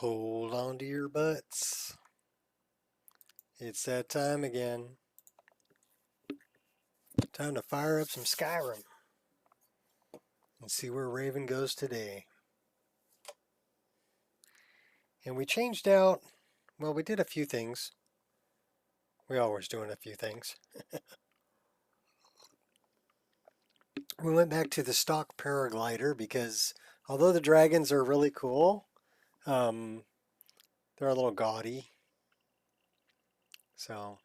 Hold on to your butts. It's that time again. Time to fire up some Skyrim and see where Raevyn goes today. And we changed out, well, we did a few things. We always doing a few things. We went back to the stock paraglider because although the dragons are really cool, they're a little gaudy. So,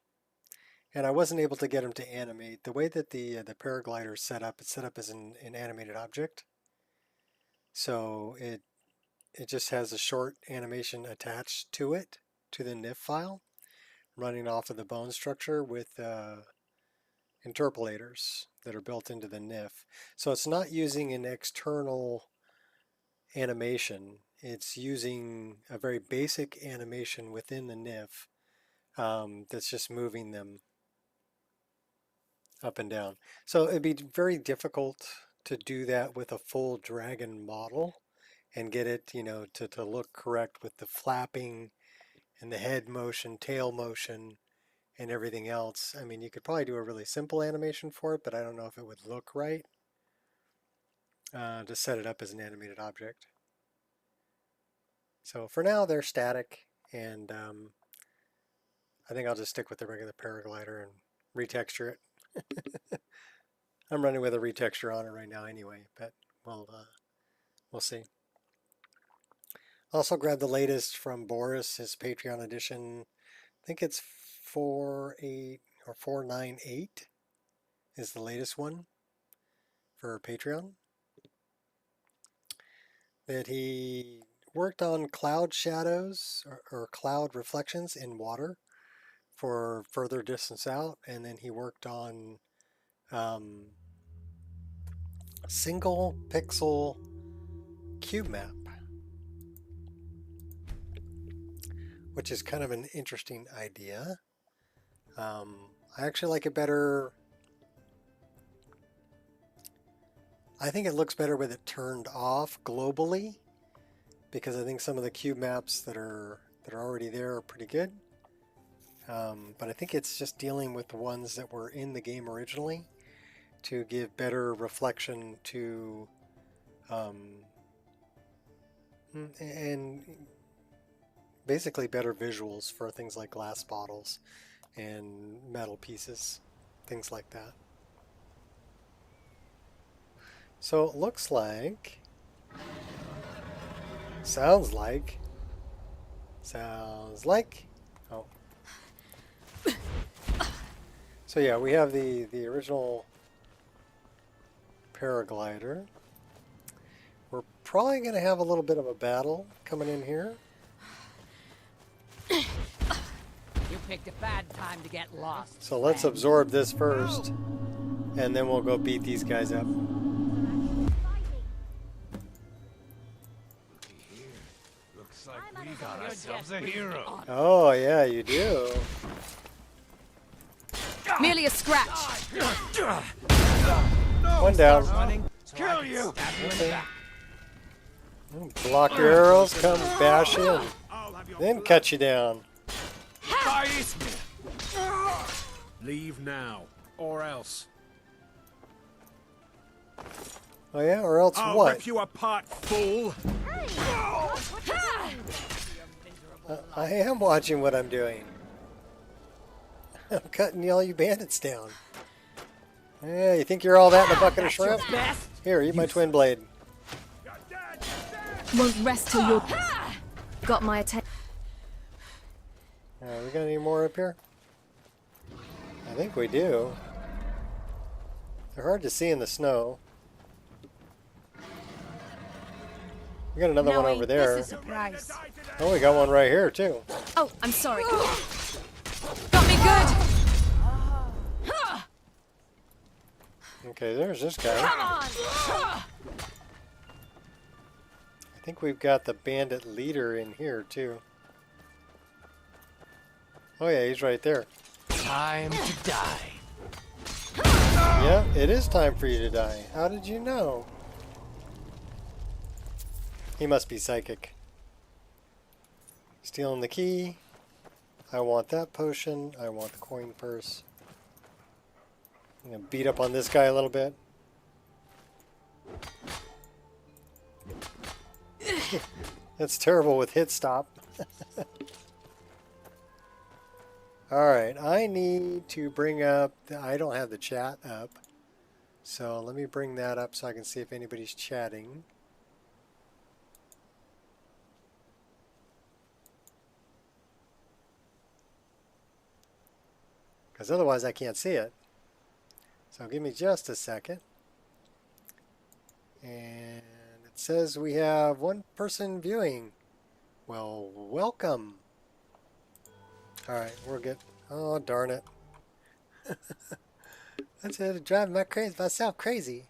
and I wasn't able to get them to animate. The way that the paraglider is set up, it's set up as an animated object. So it just has a short animation attached to it, to the NIF file, running off of the bone structure with interpolators that are built into the NIF. So it's not using an external animation. It's using a very basic animation within the NIF that's just moving them up and down. So it'd be very difficult to do that with a full dragon model and get it, you know, to look correct with the flapping and the head motion, tail motion, and everything else. I mean, you could probably do a really simple animation for it, but I don't know if it would look right to set it up as an animated object. So for now, they're static, and I think I'll just stick with the regular paraglider and retexture it. I'm running with a retexture on it right now anyway, but we'll see. Also grabbed the latest from Boris, his Patreon edition. I think it's 4.8 or 4.98 is the latest one for Patreon. That he worked on cloud shadows or cloud reflections in water for further distance out, and then he worked on single pixel cube map, which is kind of an interesting idea. I actually like it better. I think it looks better with it turned off globally, because I think some of the cube maps that are already there are pretty good. But I think it's just dealing with the ones that were in the game originally to give better reflection to and basically better visuals for things like glass bottles and metal pieces, things like that. So it looks like, sounds like, oh. So yeah, we have the original paraglider. We're probably going to have a little bit of a battle coming in here. You picked a bad time to get lost. So let's absorb this first, and then we'll go beat these guys up. Looks like we got ourselves a hero. Oh yeah, you do. Merely a scratch. One down. Kill you! Okay. Block your arrows, come bash in, then cut you down. Leave now, or else. Oh yeah, or else I'll what? rip you apart, fool! I am watching what I'm doing. I'm cutting all you bandits down. Yeah, you think you're all that in a bucket of shrimp? Here, eat my twin blade. Won't rest till you're got my attention. We got any more up here? I think we do. They're hard to see in the snow. We got another one over there. Oh, we got one right here too. Oh, I'm sorry. Got me good. Okay, there's this guy. Come on. I think we've got the bandit leader in here too. Oh yeah, he's right there. Time to die. Yeah, it is time for you to die. How did you know? He must be psychic. Stealing the key. I want that potion. I want the coin purse. I'm going to beat up on this guy a little bit. That's terrible with hit stop. Alright, I need to bring up... I don't have the chat up. So let me bring that up so I can see if anybody's chatting. Because otherwise I can't see it. So give me just a second. And it says we have one person viewing. Well, welcome. Alright, we're good. Oh, darn it. That's it, driving myself crazy.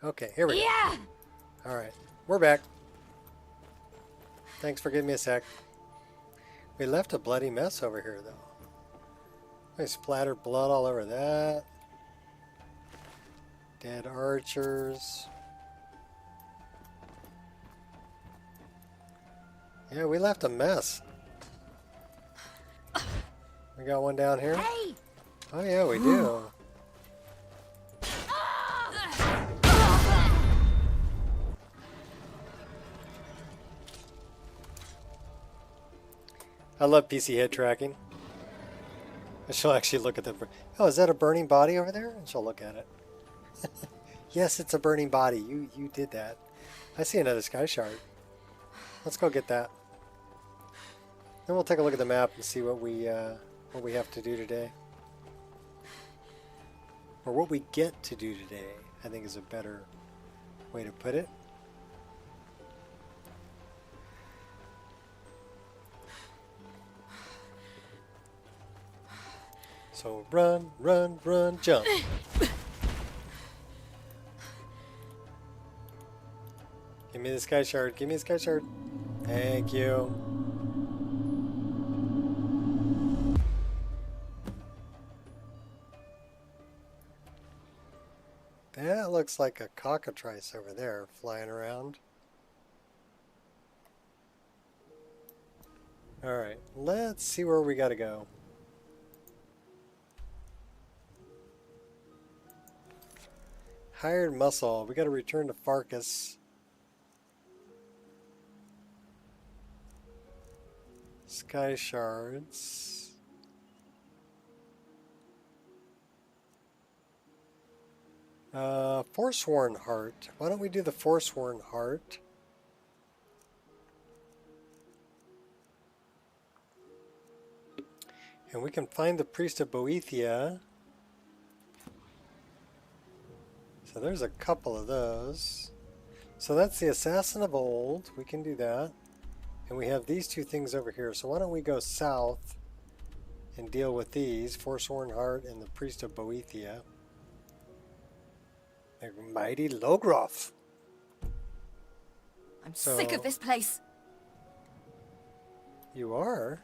Okay, here we go. Yeah! Alright, we're back. Thanks for giving me a sec. We left a bloody mess over here, though. I splattered blood all over that. Dead archers. Yeah, we left a mess. We got one down here. Hey! Oh yeah, we do. I love PC head tracking. She'll actually look at the... Oh, is that a burning body over there? And she'll look at it. Yes, it's a burning body. You did that. I see another sky shard. Let's go get that. Then we'll take a look at the map and see what we have to do today. Or what we get to do today, I think is a better way to put it. So run, run, run, jump. Give me the sky shard. Give me the sky shard. Thank you. That looks like a cockatrice over there flying around. Alright, let's see where we gotta go. Hired muscle. We gotta return to Farkas. Sky shards. Forsworn heart. Why don't we do the Forsworn heart? And we can find the priest of Boethia. So there's a couple of those. So that's the assassin of old. We can do that. And we have these two things over here. So why don't we go south and deal with these. Forsworn heart and the priest of Boethia. The mighty Logroth. I'm sick of this place. You are?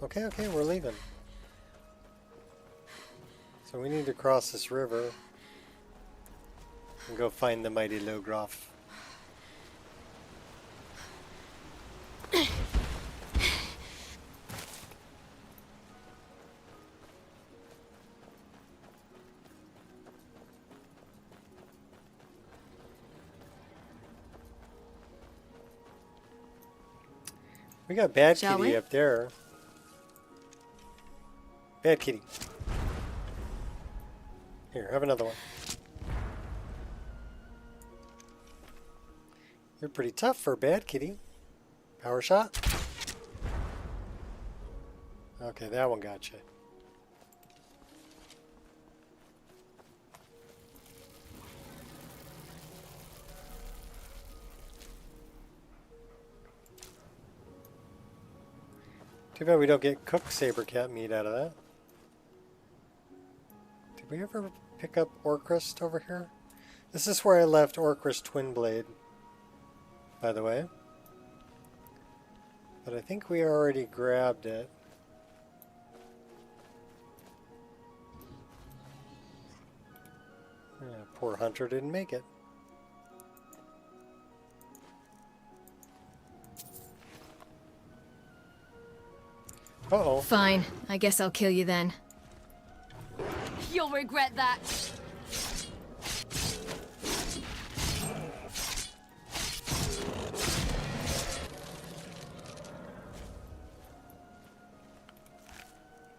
Okay, okay, we're leaving. So we need to cross this river and go find the mighty Logroth. We got Bad Shall Kitty we? up there. Bad Kitty. Here, have another one. You're pretty tough for a Bad Kitty. Power shot. Okay, that one got you. Too bad we don't get cooked saber cat meat out of that. Did we ever pick up Orcrist over here? This is where I left Orcrist Twinblade, by the way. But I think we already grabbed it. Poor hunter didn't make it. Uh-oh. Fine. I guess I'll kill you then. You'll regret that.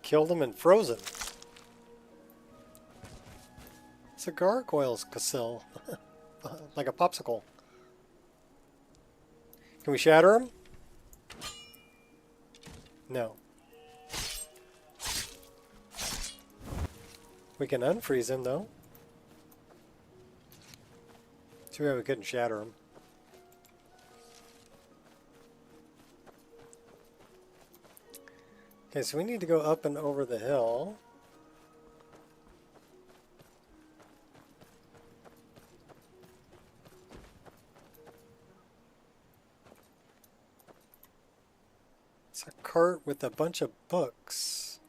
Killed him and frozen. It's a gargoyle's castle. Like a popsicle. Can we shatter him? No. We can unfreeze him though. Too bad we couldn't shatter him. Okay, so we need to go up and over the hill. It's a cart with a bunch of books.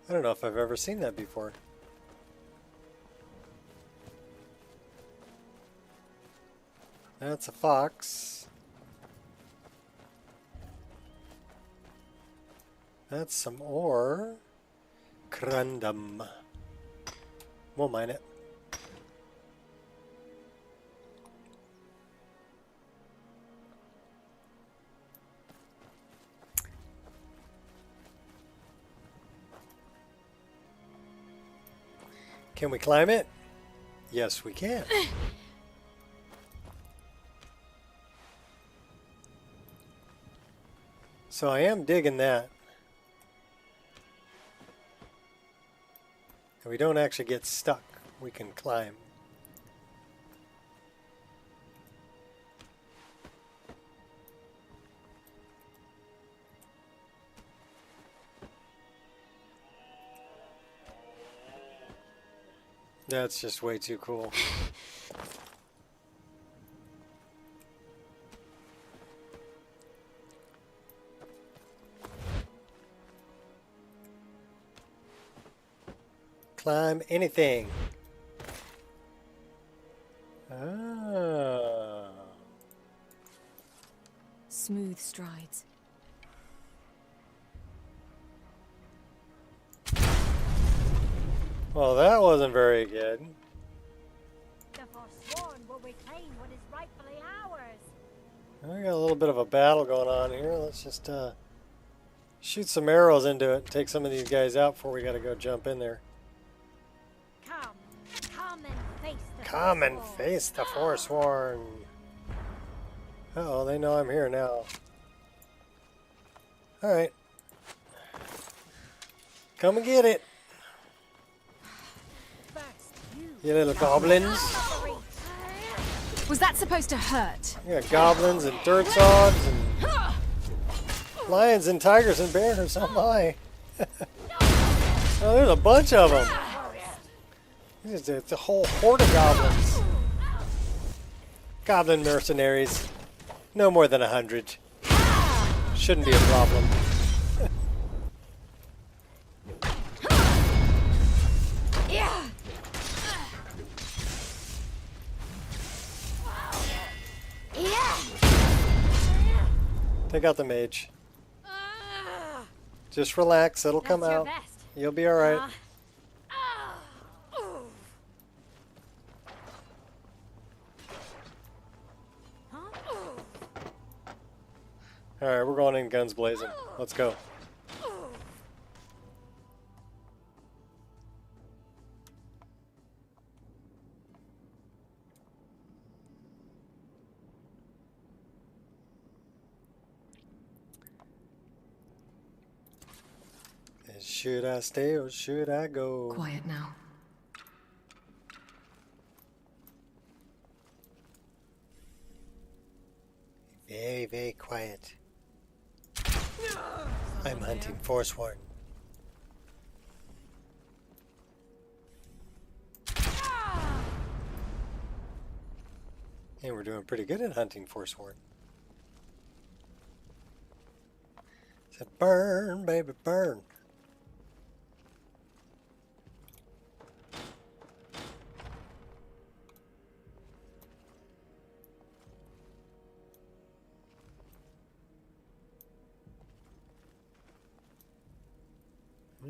I don't know if I've ever seen that before. That's a fox. That's some ore. Crundum. We'll mine it. Can we climb it? Yes, we can. So I am digging that. And we don't actually get stuck. We can climb. That's just way too cool. Climb anything. Ah. Smooth strides. Well, that wasn't very good. The Forsworn will reclaim what is rightfully ours. We got a little bit of a battle going on here. Let's just shoot some arrows into it. Take some of these guys out before we got to go jump in there. Come and face the Come and Forsworn. face the Forsworn. Uh-oh, they know I'm here now. Alright. Come and get it, First, you little goblins. Was that supposed to hurt? You got goblins and dirt zogs and lions and tigers and bears. Oh my. Oh, there's a bunch of them. It's a whole horde of goblins. Goblin mercenaries. No more than 100. Shouldn't be a problem. Yeah. Yeah. Take out the mage. Just relax, it'll come That's your out. best. You'll be alright. Alright, we're going in guns blazing. Let's go. Should I stay or should I go? Quiet now. Very, very quiet. I'm hunting Forsworn. And we're doing pretty good at hunting Forsworn. So burn, baby, burn.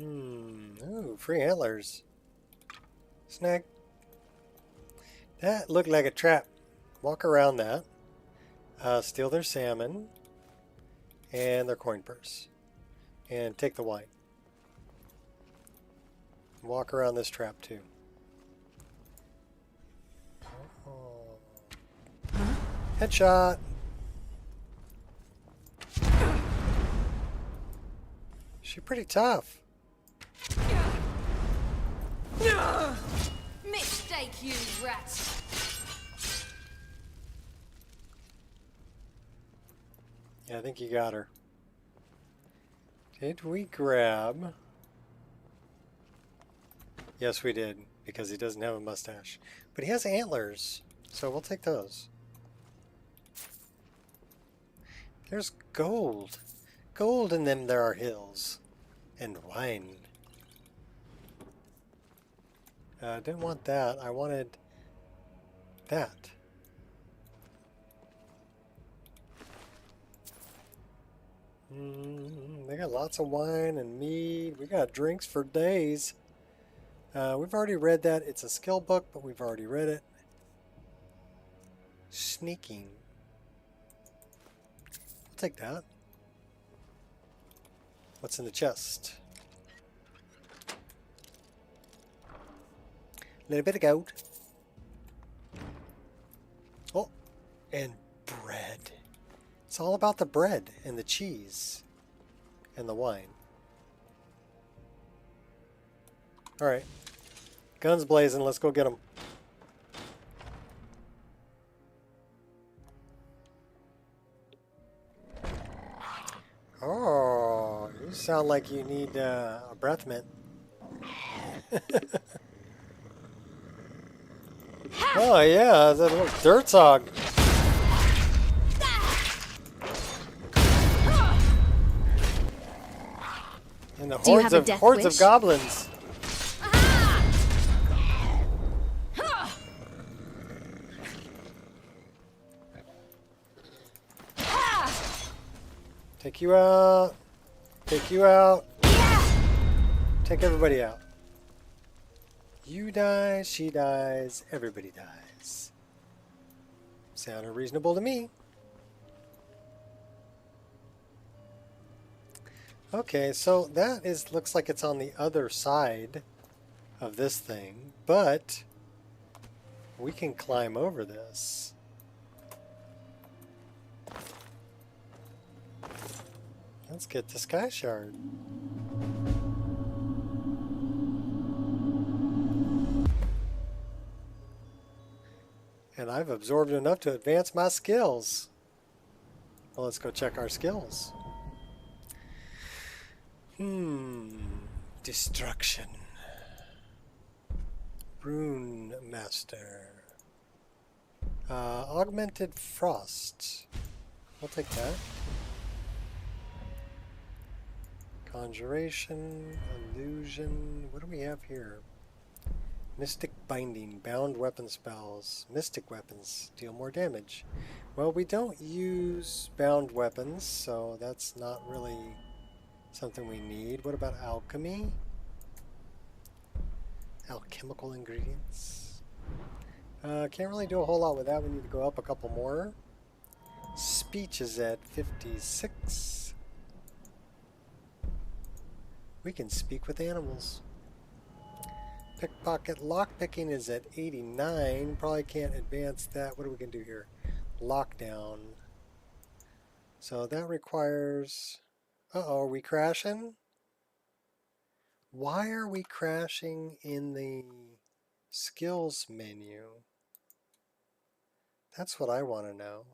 Ooh, free antlers. Snag. That looked like a trap. Walk around that. Steal their salmon. And their coin purse. And take the wine. Walk around this trap too. Oh. Headshot. She's pretty tough. Mistake, you rats. Yeah, I think you got her. Did we grab... Yes, we did, because he doesn't have a mustache. But he has antlers, so we'll take those. There's gold. Gold, and then there are hills. And wine. I didn't want that. I wanted that. They got lots of wine and mead. We got drinks for days. We've already read that. It's a skill book, but we've already read it. Sneaking. I'll take that. What's in the chest? A little bit of gold. Oh, and bread. It's all about the bread and the cheese and the wine. All right. Guns blazing. Let's go get them. Oh, you sound like you need a breath mint. Oh yeah, that little dirt hog. And the Do you have a death hordes wish? of goblins. Take you out. Take you out. Take everybody out. You die, she dies, everybody dies. Sounded reasonable to me. Okay, so that looks like it's on the other side of this thing, but we can climb over this. Let's get the Sky Shard. And I've absorbed enough to advance my skills. Well, let's go check our skills. Destruction. Rune Master. Augmented Frost. We'll take that. Conjuration, Illusion. What do we have here? Mystic Binding, bound weapon spells. Mystic weapons deal more damage. Well, we don't use bound weapons, so that's not really something we need. What about alchemy? Alchemical ingredients. Can't really do a whole lot with that. We need to go up a couple more. Speech is at 56. We can speak with animals. Pickpocket lockpicking is at 89. Probably can't advance that. What are we going to do here? Lockdown. So that requires... Uh-oh, are we crashing? Why are we crashing in the skills menu? That's what I want to know.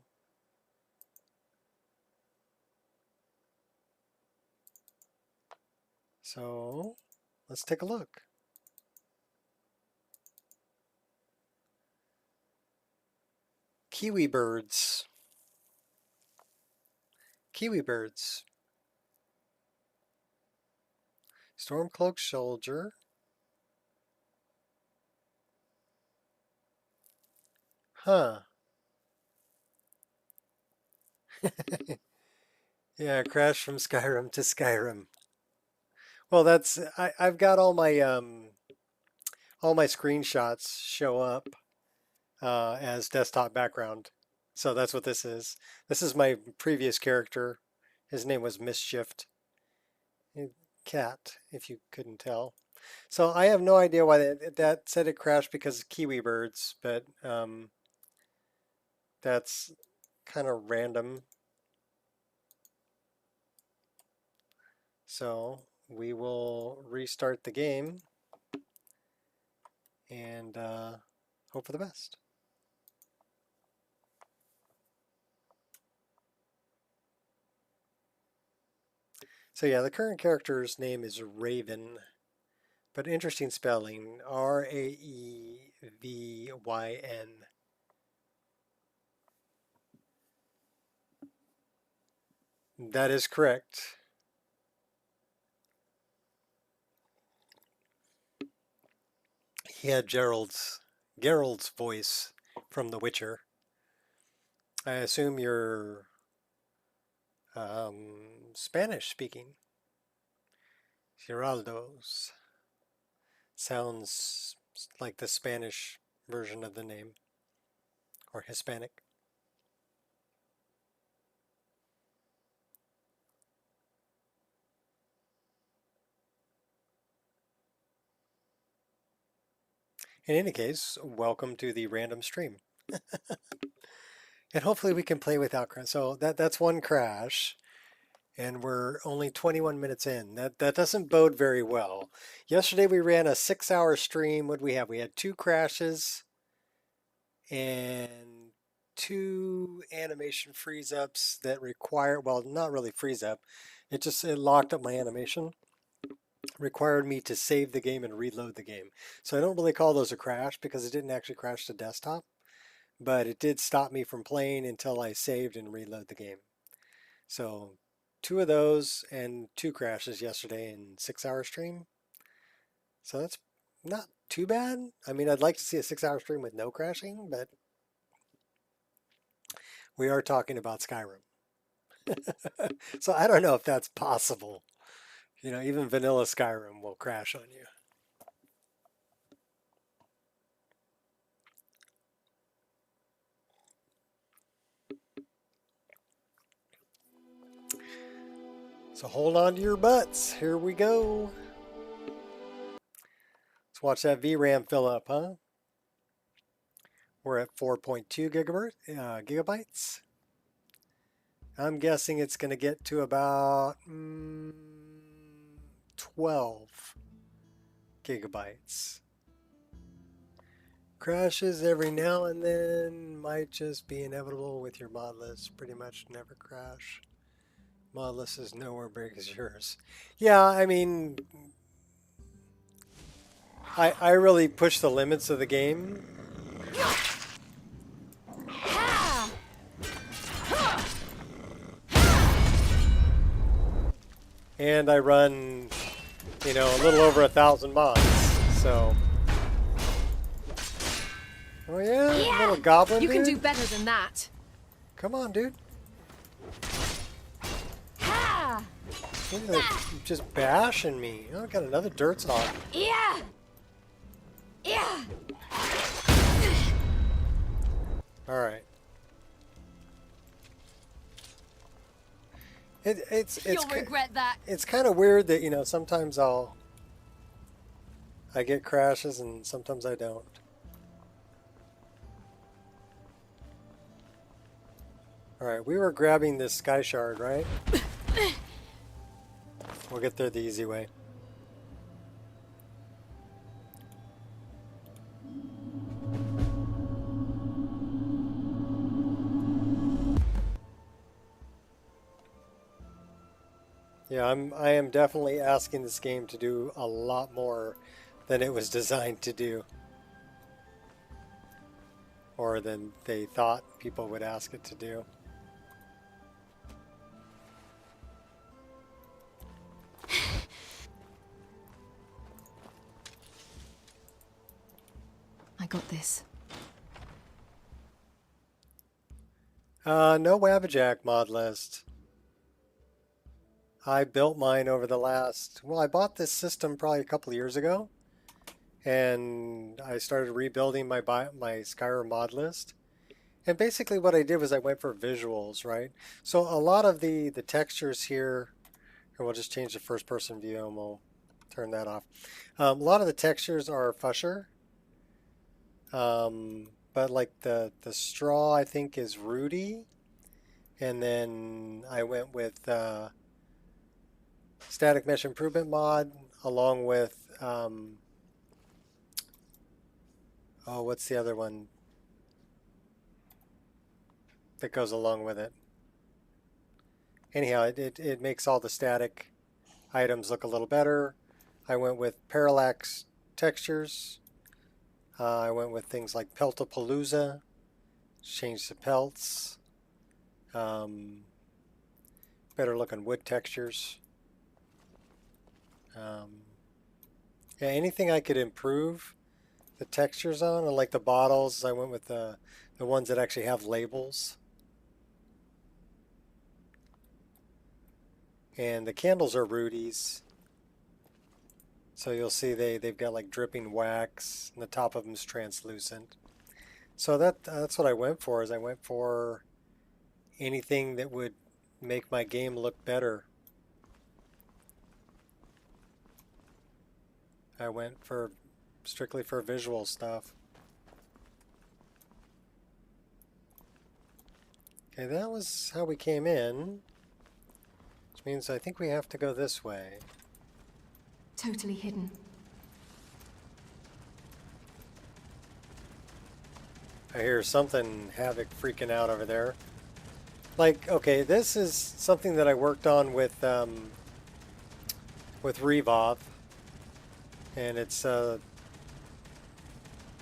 So let's take a look. Kiwi birds. Kiwi birds. Stormcloak soldier. Huh. Yeah, crash from Skyrim to Skyrim. Well, I've got all my screenshots show up as desktop background. So that's what this is. This is my previous character. His name was Mischief. Cat, if you couldn't tell. So I have no idea why that said it crashed because of kiwi birds, but that's kind of random. So we will restart the game and hope for the best. So yeah, the current character's name is Raevyn, but interesting spelling, Raevyn. That is correct. He had Geralt's voice from The Witcher. I assume you're Spanish speaking. Geraldo's sounds like the Spanish version of the name, or Hispanic. In any case, welcome to the random stream. And hopefully we can play without crash. So that's one crash, and we're only 21 minutes in. That doesn't bode very well. Yesterday we ran a 6-hour stream. What did we have? We had 2 crashes and 2 animation freeze ups that require, well, not really freeze up. It locked up my animation. Required me to save the game and reload the game. So I don't really call those a crash because it didn't actually crash the desktop, but it did stop me from playing until I saved and reload the game. So 2 of those and 2 crashes yesterday in 6-hour stream. So that's not too bad. I mean, I'd like to see a 6-hour stream with no crashing, but we are talking about Skyrim. So I don't know if that's possible. You know, even vanilla Skyrim will crash on you. So hold on to your butts. Here we go. Let's watch that VRAM fill up, huh? We're at 4.2 gigabytes. I'm guessing it's going to get to about 12 gigabytes. Crashes every now and then, might just be inevitable with your mod list. Pretty much never crash. Mod list is nowhere big as yours. Yeah, I mean, I really push the limits of the game. And I run, you know, a little over 1,000 mods, so. Oh yeah, little goblin You can dude? do better than that. Come on, dude. Look at that, just bashing me. Oh, I got another dirt song. Yeah. Yeah. All right. You'll regret that. It's kind of weird that, you know, sometimes I get crashes and sometimes I don't. All right, we were grabbing this sky shard, right? We'll get there the easy way. Yeah, I am definitely asking this game to do a lot more than it was designed to do. Or than they thought people would ask it to do. I got this. No Wabbajack mod list. I built mine over the last, well, I bought this system probably a couple of years ago, and I started rebuilding my Skyrim mod list. And basically what I did was I went for visuals, right? So a lot of the textures here, and we'll just change the first person view and we'll turn that off. A lot of the textures are Fusher. But like the straw I think is Rudy. And then I went with static mesh improvement mod along with oh, what's the other one that goes along with it? Anyhow, it makes all the static items look a little better. I went with parallax textures. I went with things like Peltapalooza, changed the pelts, better looking wood textures. Yeah, anything I could improve the textures on, and like the bottles, I went with the ones that actually have labels. And the candles are Rudy's. So you'll see they've got like dripping wax, and the top of them is translucent. So that's what I went for, is I went for anything that would make my game look better. I went for strictly for visual stuff. Okay, that was how we came in, which means I think we have to go this way. Totally hidden. I hear something havoc freaking out over there. Like, okay, this is something that I worked on with Revov, and it's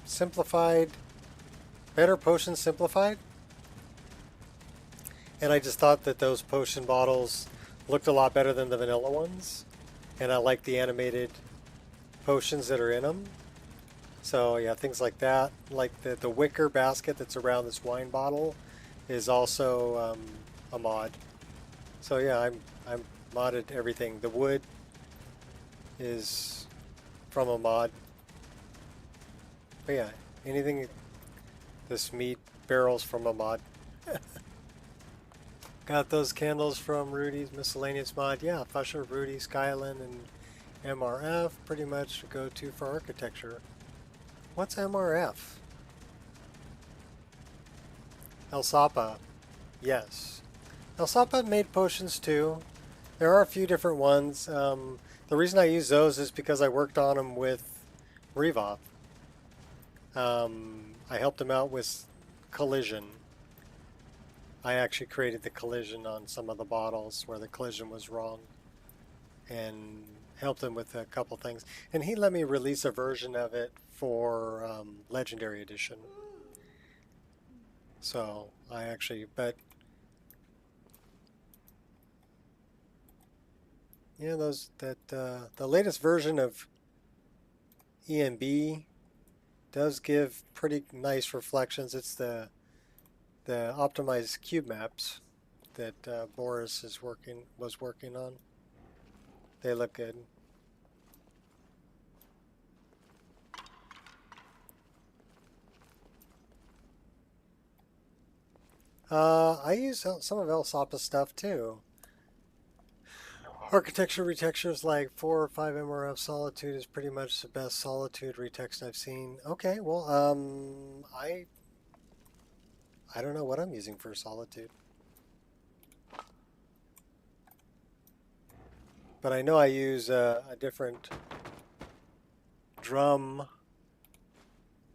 simplified, better potion simplified. And I just thought that those potion bottles looked a lot better than the vanilla ones, and I like the animated potions that are in them. So yeah, things like that, like the wicker basket that's around this wine bottle is also a mod. So yeah, I'm modded everything. The wood is from a mod. But yeah, anything, this meat barrel's from a mod. Got those candles from Rudy's miscellaneous mod. Yeah, Fusher, Rudy, Skyline, and MRF pretty much go-to for architecture. What's MRF? Elsapa. Yes. Elsapa made potions too. There are a few different ones. The reason I use those is because I worked on them with Revov. I helped him out with collision. I actually created the collision on some of the bottles where the collision was wrong, and helped him with a couple things. And he let me release a version of it for Legendary Edition. So I actually, but yeah, the latest version of EMB does give pretty nice reflections. It's the optimized cube maps that Boris was working on. They look good. I use some of Elsapa's stuff too. Architecture retextures like 4 or 5 MRF Solitude is pretty much the best Solitude retext I've seen. Okay, well, I don't know what I'm using for Solitude. But I know I use a different drum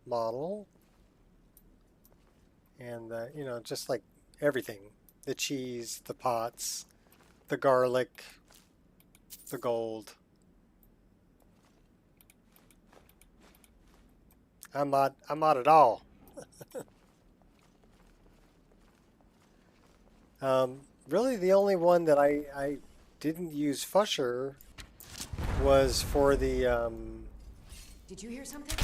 model. And, you know, just like everything. The cheese, the pots, the garlic, the gold. I mod it all. Really the only one that I didn't use Fusher was for the Did you hear something?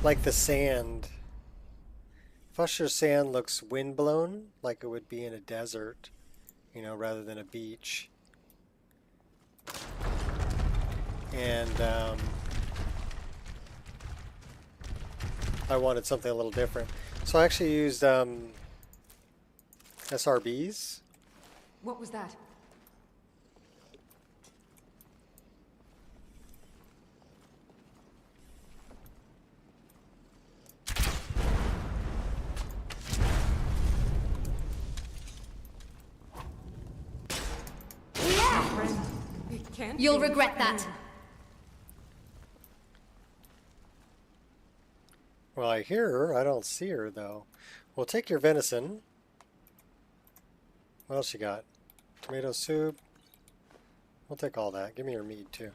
like the sand. Fusher sand looks windblown, like it would be in a desert, you know, rather than a beach. and I wanted something a little different. So I actually used SRBs. What was that? You'll regret that. Well, I hear her. I don't see her, though. We'll take your venison. What else you got? Tomato soup. We'll take all that. Give me your meat, too.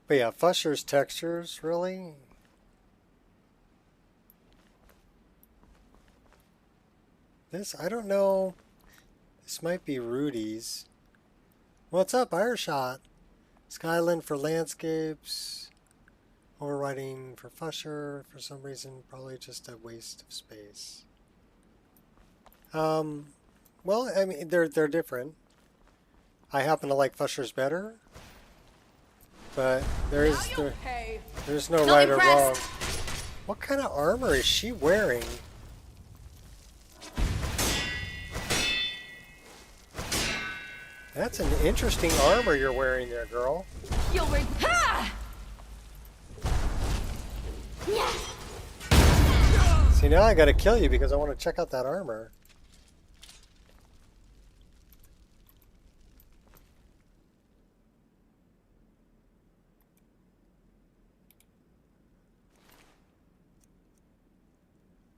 But yeah, Fusher's textures, really? This, I don't know. This might be Rudy's. What's up, Ireshot? Skyland for landscapes. Overriding for Fusher. For some reason, probably just a waste of space. Well, I mean, they're different. I happen to like Fusher's better. But there's no right or wrong. What kind of armor is she wearing? That's an interesting armor you're wearing there, girl. You'll See, now I gotta kill you because I want to check out that armor.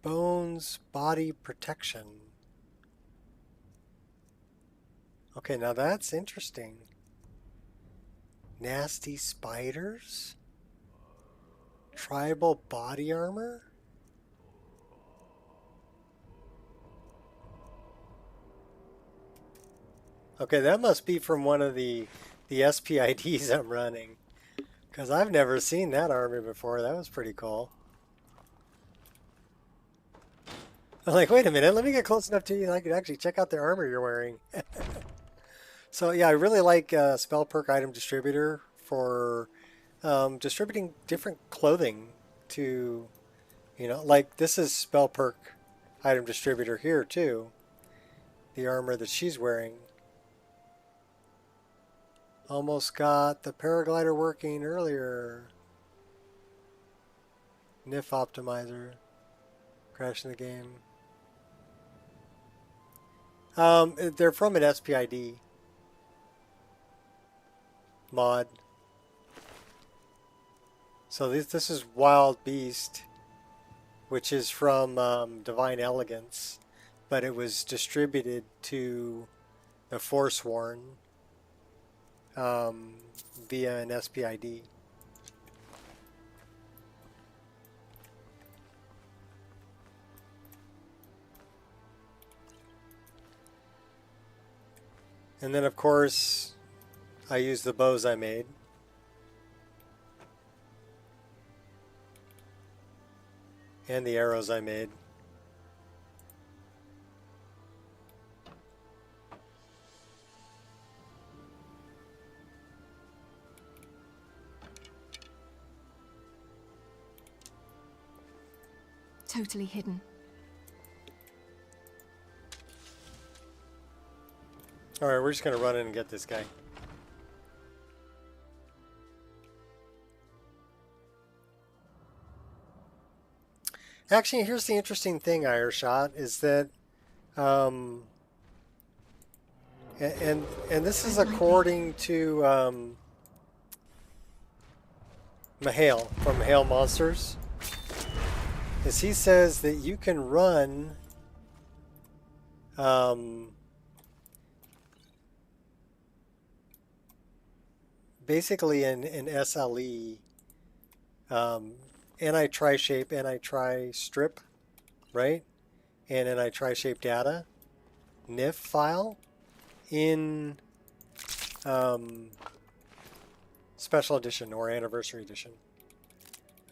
Bones, body protection. Okay, now that's interesting. Nasty spiders? Tribal body armor? Okay, that must be from one of the SPIDs I'm running. Because I've never seen that armor before. That was pretty cool. I'm like, wait a minute, let me get close enough to you and I can actually check out the armor you're wearing. So yeah, I really like Spell Perk Item Distributor for distributing different clothing to, you know, like this is Spell Perk Item Distributor here too. The armor that she's wearing. Almost got the paraglider working earlier. NIF Optimizer. Crashing the game. They're from an SPID mod. So this is Wild Beast, which is from Divine Elegance, but it was distributed to the Forsworn via an SPID. And then, of course, I use the bows I made. And the arrows I made. Totally hidden. Alright, we're just going to run in and get this guy. Actually, here's the interesting thing, Ireshot, is that, and this is according to Mahale from Mahale Monsters, is he says that you can run basically in SLE anti-tri-shape, anti-tri-strip, right? And anti-tri-shape data NIF file in special edition or anniversary edition.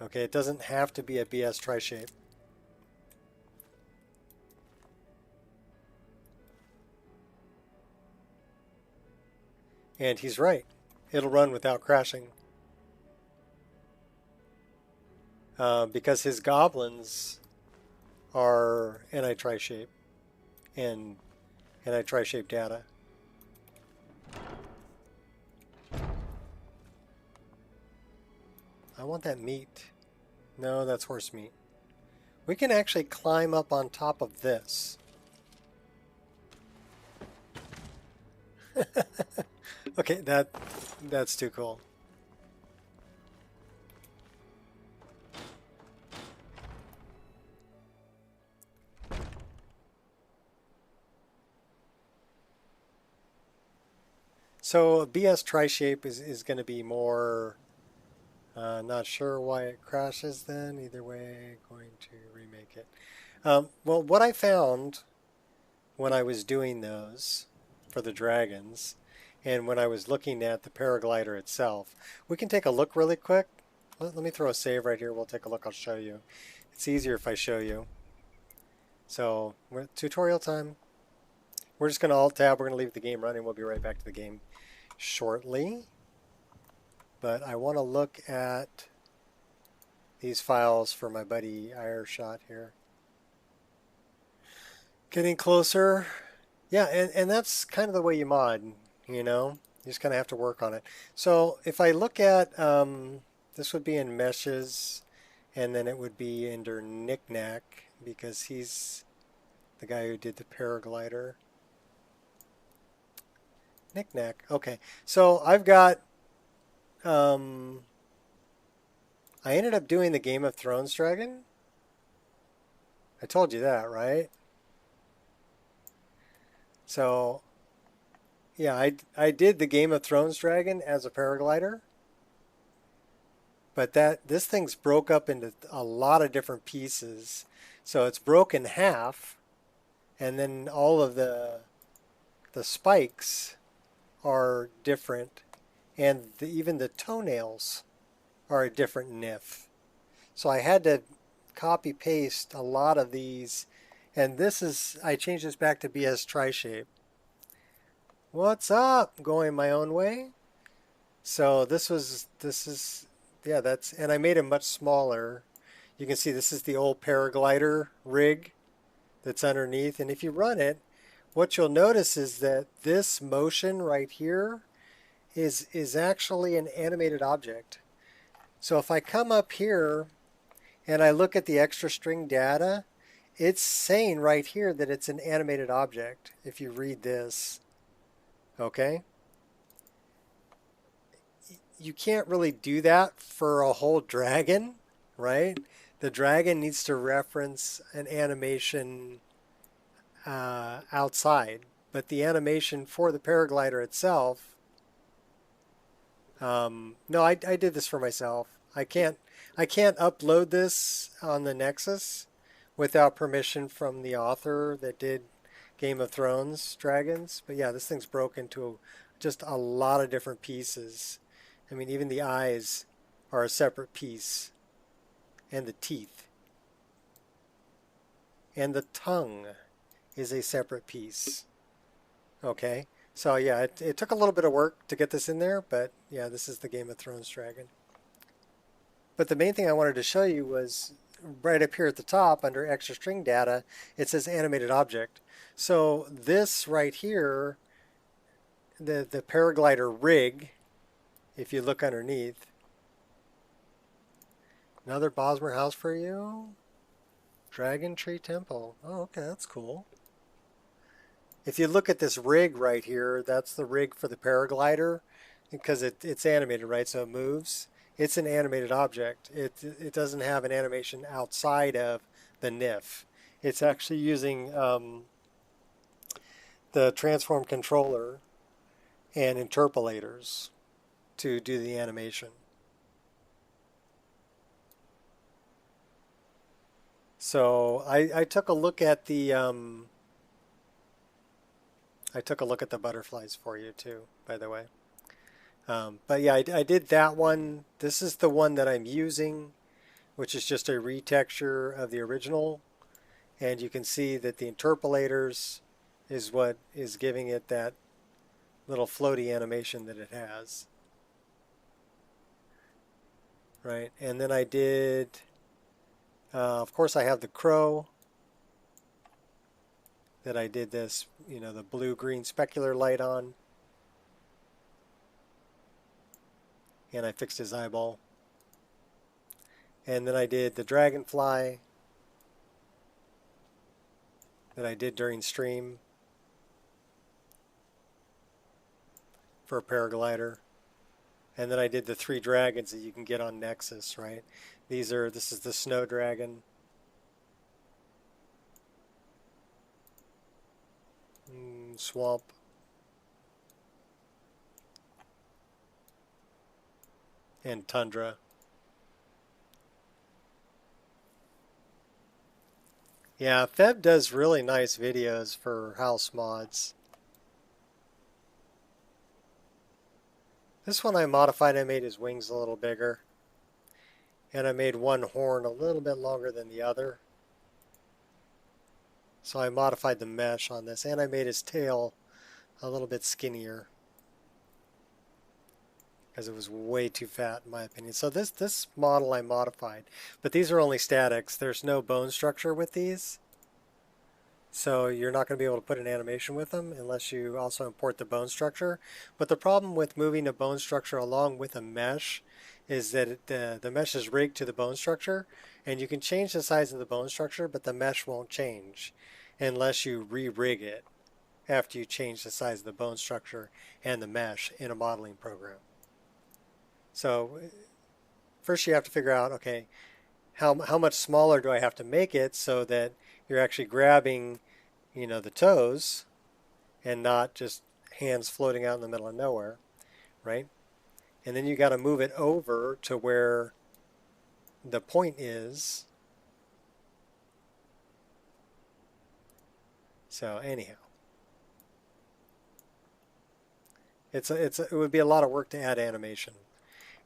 Okay, it doesn't have to be a BS tri-shape. And he's right. It'll run without crashing. Because his goblins are anti-tri-shape and anti-tri-shape data. I want that meat. No, that's horse meat. We can actually climb up on top of this. Okay, that's too cool. So BS tri-shape is going to be more, not sure why it crashes then. Either way, going to remake it. Well, what I found when I was doing those for the dragons and when I was looking at the paraglider itself, we can take a look really quick. Let me throw a save right here. We'll take a look. I'll show you. It's easier if I show you. So we're tutorial time. We're just going to alt-tab. We're going to leave the game running. We'll be right back to the game shortly. But I want to look at these files for my buddy Ireshot here. Getting closer. Yeah, and that's kind of the way you mod, you know? You just kind of have to work on it. So if I look at, this would be in meshes, and then it would be under Knickknack, because he's the guy who did the paraglider. Knickknack. Okay, so I've got, I ended up doing the Game of Thrones dragon. I told you that, right? So, yeah, I did the Game of Thrones dragon as a paraglider. But this thing's broke up into a lot of different pieces. So it's broken in half, and then all of the spikes are different, and even the toenails are a different NIF. So I had to copy paste a lot of these, and I changed this back to BS tri-shape. What's up? Going my own way. So this is yeah, and I made it much smaller. You can see this is the old paraglider rig that's underneath, and if you run it, what you'll notice is that this motion right here is actually an animated object. So if I come up here and I look at the extra string data, it's saying right here that it's an animated object if you read this. Okay? You can't really do that for a whole dragon, right? The dragon needs to reference an animation outside, but the animation for the paraglider itself, no, I did this for myself. I can't upload this on the Nexus without permission from the author that did Game of Thrones dragons. But yeah, this thing's broken into just a lot of different pieces. I mean, even the eyes are a separate piece, and the teeth, and the tongue is a separate piece. Okay, so yeah, it took a little bit of work to get this in there, but yeah, this is the Game of Thrones dragon. But the main thing I wanted to show you was right up here at the top under extra string data, it says animated object. So this right here, the paraglider rig, if you look underneath, another Bosmer house for you. Dragon Tree Temple. Oh, okay, that's cool. If you look at this rig right here, that's the rig for the paraglider because it's animated, right? So it moves. It's an animated object. It doesn't have an animation outside of the NIF. It's actually using the transform controller and interpolators to do the animation. So I took a look at the butterflies for you too, by the way. But yeah, I did that one. This is the one that I'm using, which is just a retexture of the original. And you can see that the interpolators is what is giving it that little floaty animation that it has. Right, and then I did, of course I have the crow that I did this, you know, the blue-green specular light on. And I fixed his eyeball. And then I did the dragonfly that I did during stream for a paraglider. And then I did the 3 dragons that you can get on Nexus, right? This is the snow dragon. Swamp. And tundra. Yeah, Feb does really nice videos for house mods. This one I modified. I made his wings a little bigger. And I made one horn a little bit longer than the other. So I modified the mesh on this. And I made his tail a little bit skinnier. Because it was way too fat in my opinion. So this model I modified. But these are only statics. There's no bone structure with these. So you're not going to be able to put an animation with them unless you also import the bone structure. But the problem with moving a bone structure along with a mesh is that the mesh is rigged to the bone structure, and you can change the size of the bone structure, but the mesh won't change unless you re-rig it after you change the size of the bone structure and the mesh in a modeling program. So first you have to figure out, okay, how much smaller do I have to make it so that you're actually grabbing, you know, the toes and not just hands floating out in the middle of nowhere, right? And then you got to move it over to where the point is. So anyhow, it would be a lot of work to add animation.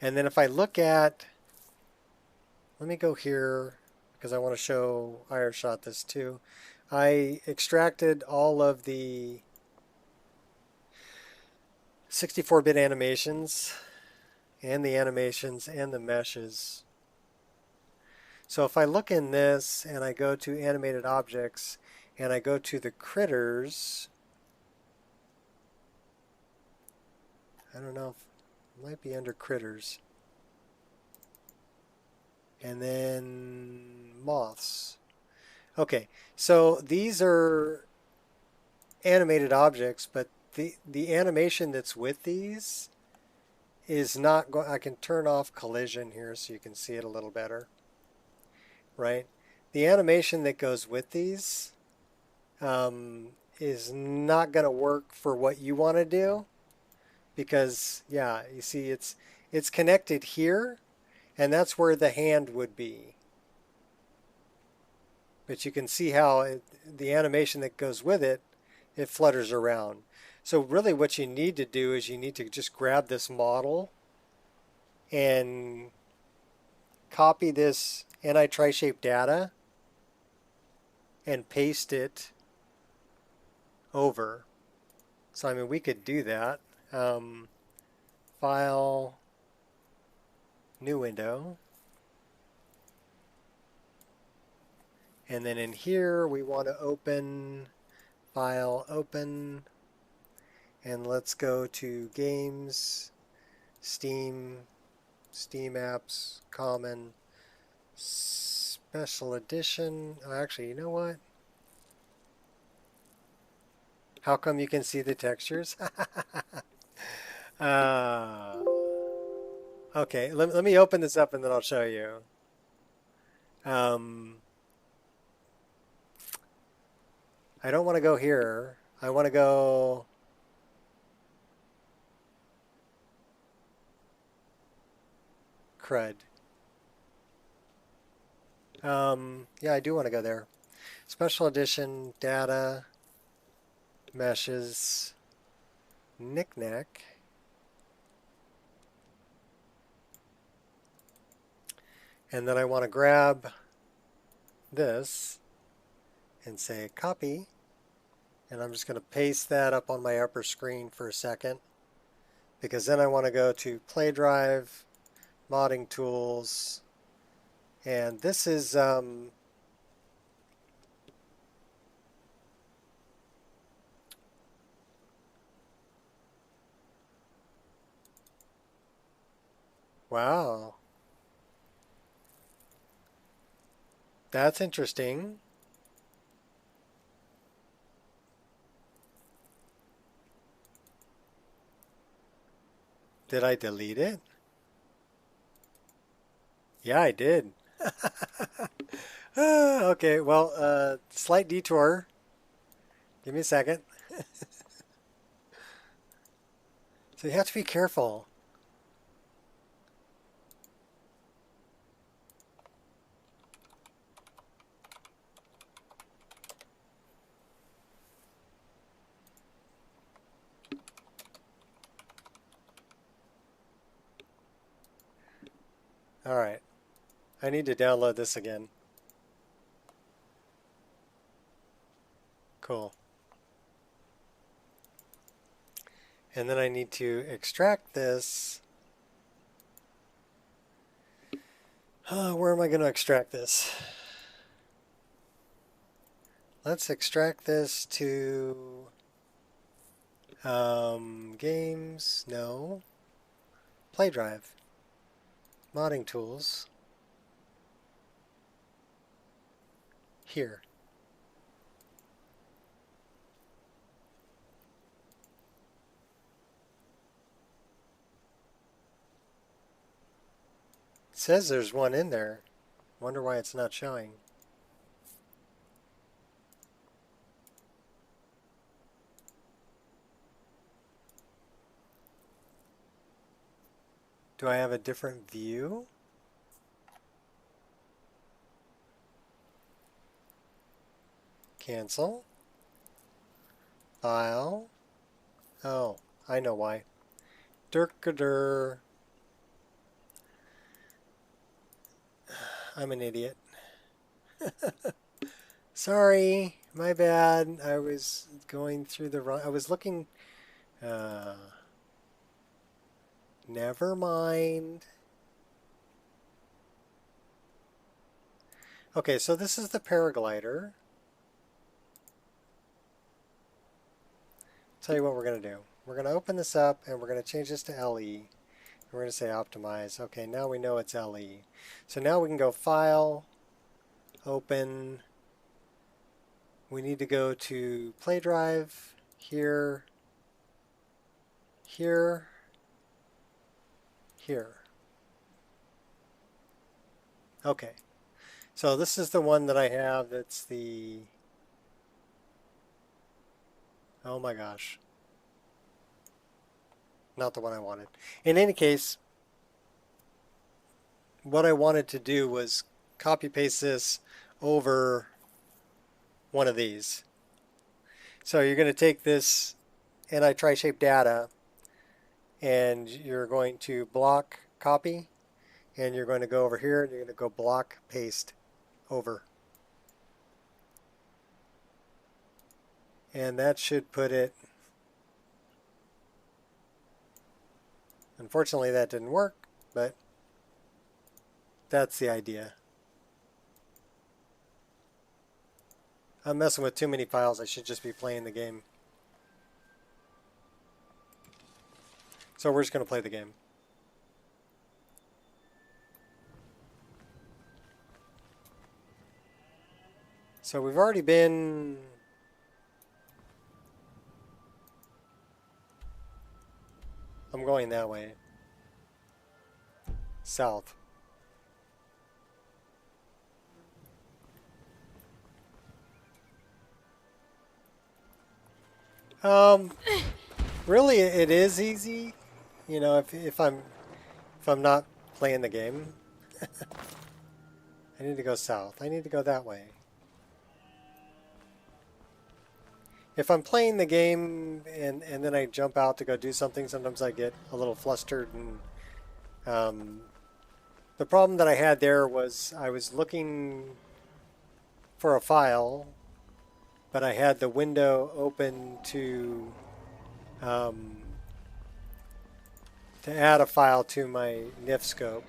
And then if I look at, let me go here because I want to show Ireshot this too. I extracted all of the 64-bit animations and the animations and the meshes. So if I look in this and I go to animated objects and I go to the critters, I don't know, if it might be under critters. And then moths. Okay, so these are animated objects, but the animation that's with these is not going. I can turn off collision here so you can see it a little better, right? The animation that goes with these is not going to work for what you want to do because, yeah, you see it's connected here, and that's where the hand would be. But you can see how the animation that goes with it, it flutters around. So really what you need to do is you need to just grab this model and copy this anti-tri-shape data and paste it over. So I mean, we could do that. File, new window. And then in here, we want to open, file, open, and let's go to games, Steam, Steam apps, common, special edition. Oh, actually, you know what? How come you can see the textures? Okay, let me open this up and then I'll show you. I don't want to go here. I want to go crud. Yeah, I do want to go there. Special edition, data, meshes, knickknack. And then I want to grab this and say copy And I'm just going to paste that up on my upper screen for a second, because then I want to go to Play Drive, Modding Tools, and this is wow, that's interesting. Did I delete it? Yeah, I did. Okay, well, slight detour. Give me a second. So you have to be careful. All right. I need to download this again. Cool. And then I need to extract this. Where am I going to extract this? Let's extract this to games. No. Play Drive. Modding Tools. Here. It says there's one in there. Wonder why it's not showing. Do I have a different view? Cancel. File. Oh, I know why. Dirkadur. I'm an idiot. Sorry, my bad. I was going through the wrong. I was looking. Never mind. Okay, so this is the paraglider. Tell you what we're going to do. We're going to open this up and we're going to change this to LE. We're going to say optimize. Okay, now we know it's LE. So now we can go File, Open. We need to go to Play Drive, here, here, here. Okay, so this is the one that I have that's the, oh my gosh, not the one I wanted. In any case, what I wanted to do was copy paste this over one of these. So you're going to take this anti-tri-shape data and you're going to block copy and you're going to go over here and you're going to go block paste over. And that should put it, unfortunately that didn't work, but that's the idea. I'm messing with too many files. I should just be playing the game. So we're just going to play the game. So we've already been... I'm going that way. South. Really, it is easy, you know, if I'm not playing the game. I need to go south. I need to go that way. If I'm playing the game and then I jump out to go do something, sometimes I get a little flustered. And the problem that I had there was I was looking for a file but I had the window open to add a file to my NIF scope,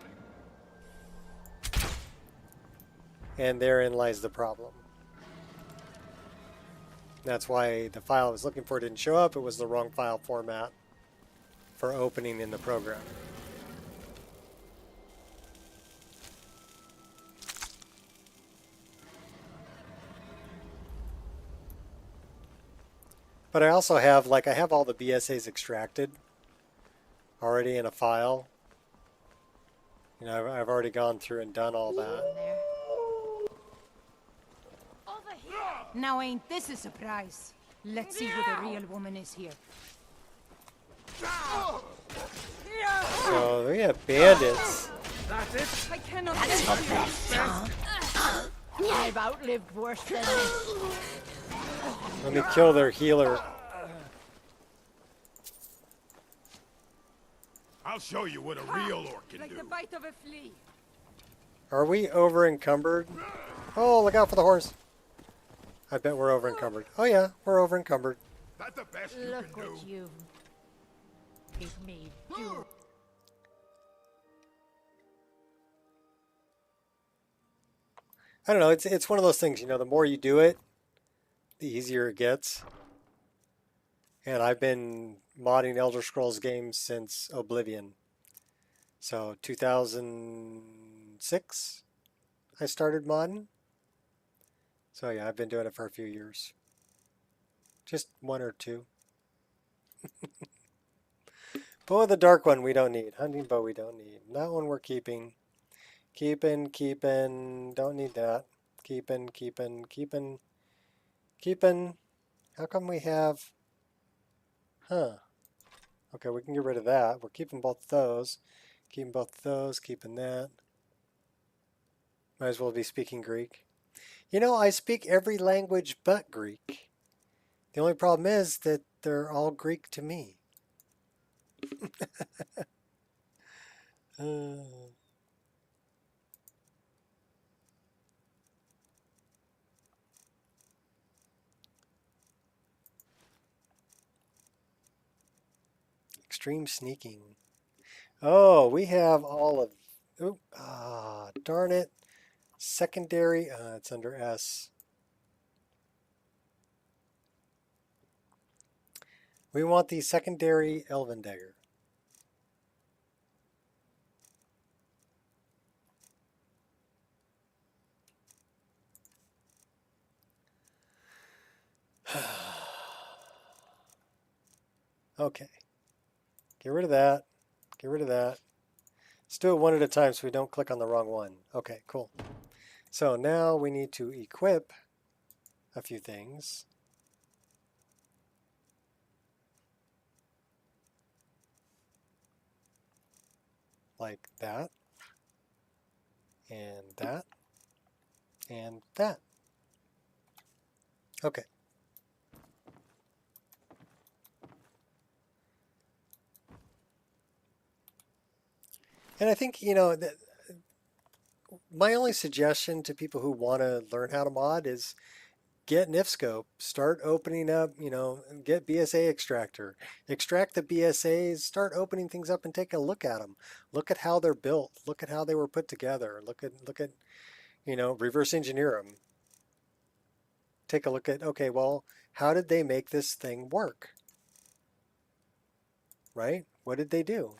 and therein lies the problem. That's why the file I was looking for didn't show up. It was the wrong file format for opening in the program. But I also have, like, I have all the BSAs extracted already in a file. You know, I've already gone through and done all that. Over here! Now ain't this a surprise? Let's see who the real woman is here. So we have bandits. That's it. I cannot. That's the best, huh? I've outlived worse than this. Let me kill their healer. I'll show you what a real orc can Like do. the bite of a flea. Are we over encumbered? Oh, look out for the horse. I bet we're over encumbered. Oh yeah, we're over encumbered. That's the best you Look can do. what you've made do. I don't know, it's one of those things, you know, the more you do it, the easier it gets. And I've been modding Elder Scrolls games since Oblivion. So 2006 I started modding. So yeah, I've been doing it for a few years. Just one or two. Bow of the Dark One we don't need. Hunting bow we don't need. That one we're keeping. Keeping. Don't need that. Keeping. How come we have... Huh. Okay, we can get rid of that. We're keeping both those. Keeping both those. Keeping that. Might as well be speaking Greek. You know, I speak every language but Greek. The only problem is that they're all Greek to me. Extreme sneaking. Oh, we have all of... Oop, darn it. Secondary, it's under S. We want the secondary Elven Dagger. Okay. Get rid of that. Get rid of that. Let's do it one at a time so we don't click on the wrong one. Okay, cool. So now we need to equip a few things. Like that. And that. And that. Okay. And I think, you know, my only suggestion to people who want to learn how to mod is get NifScope, start opening up, you know, get BSA extractor, extract the BSAs, start opening things up and take a look at them. Look at how they're built. Look at how they were put together. Look at, you know, reverse engineer them. Take a look at, okay, well, how did they make this thing work? Right? What did they do?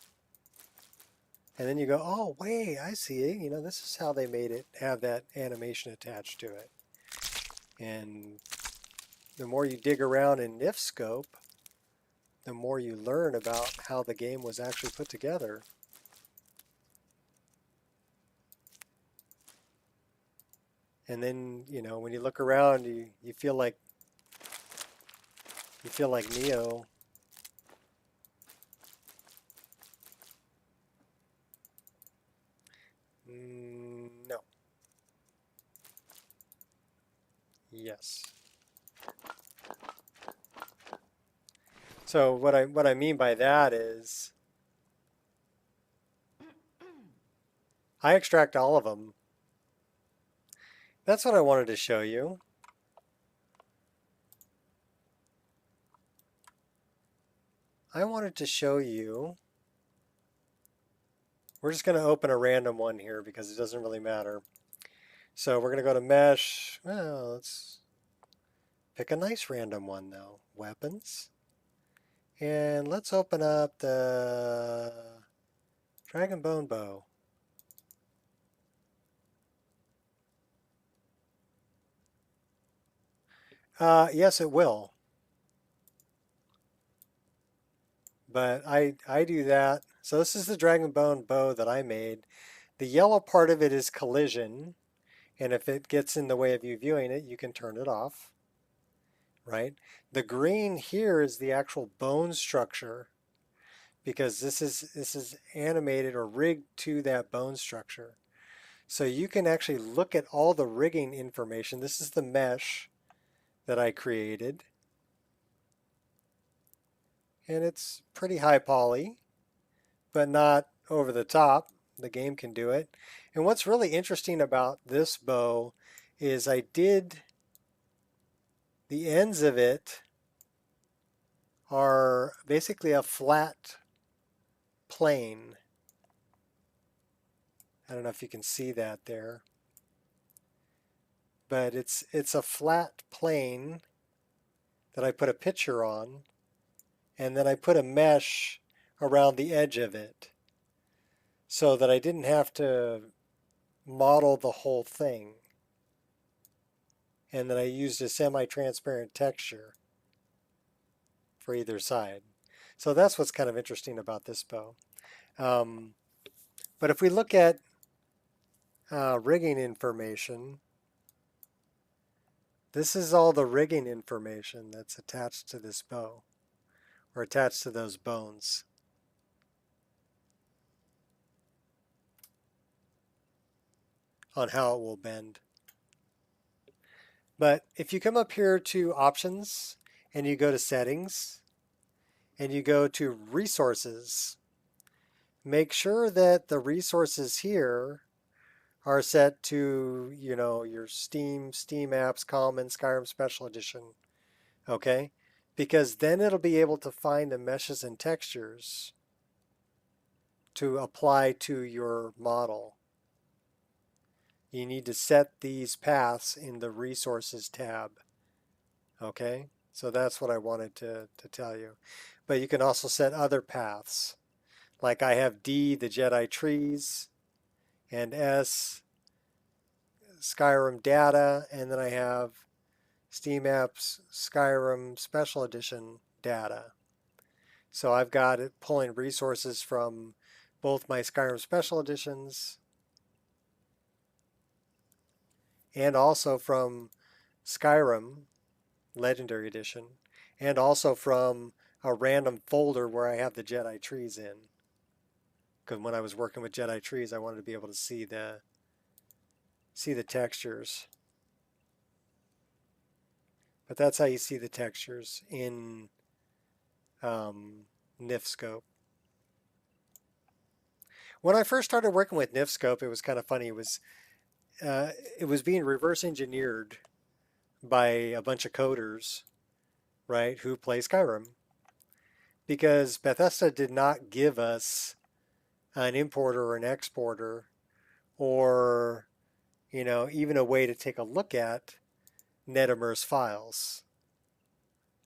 And then you go, oh, wait, I see. You know, this is how they made it have that animation attached to it. And the more you dig around in NifScope, the more you learn about how the game was actually put together. And then, you know, when you look around, you feel like Neo. No. Yes. So what I mean by that is I extract all of them. That's what I wanted to show you. I wanted to show you. We're just going to open a random one here because it doesn't really matter. So we're going to go to mesh. Well, let's pick a nice random one though. Weapons. And let's open up the Dragon Bone Bow. Yes, it will. But I do that. So this is the Dragon Bone Bow that I made. The yellow part of it is collision. And if it gets in the way of you viewing it, you can turn it off. Right? The green here is the actual bone structure, because this is animated or rigged to that bone structure. So you can actually look at all the rigging information. This is the mesh that I created. And it's pretty high poly, but not over the top. The game can do it. And what's really interesting about this bow is I did the ends of it are basically a flat plane. I don't know if you can see that there, but it's a flat plane that I put a picture on, and then I put a mesh around the edge of it so that I didn't have to model the whole thing. And then I used a semi-transparent texture for either side. So that's what's kind of interesting about this bow. But if we look at rigging information, this is all the rigging information that's attached to this bow, or attached to those bones. On how it will bend. But if you come up here to options and you go to settings and you go to resources, make sure that the resources here are set to, you know, your Steam Apps Common, Skyrim Special Edition, okay? Because then it'll be able to find the meshes and textures to apply to your model. You need to set these paths in the resources tab, okay? So that's what I wanted to tell you. But you can also set other paths. Like I have D, the Jedi trees, and S, Skyrim data, and then I have Steam Apps Skyrim Special Edition data. So I've got it pulling resources from both my Skyrim Special Editions and also from Skyrim Legendary Edition, and also from a random folder where I have the Jedi trees in. Because when I was working with Jedi trees, I wanted to be able to see the textures. But that's how you see the textures in NifScope. When I first started working with NifScope, it was kind of funny. It was being reverse engineered by a bunch of coders, right, who play Skyrim, because Bethesda did not give us an importer or an exporter, or, you know, even a way to take a look at NetImmerse files.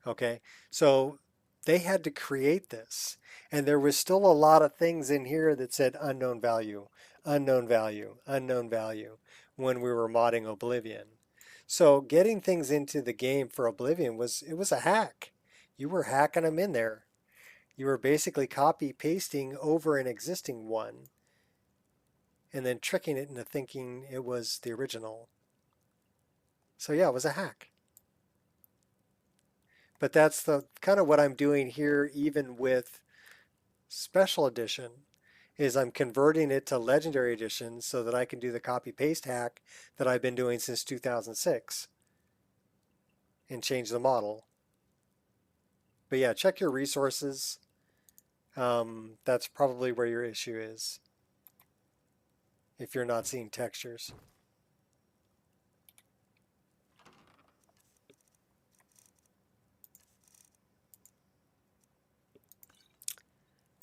Okay, so they had to create this, and there was still a lot of things in here that said unknown value, unknown value, unknown value when we were modding Oblivion. So getting things into the game for Oblivion was a hack. You were hacking them in there. You were basically copy pasting over an existing one and then tricking it into thinking it was the original. So yeah, it was a hack. But that's the kind of what I'm doing here, even with Special Edition, is I'm converting it to Legendary Edition so that I can do the copy paste hack that I've been doing since 2006 and change the model. But yeah, check your resources. That's probably where your issue is if you're not seeing textures.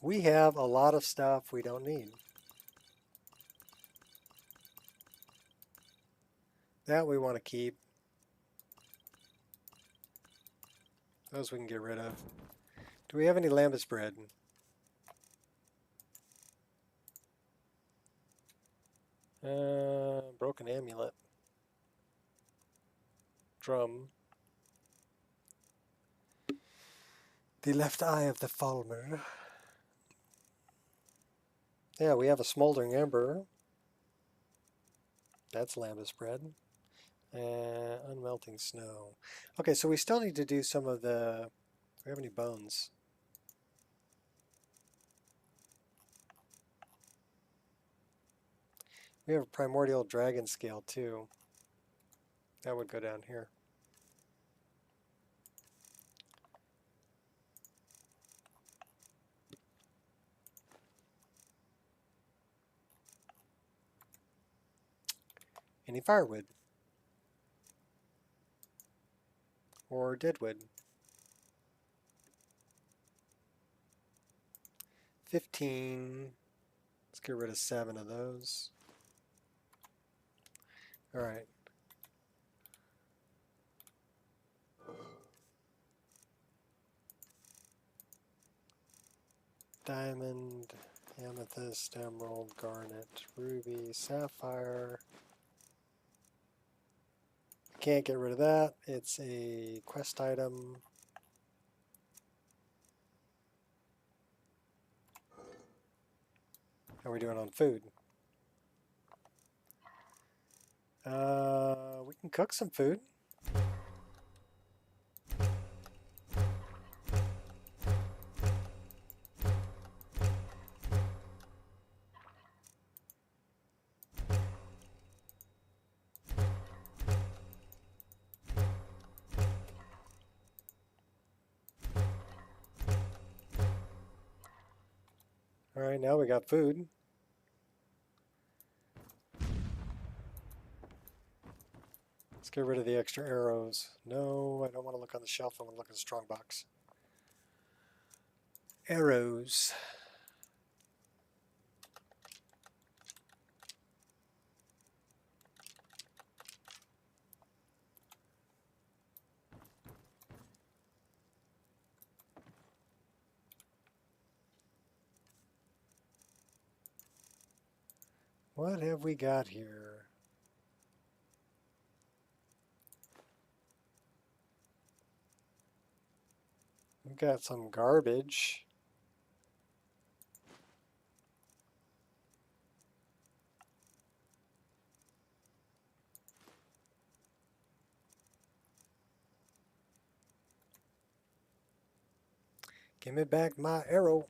We have a lot of stuff we don't need. That we want to keep. Those we can get rid of. Do we have any lambus bread? Broken amulet. Drum. The left eye of the Falmer. Yeah, we have a smoldering ember. That's lambus bread. Unmelting snow. Okay, so we still need to do some of the... Do we have any bones? We have a primordial dragon scale too. That would go down here. Any firewood? Or deadwood? 15. Let's get rid of 7 of those. All right. Diamond, amethyst, emerald, garnet, ruby, sapphire. Can't get rid of that. It's a quest item. How are we doing on food? We can cook some food. All right, now we got food. Let's get rid of the extra arrows. No, I don't want to look on the shelf. I want to look in the strong box. Arrows. What have we got here? We've got some garbage. Give me back my arrow.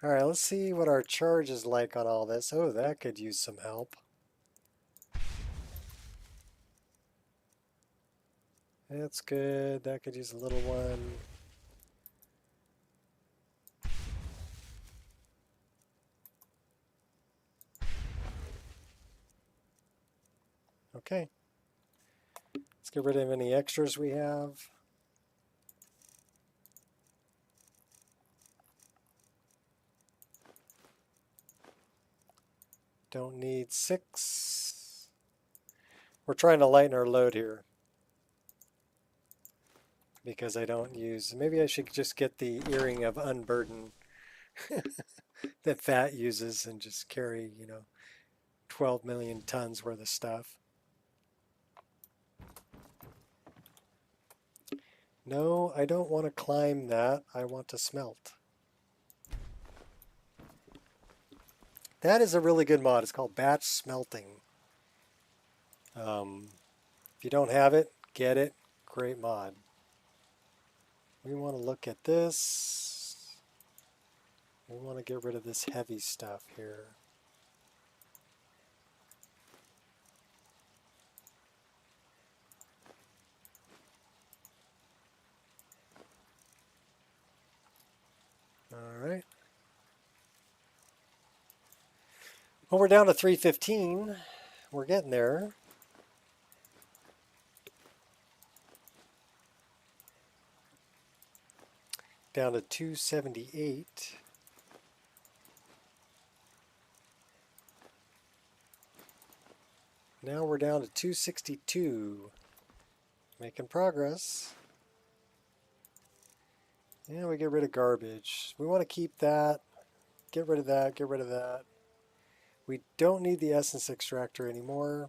All right, let's see what our charge is like on all this. Oh, that could use some help. That's good. That could use a little one. Okay. Let's get rid of any extras we have. Don't need 6. We're trying to lighten our load here. Because I don't use... Maybe I should just get the earring of unburden that Fat uses and just carry, 12 million tons worth of stuff. No, I don't want to climb that. I want to smelt. That is a really good mod. It's called Batch Smelting. If you don't have it, get it. Great mod. We want to look at this. We want to get rid of this heavy stuff here. All right. Well, we're down to 315. We're getting there. down to 278. Now we're down to 262. Making progress. Yeah, we get rid of garbage. We want to keep that. Get rid of that. Get rid of that. We don't need the essence extractor anymore.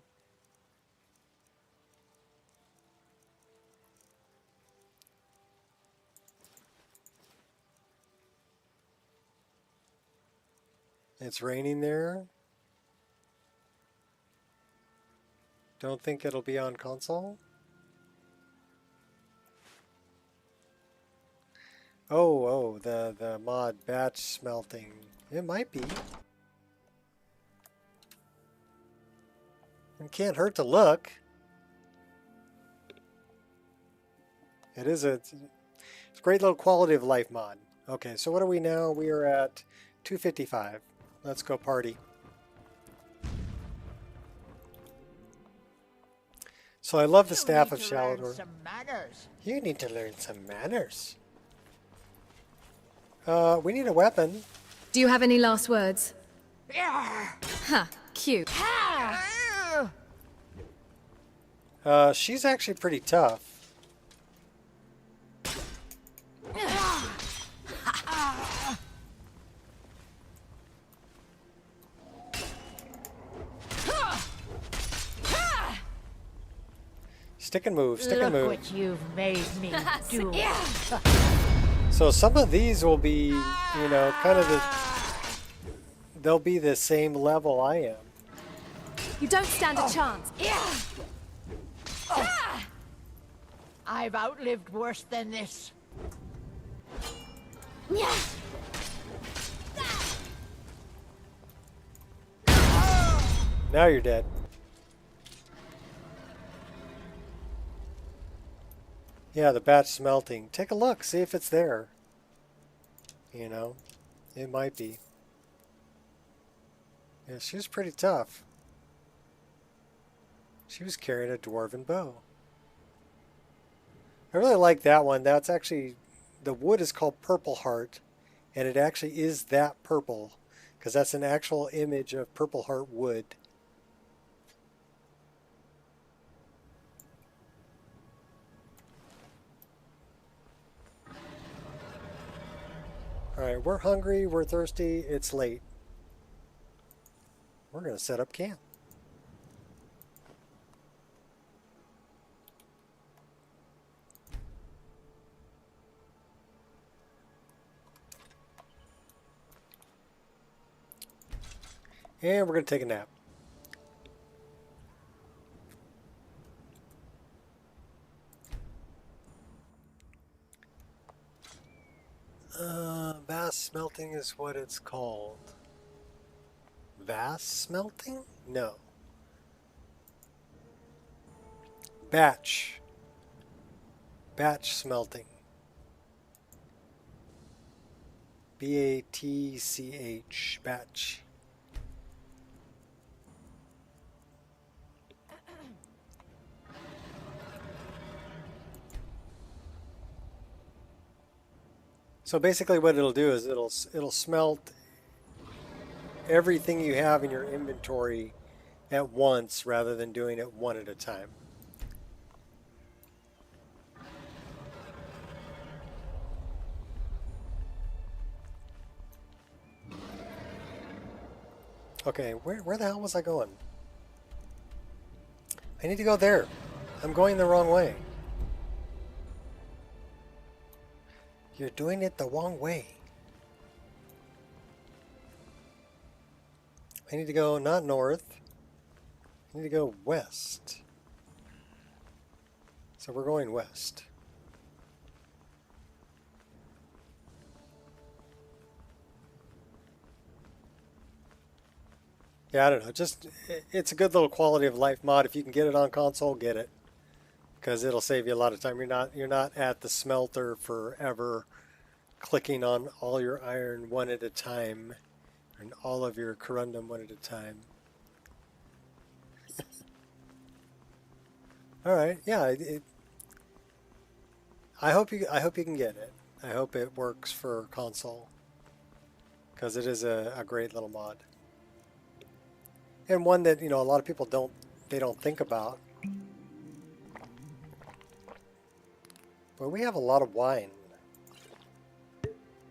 It's raining there. Don't think it'll be on console. Oh, the mod batch smelting. It might be. It can't hurt to look. It is it's a great little quality of life mod. Okay, so what are we now? We are at 255. Let's go party. So I love the staff of Shalador. You need to learn some manners. We need a weapon. Do you have any last words? Huh, cute. She's actually pretty tough. Stick and move, stick and move. Look what you've made me do. So some of these will be, you know, kind of they'll be the same level I am. You don't stand a chance. I've outlived worse than this. Now you're dead. Yeah, the batch smelting. Take a look, see if it's there. You know, it might be. Yeah, she was pretty tough. She was carrying a dwarven bow. I really like that one. That's actually, the wood is called Purple Heart, and it actually is that purple, because that's an actual image of Purple Heart wood. Alright, we're hungry, we're thirsty, it's late. We're going to set up camp. And we're going to take a nap. Vast smelting is what it's called. Vast smelting? No. Batch. Batch smelting. B-A-T-C-H. Batch. So basically what it'll do is it'll smelt everything you have in your inventory at once rather than doing it one at a time. Okay, where the hell was I going? I need to go there. I'm going the wrong way. You're doing it the wrong way. I need to go not north. I need to go west. So we're going west. Yeah, I don't know. Just it's a good little quality of life mod. If you can get it on console, get it, because it'll save you a lot of time. You're not at the smelter forever, clicking on all your iron one at a time, and all of your corundum one at a time. All right, yeah. I hope you can get it. I hope it works for console, because it is a great little mod. And one that, you know, a lot of people don't think about. But we have a lot of wine.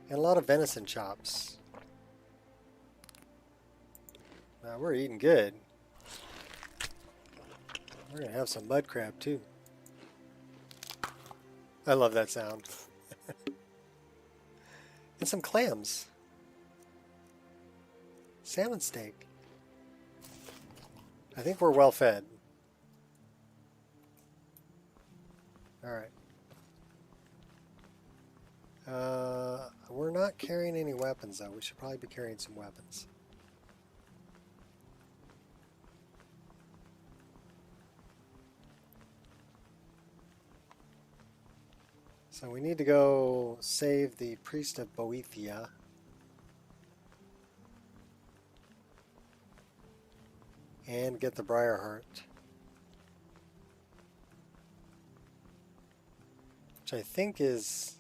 And a lot of venison chops. Now we're eating good. We're going to have some mud crab too. I love that sound. And some clams. Salmon steak. I think we're well fed. Alright. We're not carrying any weapons though. We should probably be carrying some weapons. So we need to go save the priest of Boethia. And get the Briar Heart. Which I think is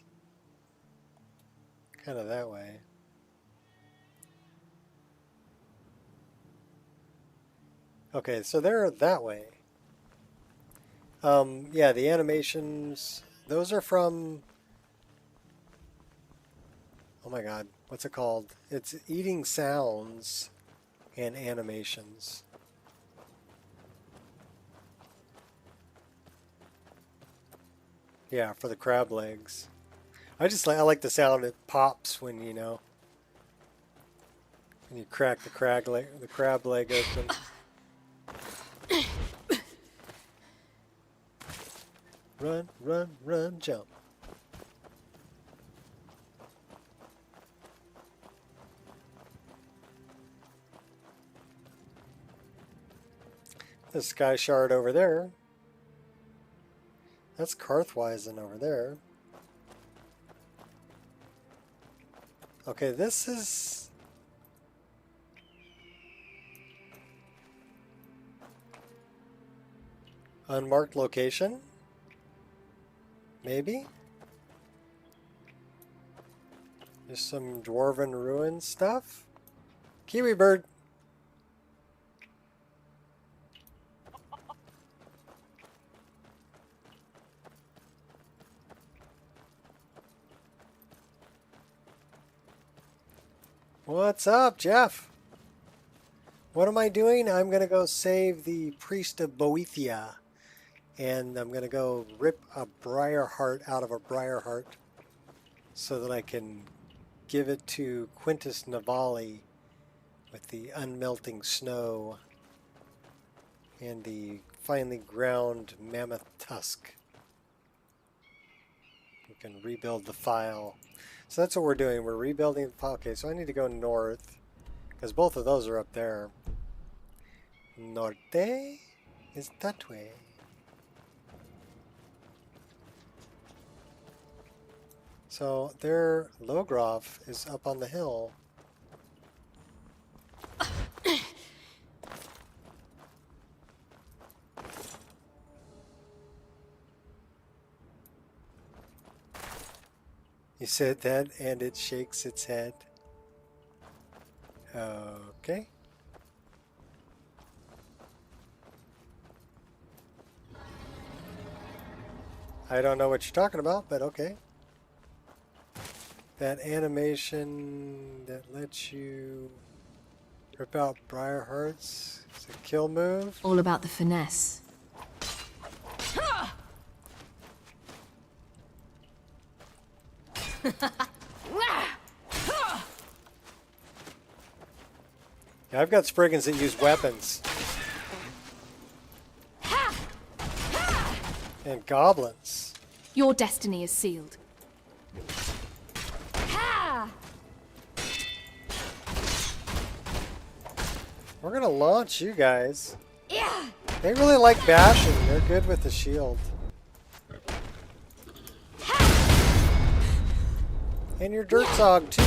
kind of that way. Okay, so they're that way. Yeah, the animations, those are from, oh my god, what's it called? It's Eating Sounds and Animations. Yeah, for the crab legs. I like the sound it pops when, you know, when you crack the crab leg open. Run, run, run, jump. The sky shard over there. That's Karthwysen over there. Okay, this is... unmarked location? Maybe? There's some dwarven ruin stuff? Kiwi bird! What's up, Jeff? What am I doing? I'm going to go save the priest of Boethia. And I'm going to go rip a briar heart out of a briar heart so that I can give it to Quintus Navali with the unmelting snow and the finely ground mammoth tusk. We can rebuild the file. So that's what we're doing. We're rebuilding the file. Okay, so I need to go north because both of those are up there. Norte is that way. So their Logrov is up on the hill. You said that and it shakes its head. Okay. I don't know what you're talking about, but okay. That animation that lets you rip out briar hearts is a kill move. All about the finesse. Yeah, I've got Spriggans that use weapons. And goblins. Your destiny is sealed. We're gonna launch you guys. They really like bashing. They're good with the shield. And your Dirtzog too.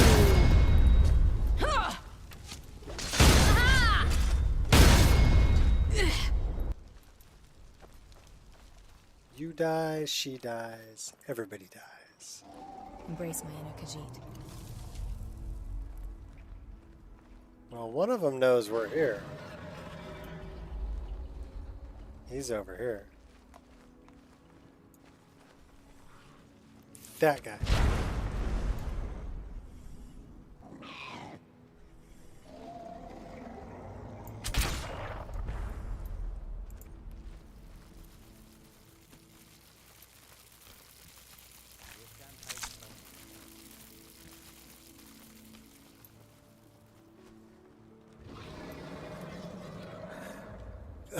You die, she dies, everybody dies. Embrace my inner Khajiit. Well, one of them knows we're here. He's over here. That guy.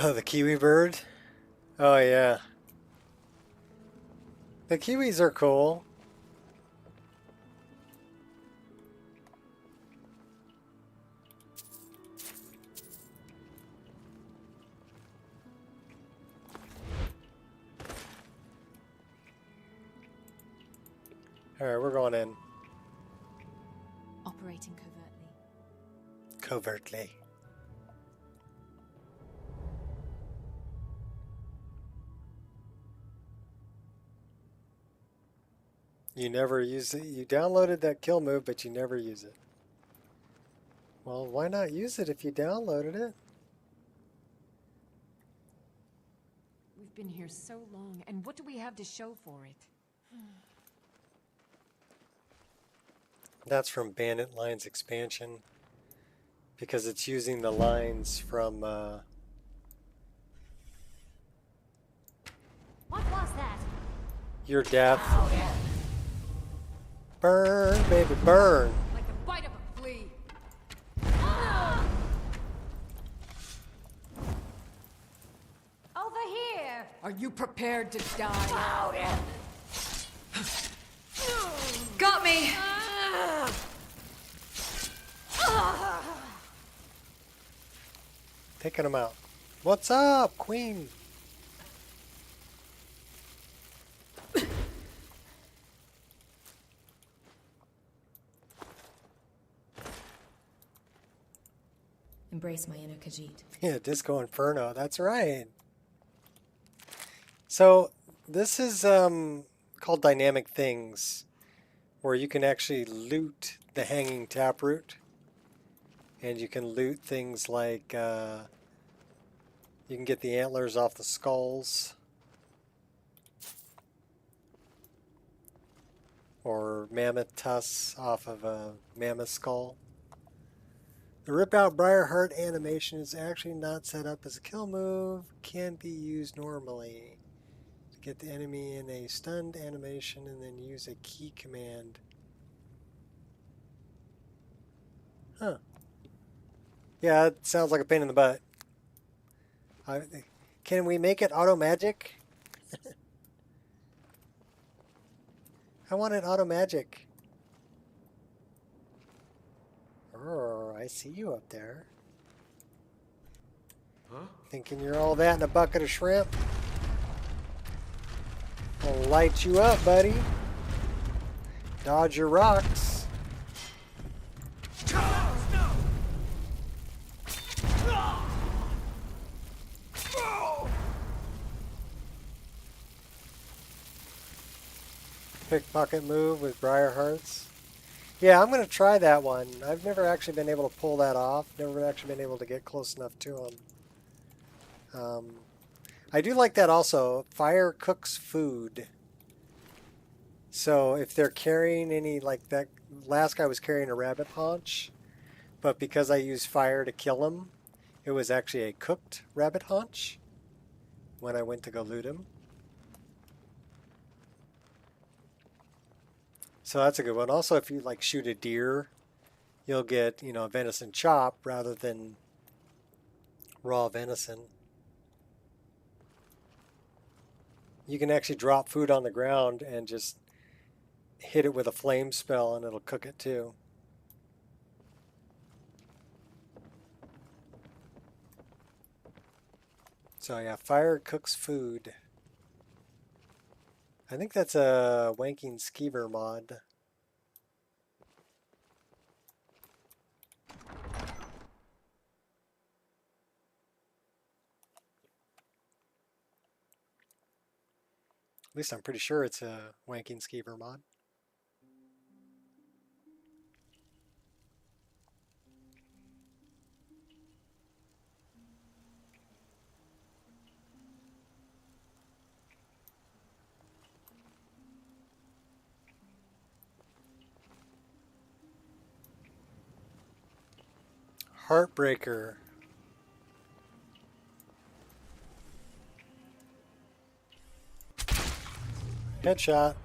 Oh, the kiwi bird? Oh, yeah. The kiwis are cool. Alright, we're going in. Operating covertly. Covertly. You never use it. You downloaded that kill move, but you never use it. Well, why not use it if you downloaded it? We've been here so long, and what do we have to show for it? That's from Bandit Lines expansion. Because it's using the lines from, What was that? Your Death. Burn, baby, burn. Like the bite of a flea. Over here! Are you prepared to die? Got me! Taking them out. What's up, Queen? Embrace my inner Khajiit. Yeah, Disco Inferno. That's right. So this is called Dynamic Things, where you can actually loot the hanging taproot, and you can loot things like you can get the antlers off the skulls, or mammoth tusks off of a mammoth skull. The Rip Out Briarheart animation is actually not set up as a kill move, can be used normally to get the enemy in a stunned animation and then use a key command. Huh. Yeah, it sounds like a pain in the butt. Can we make it auto magic? I want it auto magic. Oh, I see you up there. Huh? Thinking you're all that in a bucket of shrimp? I'll light you up, buddy. Dodge your rocks. Pickpocket move with briar hearts. Yeah, I'm going to try that one. I've never actually been able to pull that off. Never actually been able to get close enough to them. I do like that also. Fire cooks food. So if they're carrying any, like that last guy was carrying a rabbit haunch, but because I used fire to kill him, it was actually a cooked rabbit haunch when I went to go loot him. So that's a good one. Also, if you like shoot a deer, you'll get, a venison chop rather than raw venison. You can actually drop food on the ground and just hit it with a flame spell and it'll cook it too. So yeah, fire cooks food. I think that's a Wanking Skeever mod. At least I'm pretty sure it's a Wanking Skeever mod. Heartbreaker. Headshot.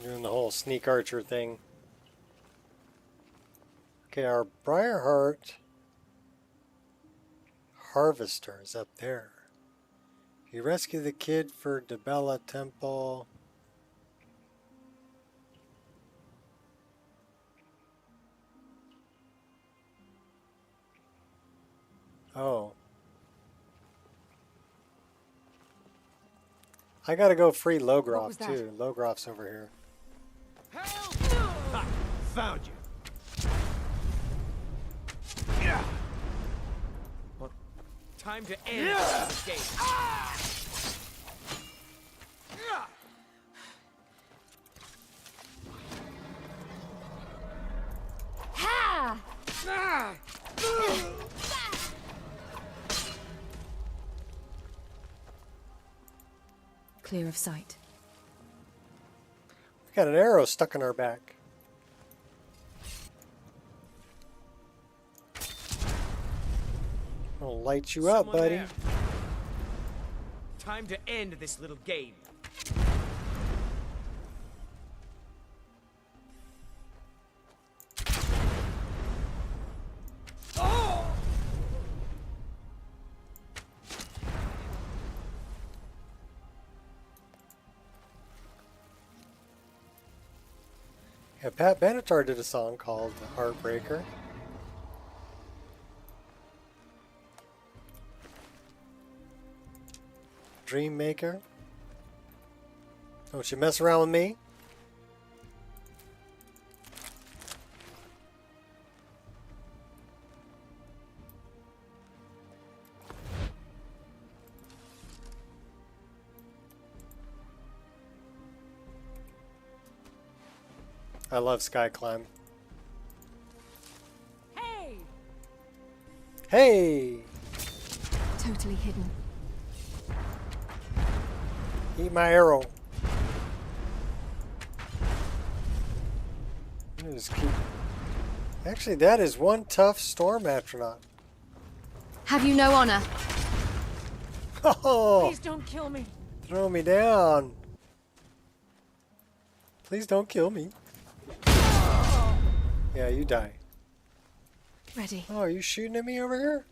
Doing the whole sneak archer thing. Okay, our Briarheart Harvester is up there. You rescue the kid for Debella Temple. Oh. I gotta go free Logroff too. Logroff's over here. Help! Ha! Found you. Yeah. Well, time to end this game. Ha! Clear of sight. We got an arrow stuck in our back. I'll light you up, buddy. There. Time to end this little game. Yeah, Pat Benatar did a song called Heartbreaker. Dream Maker. Don't you mess around with me? I love Sky Climb. Hey! Hey! Totally hidden. Eat my arrow. Just keep... Actually, that is one tough storm astronaut. Have you no honor? Oh! Please don't kill me. Throw me down. Please don't kill me. Yeah, you die. Ready. Oh, are you shooting at me over here?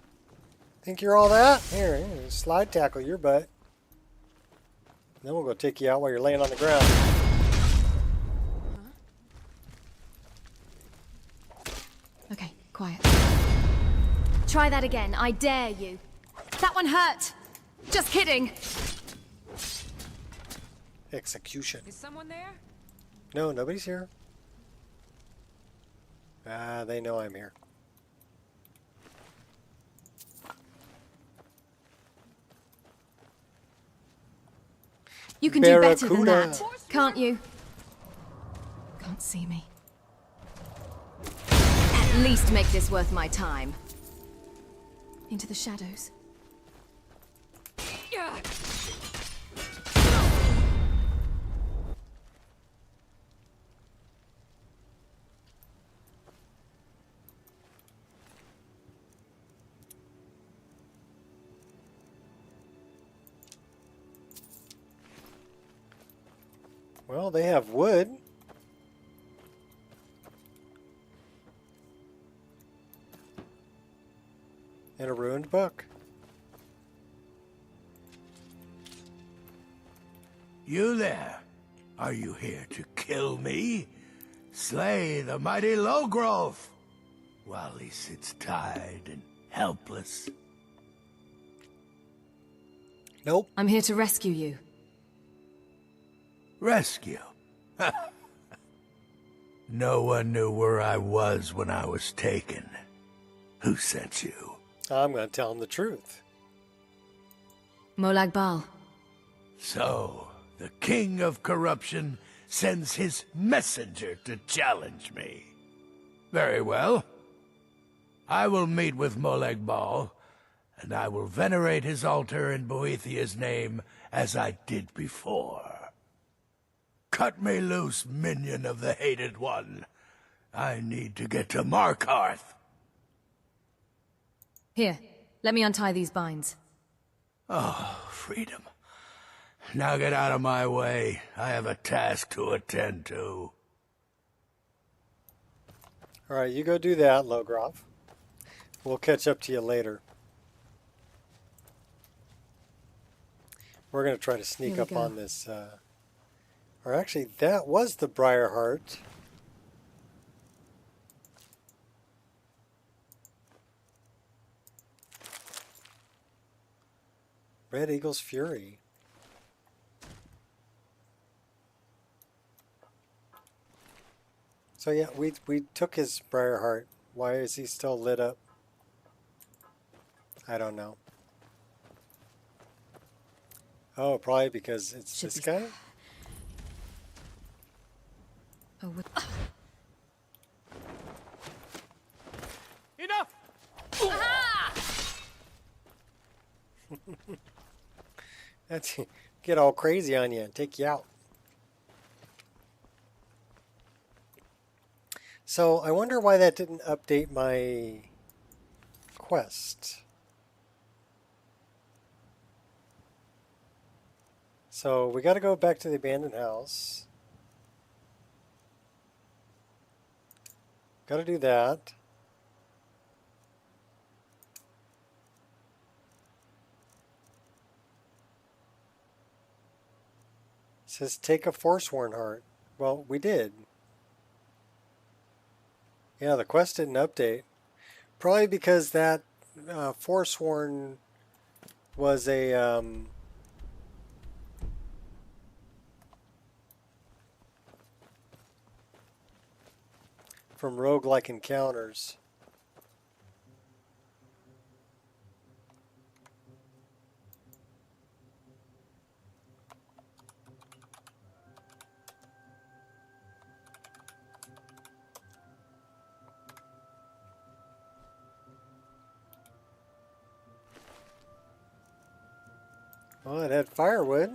Think you're all that? Here, slide tackle your butt. Then we'll go take you out while you're laying on the ground. Okay, quiet. Try that again. I dare you. That one hurt. Just kidding. Execution. Is someone there? No, nobody's here. Ah, they know I'm here. You can do better than Barracuda. that, can't you? Can't see me. At least make this worth my time. Into the shadows. Well, they have wood. And a ruined book. You there? Are you here to kill me? Slay the mighty Logrove while he sits tired and helpless. Nope. I'm here to rescue you. Rescue? No one knew where I was when I was taken. Who sent you? I'm going to tell them the truth. Molag Bal. So, the king of corruption sends his messenger to challenge me. Very well. I will meet with Molag Bal, and I will venerate his altar in Boethiah's name as I did before. Cut me loose, minion of the Hated One. I need to get to Markarth. Here, let me untie these binds. Oh, freedom. Now get out of my way. I have a task to attend to. Alright, you go do that, Logrov. We'll catch up to you later. We're going to try to sneak up on this. Or actually, that was the Briarheart. Red Eagle's Fury. So yeah, we took his Briarheart. Why is he still lit up? I don't know. Oh, probably because it's this guy? Oh, what? Enough! That's get all crazy on you and take you out. So I wonder why that didn't update my quest. So we got to go back to the abandoned house. Got to do that. It says take a Forsworn heart. Well, we did. Yeah, the quest didn't update. Probably because that Forsworn was a from roguelike encounters. Well, it had firewood.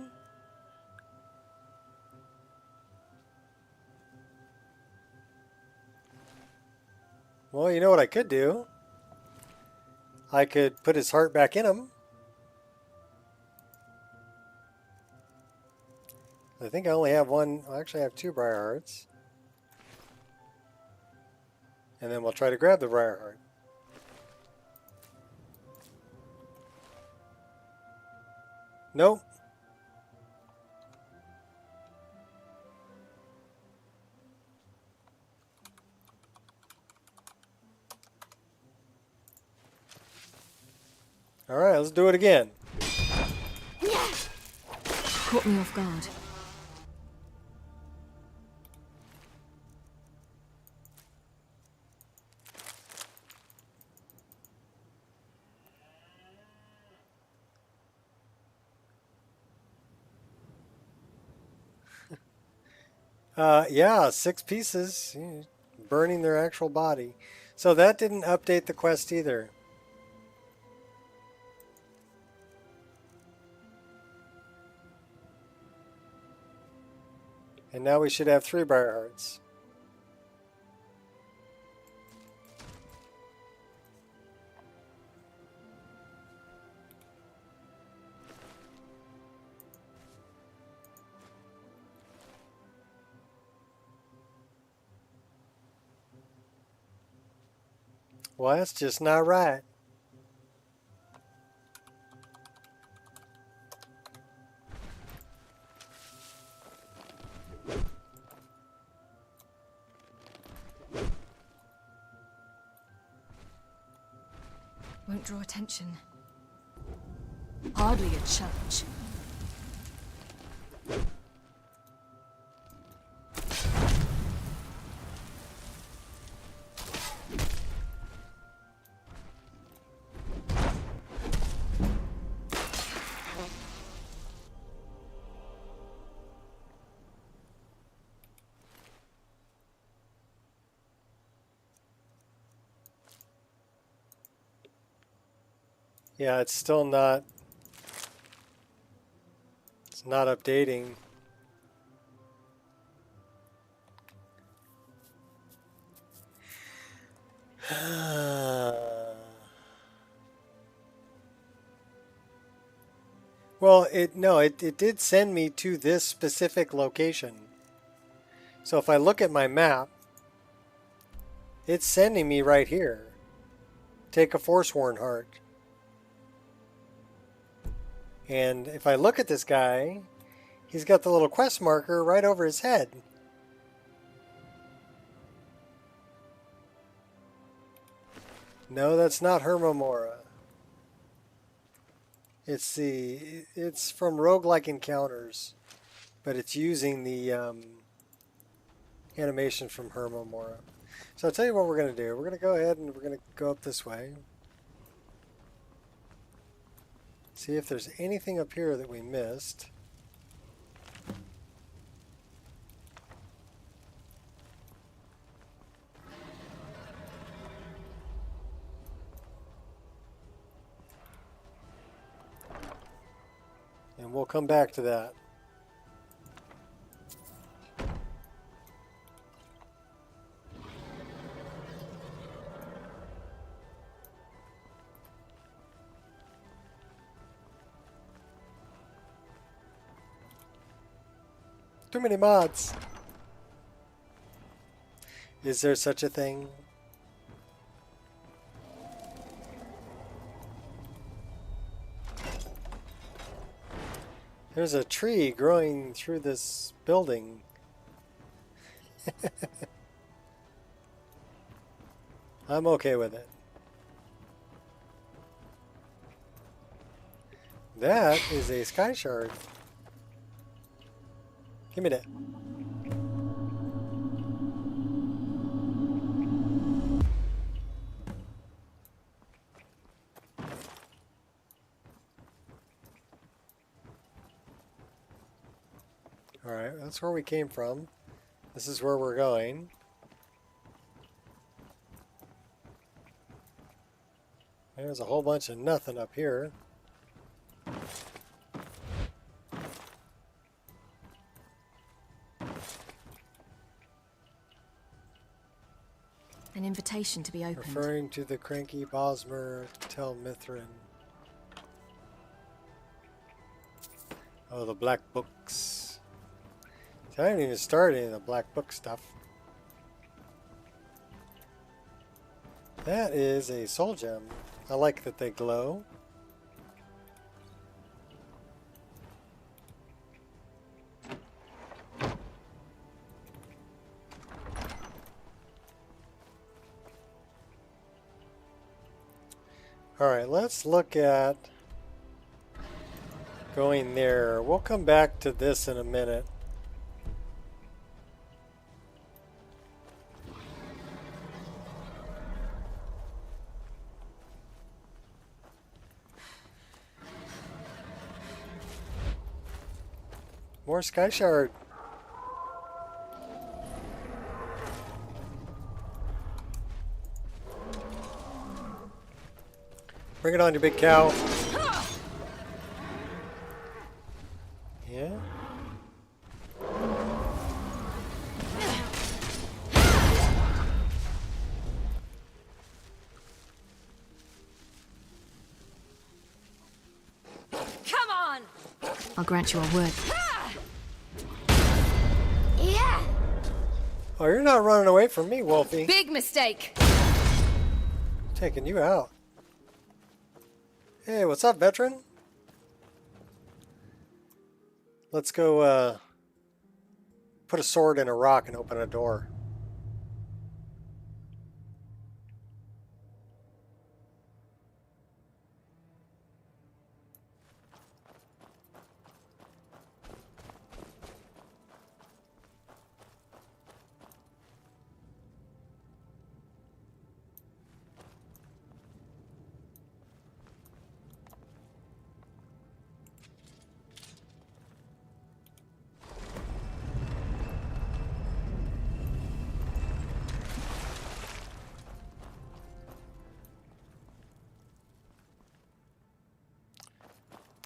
Well, you know what I could do? I could put his heart back in him. I think I only have one. I actually have 2 Briar Hearts. And then we'll try to grab the Briar Heart. Nope. All right, let's do it again. Caught me off guard. Yeah, 6 pieces, burning their actual body. So that didn't update the quest either. And now we should have 3 Briar Hearts. Well, that's just not right. Won't draw attention. Hardly a challenge. Yeah, it's still not. It's not updating. Well, it did send me to this specific location. So if I look at my map, it's sending me right here. Take a Forsworn heart. And if I look at this guy, he's got the little quest marker right over his head. No, that's not Hermamora. It's from Roguelike Encounters, but it's using the animation from Hermamora. So I'll tell you what we're going to do. We're going to go ahead and we're going to go up this way. See if there's anything up here that we missed. And we'll come back to that. Too many mods. Is there such a thing? There's a tree growing through this building. I'm okay with it. That is a sky shard. Give me that. Alright, that's where we came from. This is where we're going. There's a whole bunch of nothing up here. An invitation to be opened. Referring to the cranky Bosmer Tel Mithrin. Oh, the black books. See, I haven't even started any of the black book stuff. That is a soul gem. I like that they glow. Alright, let's look at going there. We'll come back to this in a minute. More Sky Shard. Bring it on, you big cow. Yeah. Come on! I'll grant you a word. Yeah! Oh, you're not running away from me, Wolfie. Big mistake! Taking you out. Hey, what's up, veteran? Let's go put a sword in a rock and open a door.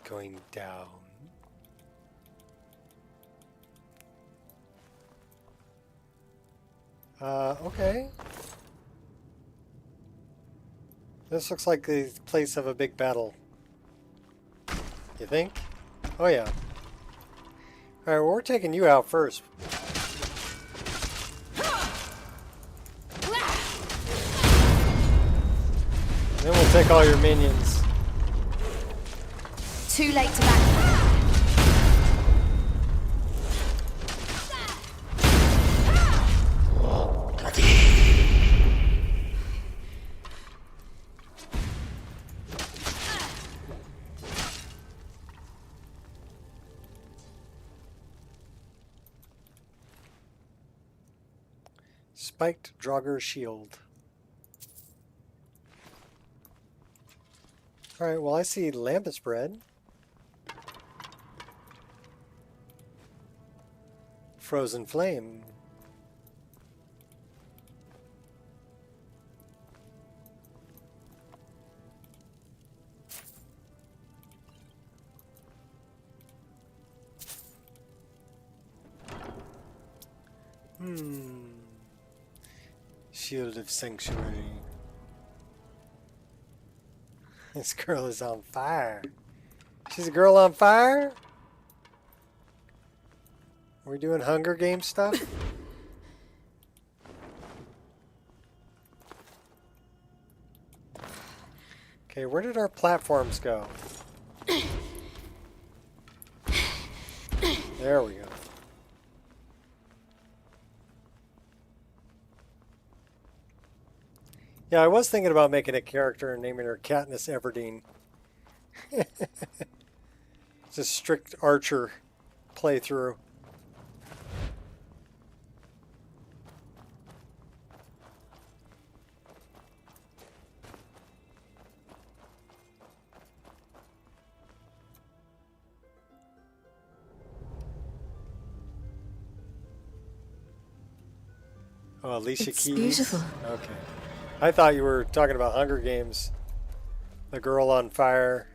going down. Okay. This looks like the place of a big battle. You think? Oh yeah. Alright, well, we're taking you out first. Then we'll take all your minions. Too late to back. Spiked Draugr shield. Alright, well I see Lampus bread. Frozen flame. Shield of Sanctuary. This girl is on fire. She's a girl on fire? Are we doing Hunger Games stuff? Okay, where did our platforms go? There we go. Yeah, I was thinking about making a character and naming her Katniss Everdeen. It's a strict archer playthrough. Oh, Alicia It's Keys. beautiful. Okay. I thought you were talking about Hunger Games. The girl on fire.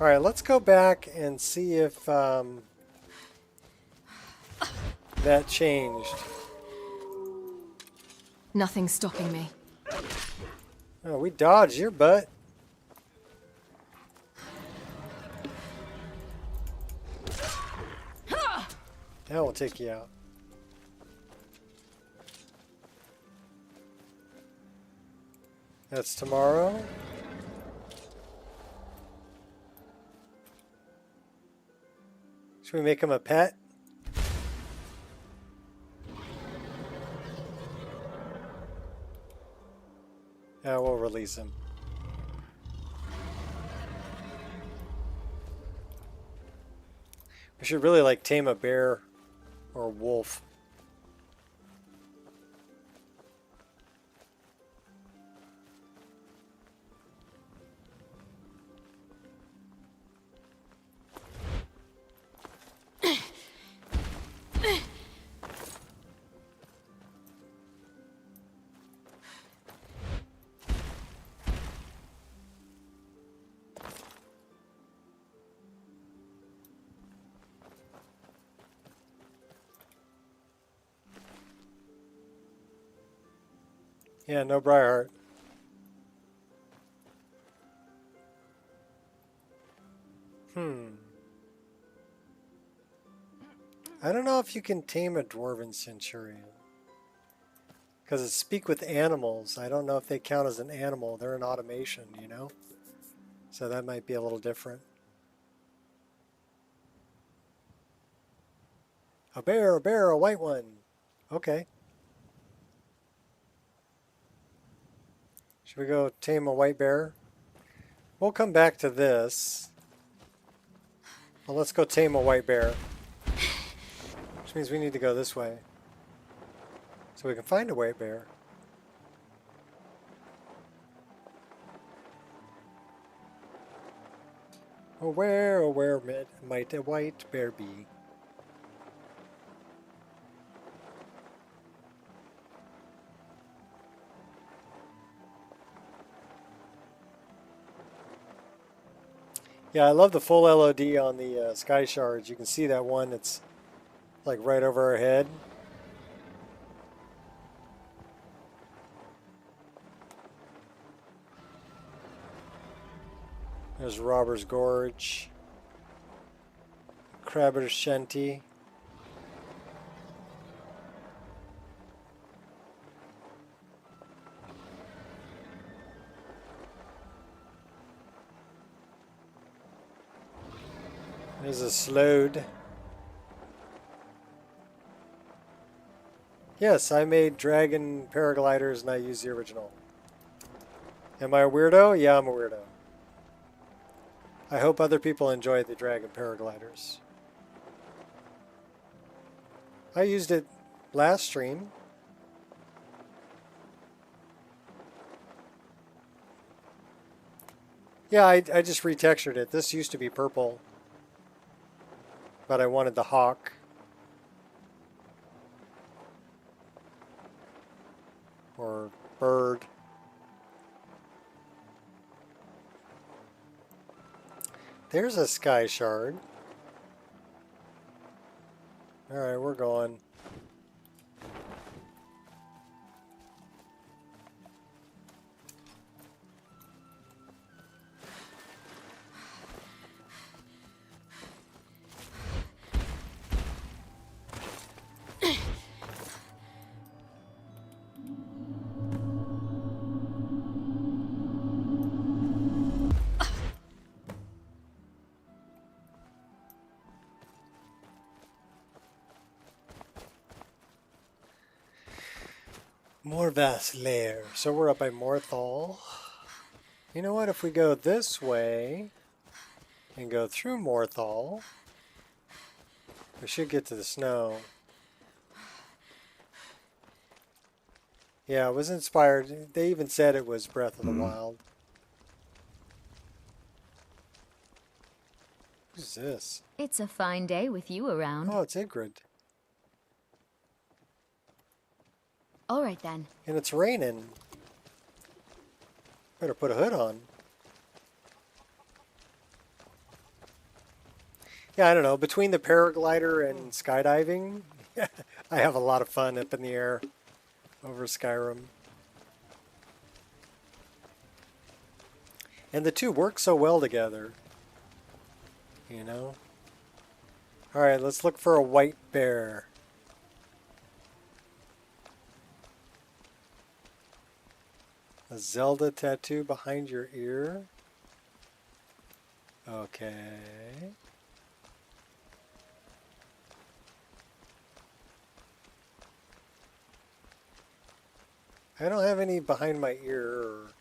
Alright, let's go back and see if that changed. Nothing's stopping me. Oh, we dodged your butt. Now we'll take you out. That's tomorrow. Should we make him a pet? Yeah, we'll release him. We should really like tame a bear or a wolf. Yeah, no Briarheart. I don't know if you can tame a Dwarven Centurion. Because it's speak with animals. I don't know if they count as an animal. They're an automation, you know? So that might be a little different. A bear, a white one. Okay. Should we go tame a white bear? We'll come back to this. Well, let's go tame a white bear. Which means we need to go this way. So we can find a white bear. Oh, where might a white bear be? Yeah, I love the full LOD on the sky shards. You can see that one that's like right over our head. There's Robber's Gorge. Crabber's Shanty. There's a Slode. Yes, I made dragon paragliders and I used the original. Am I a weirdo? Yeah, I'm a weirdo. I hope other people enjoy the dragon paragliders. I used it last stream. Yeah, I just retextured it. This used to be purple, but I wanted the hawk. Or bird. There's a sky shard. Alright, we're going. More vast lair. So we're up by Morthal. You know what? If we go this way and go through Morthal, we should get to the snow. Yeah, it was inspired. They even said it was Breath of the Wild. Who's this? It's a fine day with you around. Oh, it's Ygritte. All right then. And it's raining. Better put a hood on. Yeah, I don't know. Between the paraglider and skydiving, I have a lot of fun up in the air over Skyrim. And the two work so well together. You know? Alright, let's look for a white bear. A Zelda tattoo behind your ear? Okay. I don't have any behind my ear or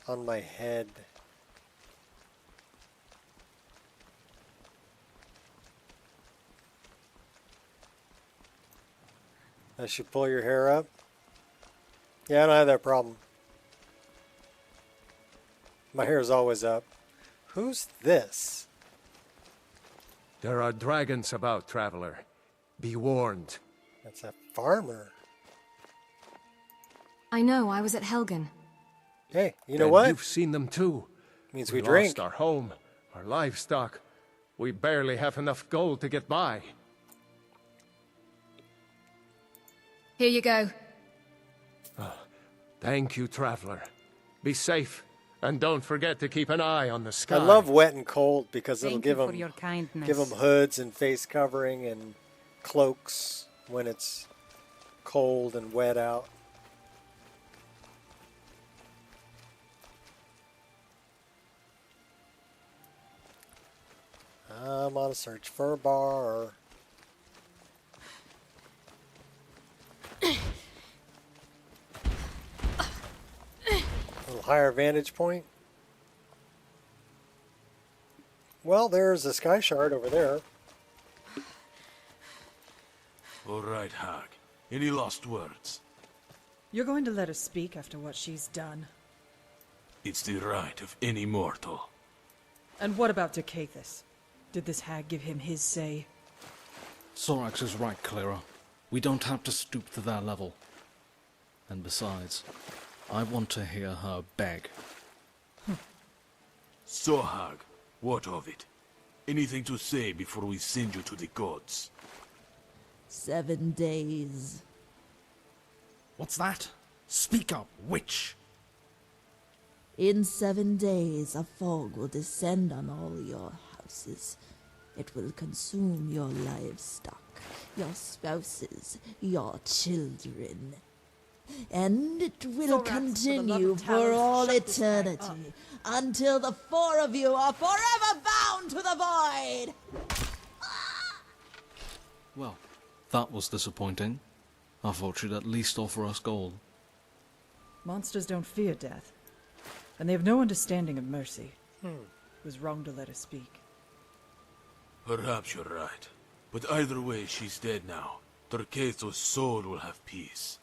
on my head. I should pull your hair up? Yeah, I don't have that problem. My hair is always up. Who's this? There are dragons about, traveler. Be warned. That's a farmer. I know, I was at Helgen. Hey, you know And what? you've seen them too. Means We we drink. lost our home, our livestock. We barely have enough gold to get by. Here you go. Thank you, traveler. Be safe, and don't forget to keep an eye on the sky. I love wet and cold because it'll Thank give you for them your kindness. give them hoods and face covering and cloaks when it's cold and wet out. I'm on a search for a bar. A little higher vantage point. Well, there's a sky shard over there. All right, Hag. Any last words? You're going to let her speak after what she's done. It's the right of any mortal. And what about Decathus? Did this hag give him his say? Sorax is right, Clara. We don't have to stoop to their level. And besides, I want to hear her beg. So, Hag, What of it? Anything to say before we send you to the gods? 7 days. What's that? Speak up, witch! In 7 days, a fog will descend on all your houses. It will consume your livestock, your spouses, your children. And it will Thorax, for the love continue of for Talos, all shut this thing eternity, until the 4 of you are forever bound to the void! Well, that was disappointing. I thought she'd at least offer us gold. Monsters don't fear death, and they have no understanding of mercy. It was wrong to let her speak. Perhaps you're right. But either way, she's dead now. Torqueto's soul will have peace.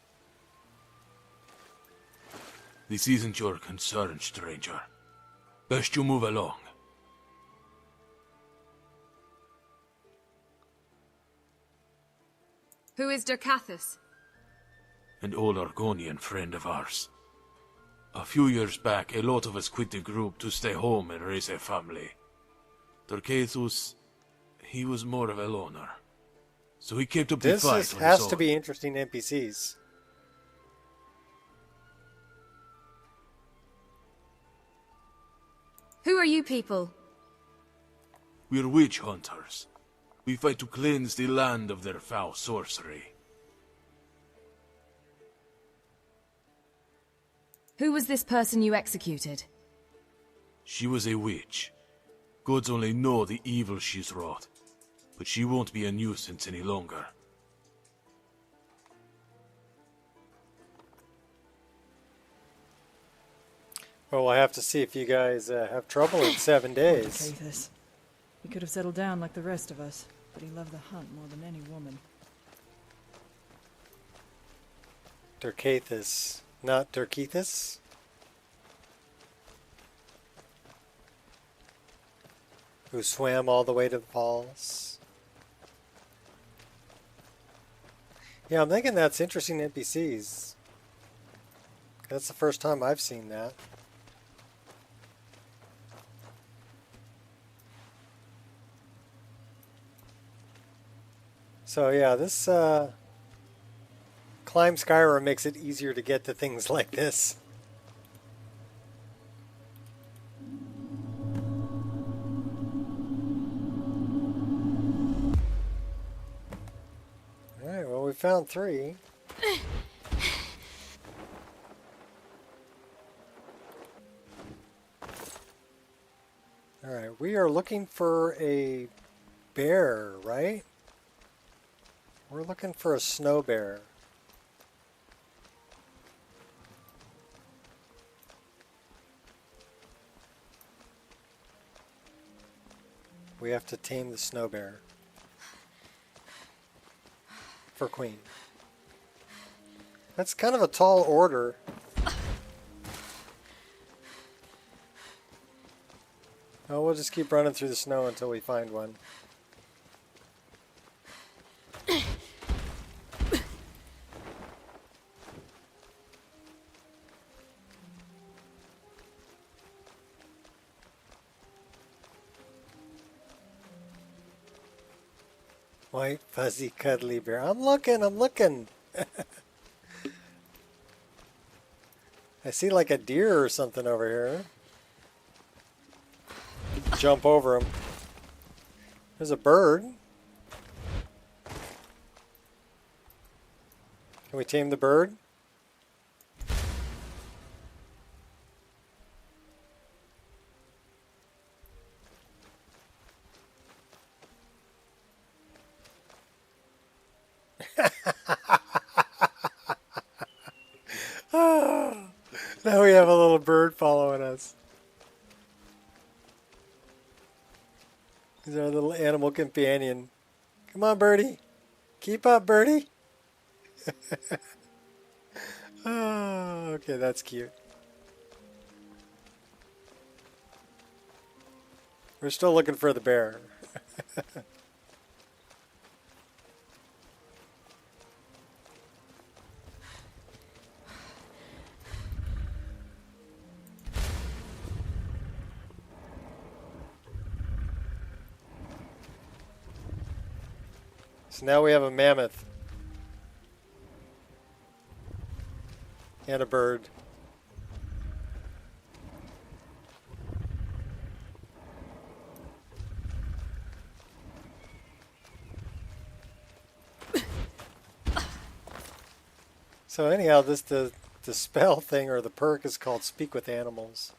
This isn't your concern, stranger. Best you move along. Who is Dercathus? An old Argonian friend of ours. A few years back, a lot of us quit the group to stay home and raise a family. Torquetus, he was more of a loner. So he kept up the fight on his has to own. be interesting NPCs. Who are you people? We're witch hunters. We fight to cleanse the land of their foul sorcery. Who was this person you executed? She was a witch. Gods only know the evil she's wrought. But she won't be a nuisance any longer. Well, we'll have to see if you guys have trouble in 7 days. Cathus. He could have settled down like the rest of us, but he loved the hunt more than any woman. Dercathus, not Derkethus? Who swam all the way to the falls. Yeah, I'm thinking that's interesting NPCs. That's the first time I've seen that. So yeah, this Climb Skyrim makes it easier to get to things like this. Alright, well we found 3. Alright, we are looking for a bear, right? We're looking for a snow bear. We have to tame the snow bear for Queen. That's kind of a tall order. Oh, we'll just keep running through the snow until we find one. White, fuzzy, cuddly bear. I'm looking, I'm looking. I see like a deer or something over here. Jump over him. There's a bird. Can we tame the bird? Now we have a little bird following us. He's our little animal companion. Come on, birdie. Keep up, birdie. Oh, okay, that's cute. We're still looking for the bear. So now we have a mammoth. And a bird. So anyhow, the spell thing or the perk is called Speak with Animals.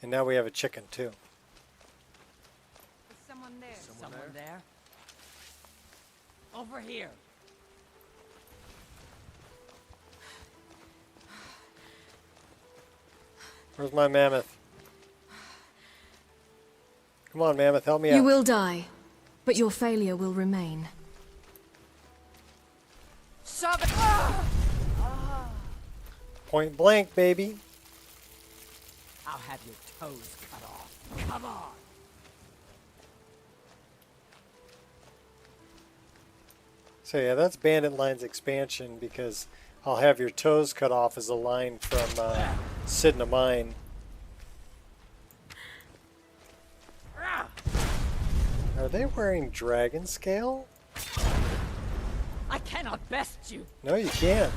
And now we have a chicken too. There's someone there. Someone there? Over here. Where's my mammoth? Come on, mammoth, help me out. You will die, but your failure will remain. Shove it! Point blank, baby. I'll have your toes cut off. Come on! So yeah, that's Bandit Line's expansion because I'll have your toes cut off as a line from Sid in a Mine. Are they wearing dragon scale? I cannot best you. No, you can't.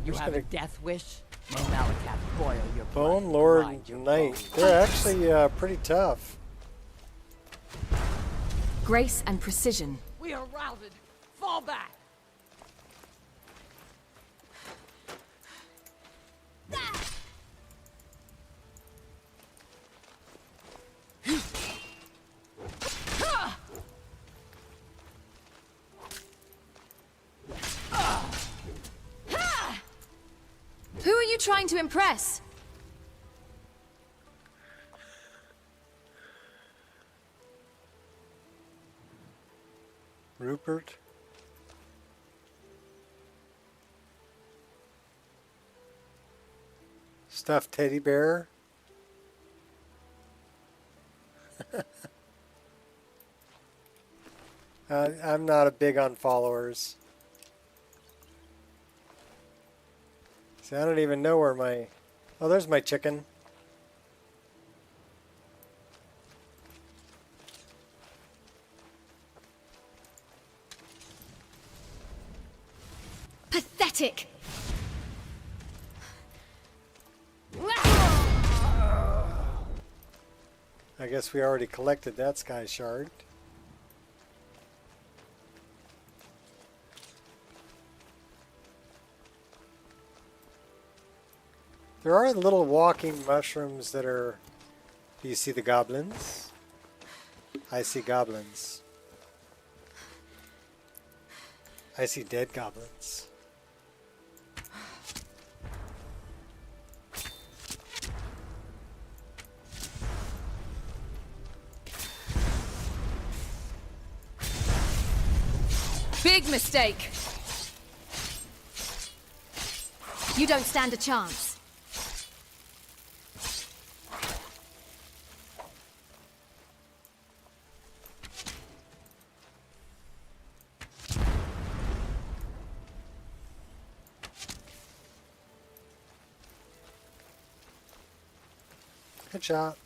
You Just have a gonna- death wish? May Malacath boil your blood, Bone Lord grind your Knight. bones. They're actually pretty tough. Grace and precision. We are routed. Fall back. Who are you trying to impress? Rupert. Stuffed teddy bear. I'm not a big on followers. See, I don't even know where my... Oh, there's my chicken. Pathetic! I guess we already collected that sky shard. There are little walking mushrooms that are... Do you see the goblins? I see goblins. I see dead goblins. Big mistake! You don't stand a chance. Good shot.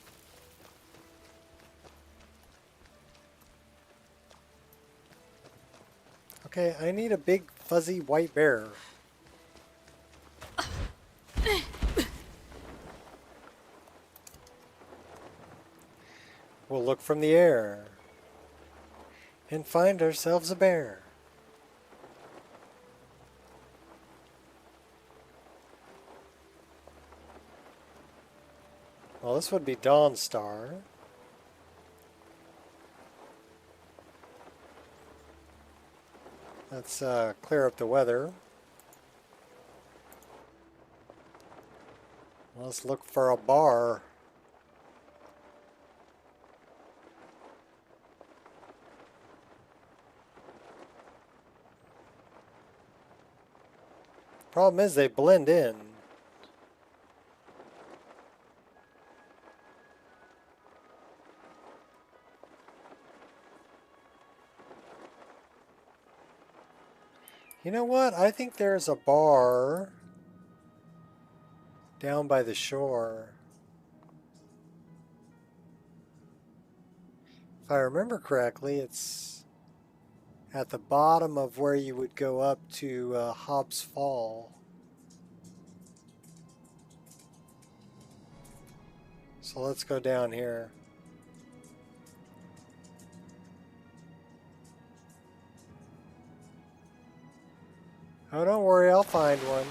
Okay, I need a big fuzzy white bear. We'll look from the air and find ourselves a bear. Well, this would be Dawnstar. Let's clear up the weather. Let's look for a bar. Problem is they blend in. You know what? I think there's a bar down by the shore. If I remember correctly, it's at the bottom of where you would go up to Hobbs Fall. So let's go down here. Oh, don't worry, I'll find one.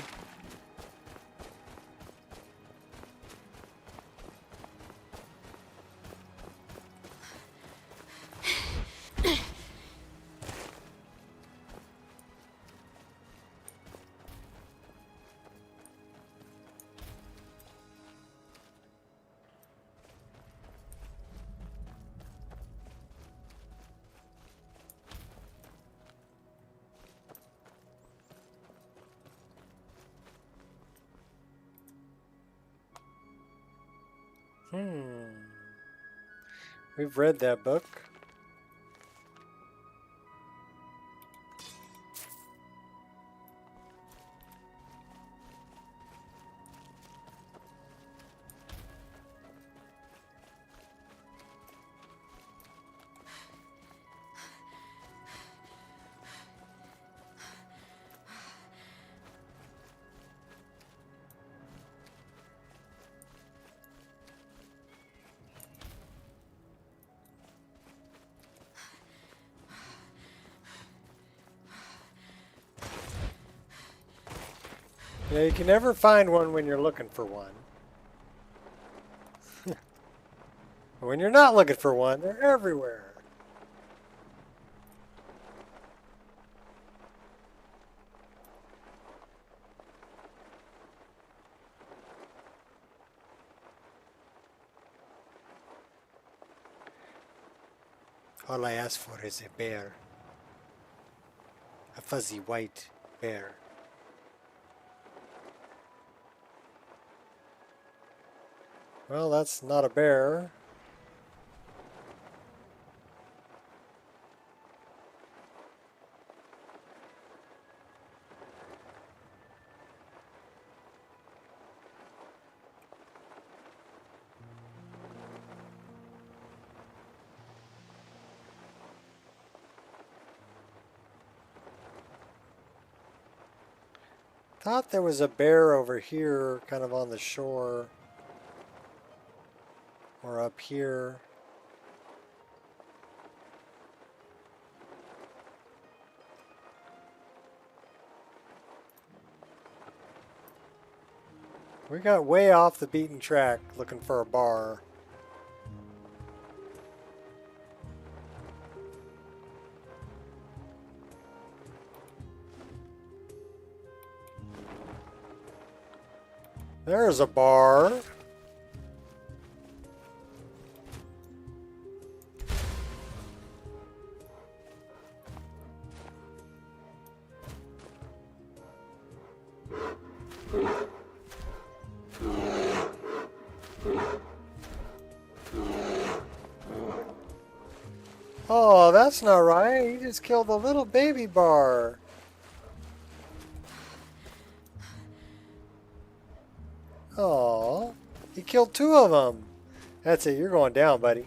We've read that book. Yeah, you can never find one when you're looking for one. When you're not looking for one, they're everywhere. All I ask for is a bear. A fuzzy white bear. Well, that's not a bear. Thought there was a bear over here, kind of on the shore. Or up here. We got way off the beaten track looking for a bar. There's a bar. Oh, that's not right. He just killed a little baby bar. Oh, he killed two of them. That's it. You're going down, buddy.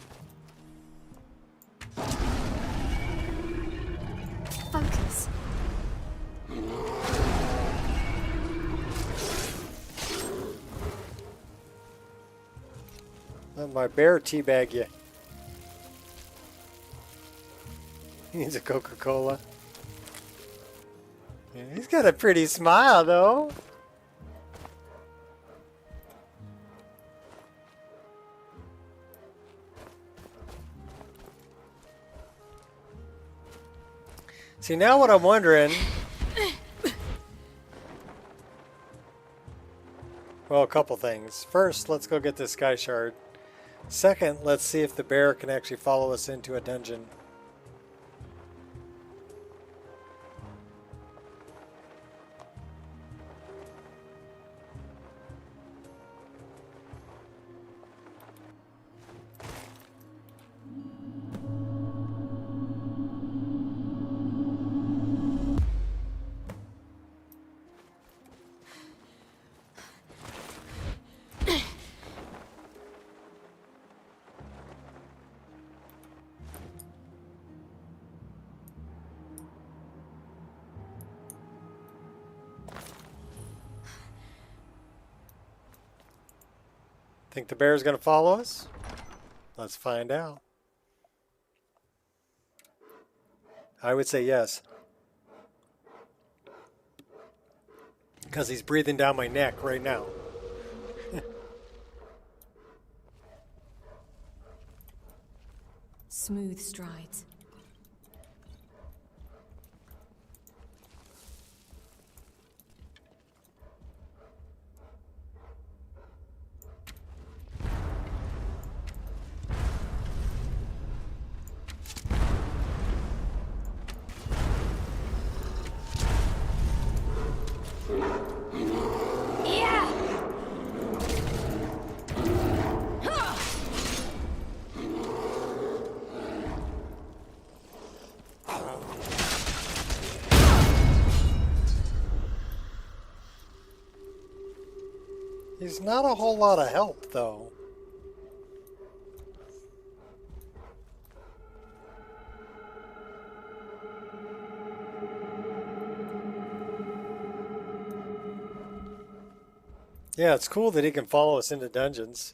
Focus. Let my bear teabag you. He needs a Coca-Cola. Yeah, he's got a pretty smile, though. See, now what I'm wondering... Well, a couple things. First, let's go get this sky shard. Second, let's see if the bear can actually follow us into a dungeon. Think the bear's gonna follow us? Let's find out. I would say yes. Because he's breathing down my neck right now. Smooth strides. He's not a whole lot of help, though. Yeah, it's cool that he can follow us into dungeons.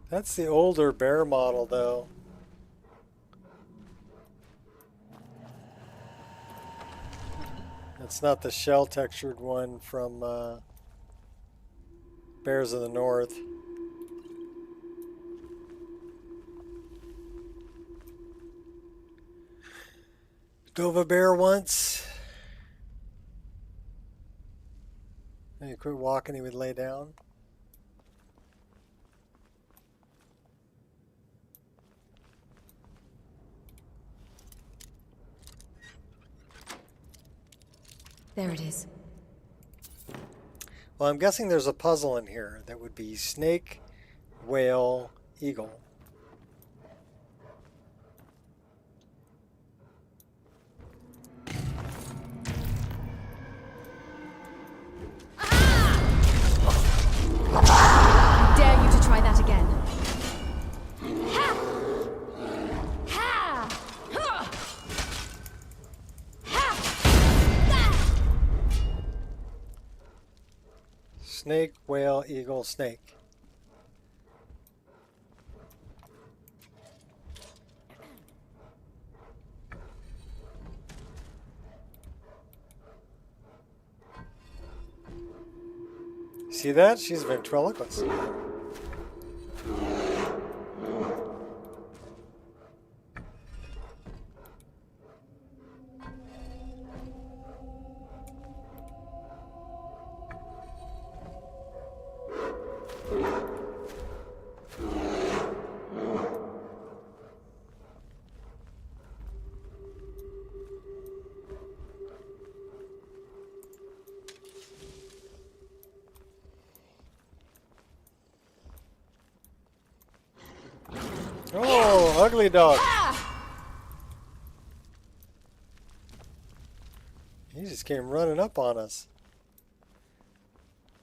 That's the older bear model, though. It's not the shell-textured one from Bears of the North. Drove a bear once. And he quit walking, he would lay down. There it is. Well, I'm guessing there's a puzzle in here that would be snake, whale, eagle. I dare you to try that again. Snake, whale, eagle, snake. See that? She's ventriloquist. Oh, ugly dog. He just came running up on us.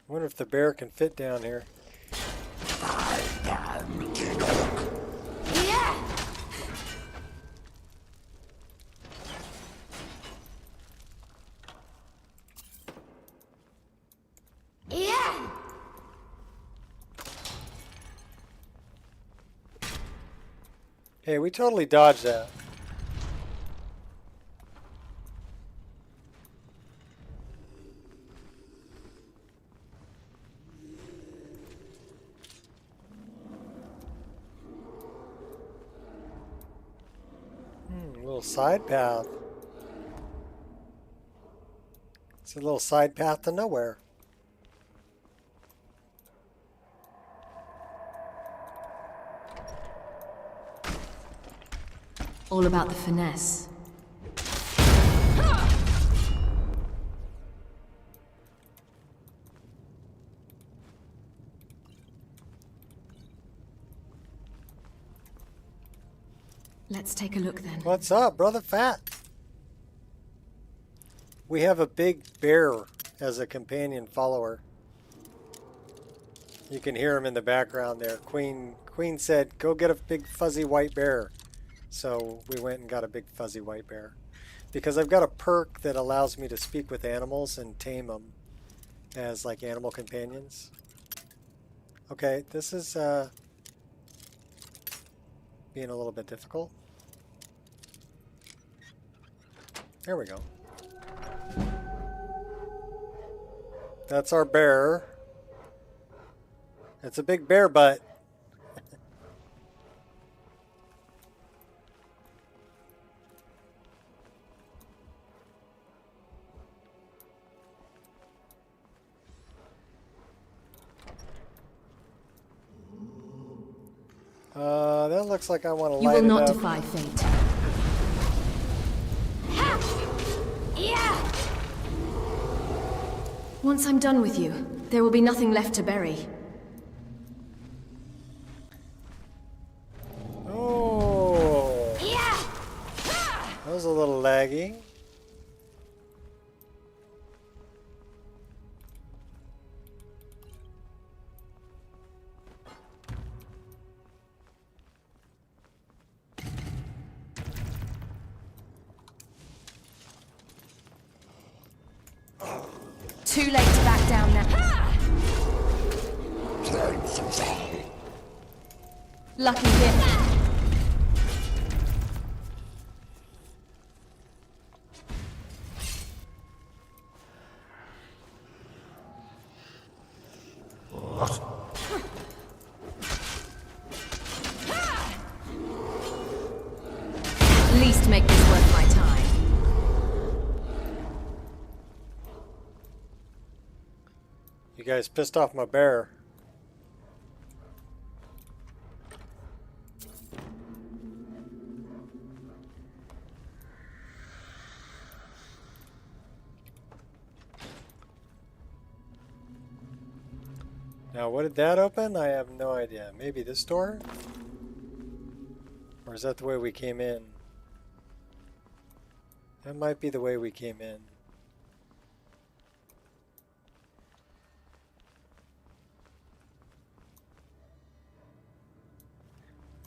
Wonder if the bear can fit down here. Hey, we totally dodged that. A little side path. It's a little side path to nowhere. All about the finesse. Let's take a look then. What's up, Brother Fat? We have a big bear as a companion follower. You can hear him in the background there. Queen said, "Go get a big fuzzy white bear." So we went and got a big fuzzy white bear. Because I've got a perk that allows me to speak with animals and tame them as like animal companions. Okay, this is being a little bit difficult. There we go. That's our bear. It's a big bear butt. That looks like I want to light it up. You will not defy fate. Yeah! Once I'm done with you, there will be nothing left to bury. Oh. Yeah! That was a little laggy. Too late to back down now. Lucky dip. At least make this worth my time. You guys pissed off my bear. Now, what did that open? I have no idea. Maybe this door? Or is that the way we came in? That might be the way we came in.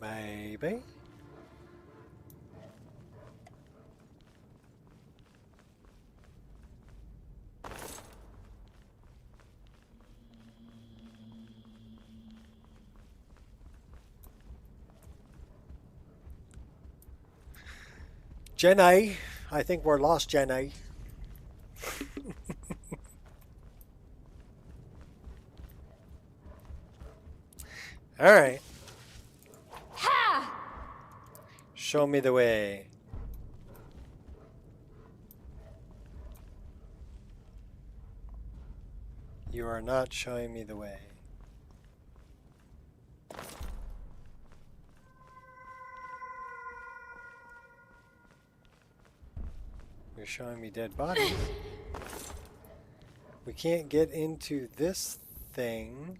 Maybe? Jenny, I think we're lost, Jenny. All right. Show me the way. You are not showing me the way. You're showing me dead bodies. We can't get into this thing.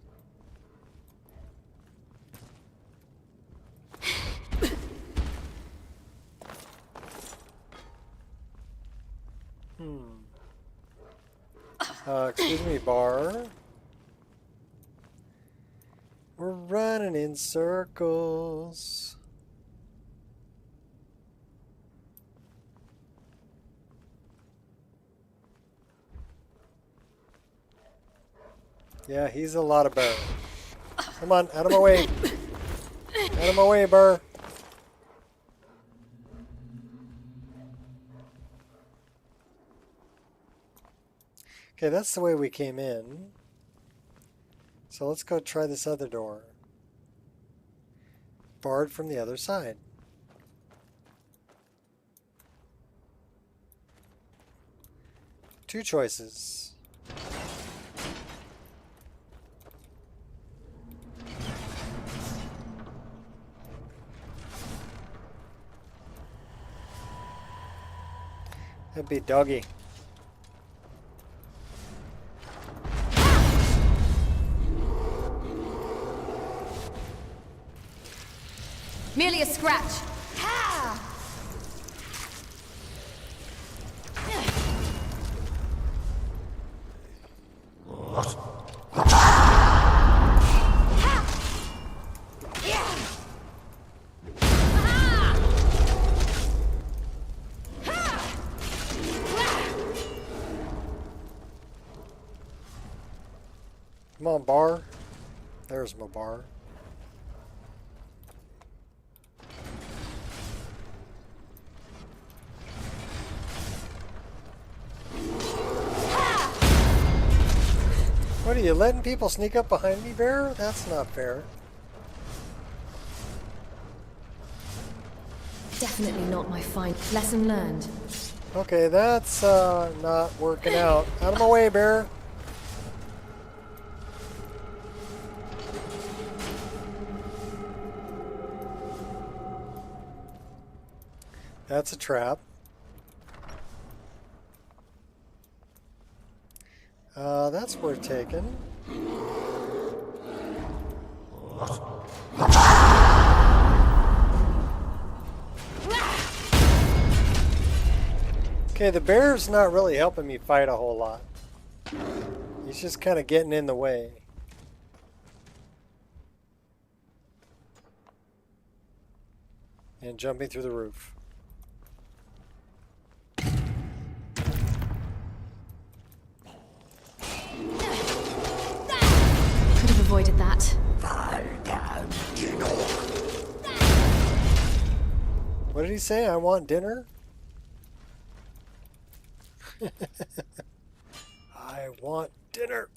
Excuse me, bar. We're running in circles. Yeah, he's a lot of bear. Come on, out of my way. Out of my way, Burr. Okay, that's the way we came in. So let's go try this other door. Barred from the other side. Two choices. That'd be doggy. Merely a scratch. Come on, bar. There's my bar. What are you letting people sneak up behind me, Bear? That's not fair. Definitely not my fine. Lesson learned. Okay, that's not working out. Out of my way, Bear. That's a trap. That's worth taking. Okay, the bear's not really helping me fight a whole lot. He's just kind of getting in the way. And jumping through the roof. Could have avoided that. What did he say? I want dinner? I want dinner.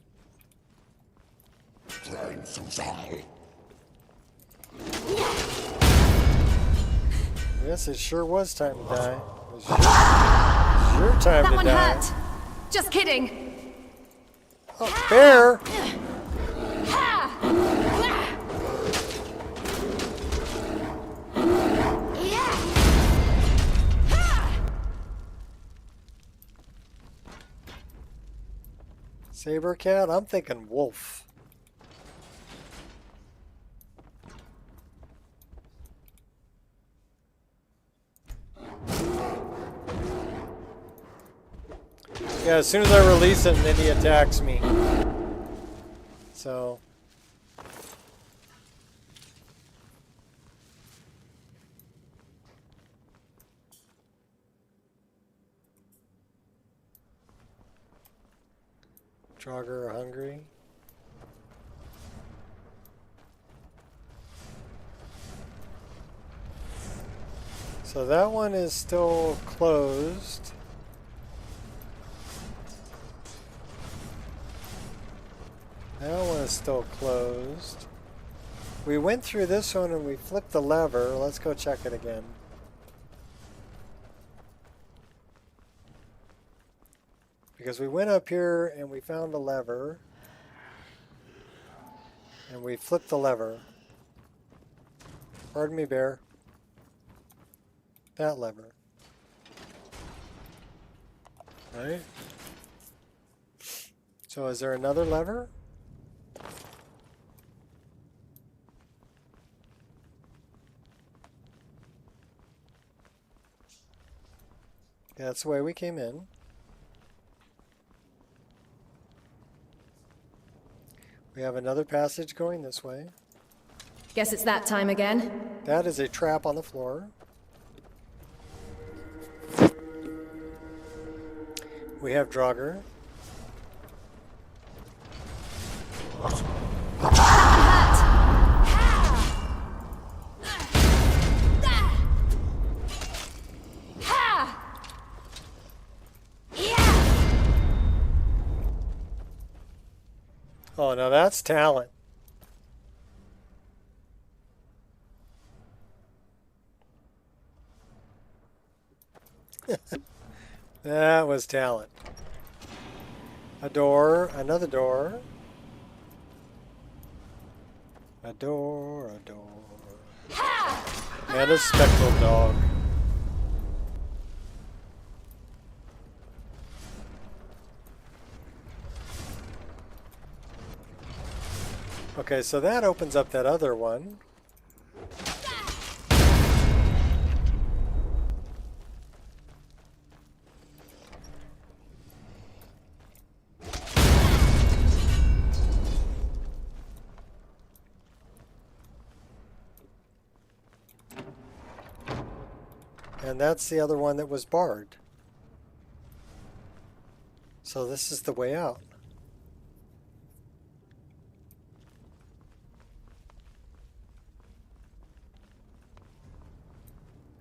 Yes, it sure was time to die. It was your time That to one die. hurt. Just kidding. Oh, bear! Saber cat? I'm thinking wolf. Yeah, as soon as I release him, then he attacks me. So... Draugr are hungry. So that one is still closed. That one is still closed. We went through this one and we flipped the lever. Let's go check it again. Because we went up here and we found a lever. And we flipped the lever. Pardon me, bear. That lever. Right? So is there another lever? Yeah, that's the way we came in. We have another passage going this way. Guess it's that time again. That is a trap on the floor. We have Draugr. Oh, now that's talent. That was talent. A door, another door. A door, a door. And a spectral dog. Okay, so that opens up that other one. And that's the other one that was barred. So this is the way out.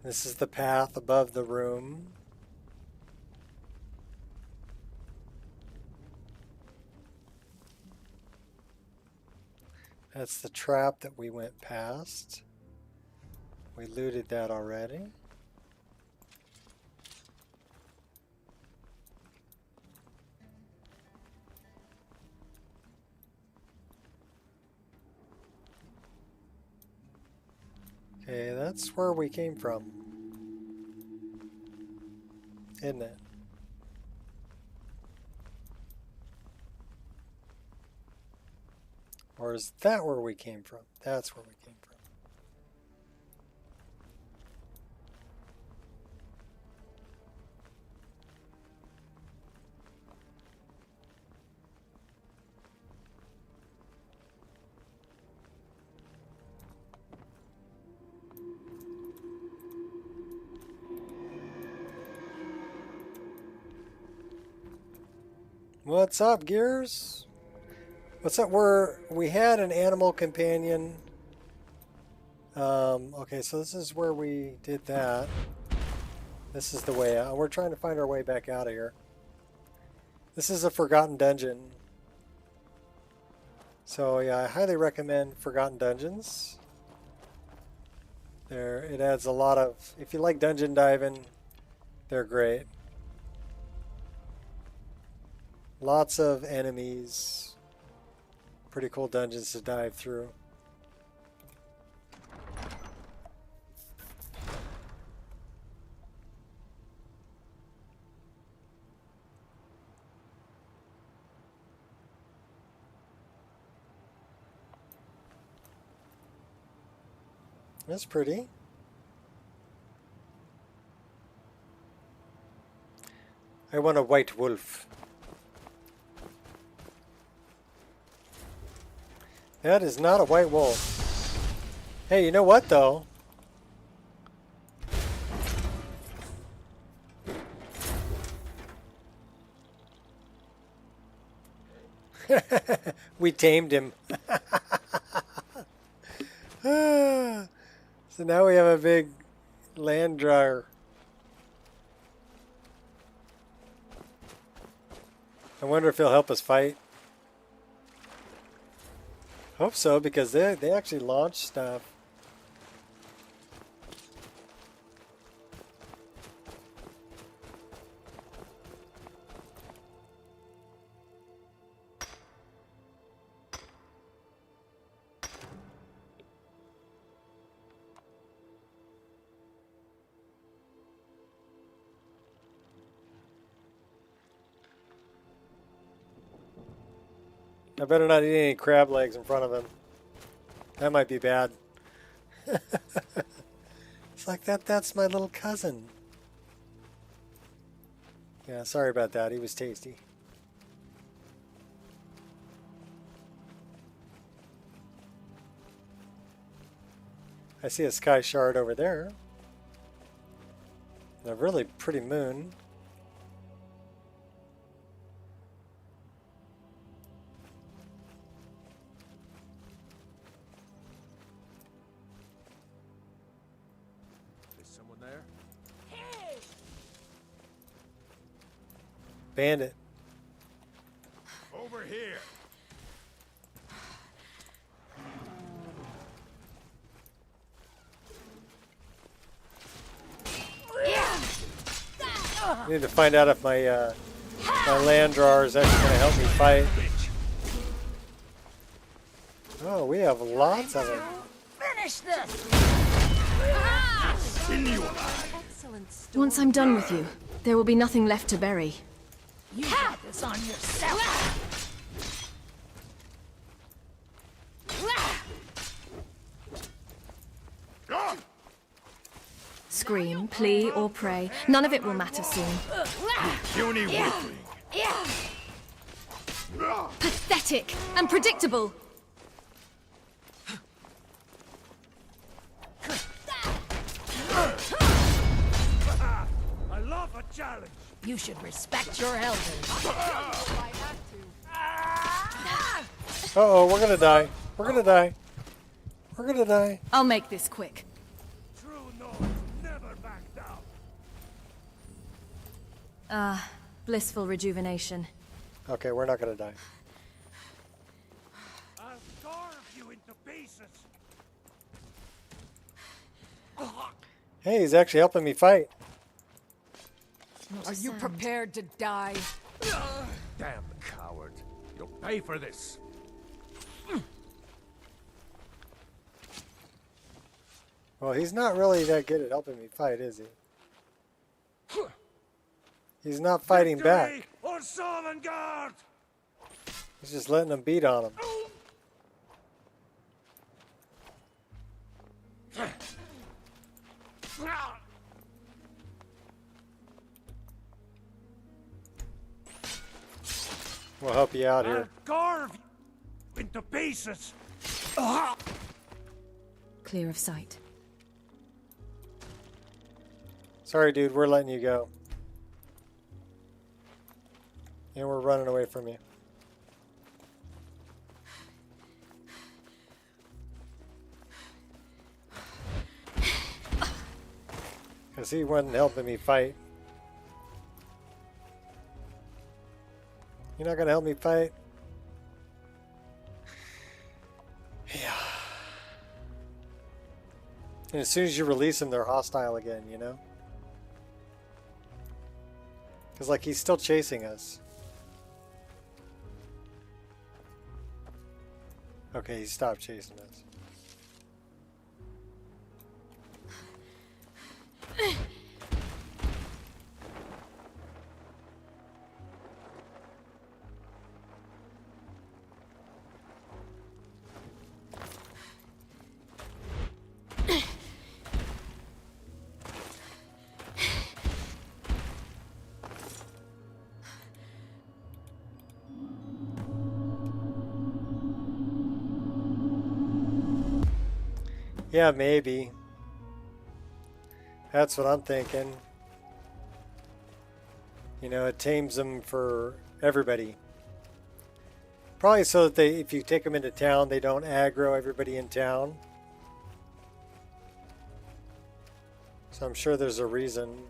This is the path above the room. That's the trap that we went past. We looted that already. Okay, that's where we came from, isn't it? Or is that where we came from? That's where we came from. What's up, Gears? What's up? We had an animal companion. Okay, so this is where we did that. This is the way out. We're trying to find our way back out of here. This is a Forgotten Dungeon. So yeah, I highly recommend Forgotten Dungeons. It adds a lot of, if you like dungeon diving, they're great. Lots of enemies. Pretty cool dungeons to dive through. That's pretty. I want a white wolf. That is not a white wolf. Hey, you know what though? We tamed him. So now we have a big land dryer. I wonder if he'll help us fight. Hope so, because they actually launch stuff. I better not eat any crab legs in front of him. That might be bad. It's like that's my little cousin. Yeah, sorry about that. He was tasty. I see a sky shard over there. And a really pretty moon. Bandit. Over here. I need to find out if my my land drawer is actually going to help me fight. Oh, we have lots of them. Finish this! Once I'm done with you, there will be nothing left to bury. You got this on yourself! Scream, plea, or pray, none of it will matter soon. Puny weakling. Pathetic and predictable. I love a challenge. You should respect your elders. Uh-oh, we're gonna die. We're gonna die. We're gonna die. I'll make this quick. True north never Blissful rejuvenation. Okay, we're not gonna die. I'll carve you into pieces. Hey, he's actually helping me fight. Are you prepared to die? Damn coward. You'll pay for this. Well, he's not really that good at helping me fight, is he? He's not fighting back. Or Sovngarde! He's just letting them beat on him. We'll help you out here. I'll carve you into pieces. Clear of sight. Sorry, dude, we're letting you go. And we're running away from you. Because he wasn't helping me fight. You're not going to help me fight? Yeah. And as soon as you release them, they're hostile again, you know? Because, like, he's still chasing us. Okay, he stopped chasing us. Yeah, maybe. That's what I'm thinking. You know, it tames them for everybody. Probably so that they, if you take them into town, they don't aggro everybody in town. So I'm sure there's a reason.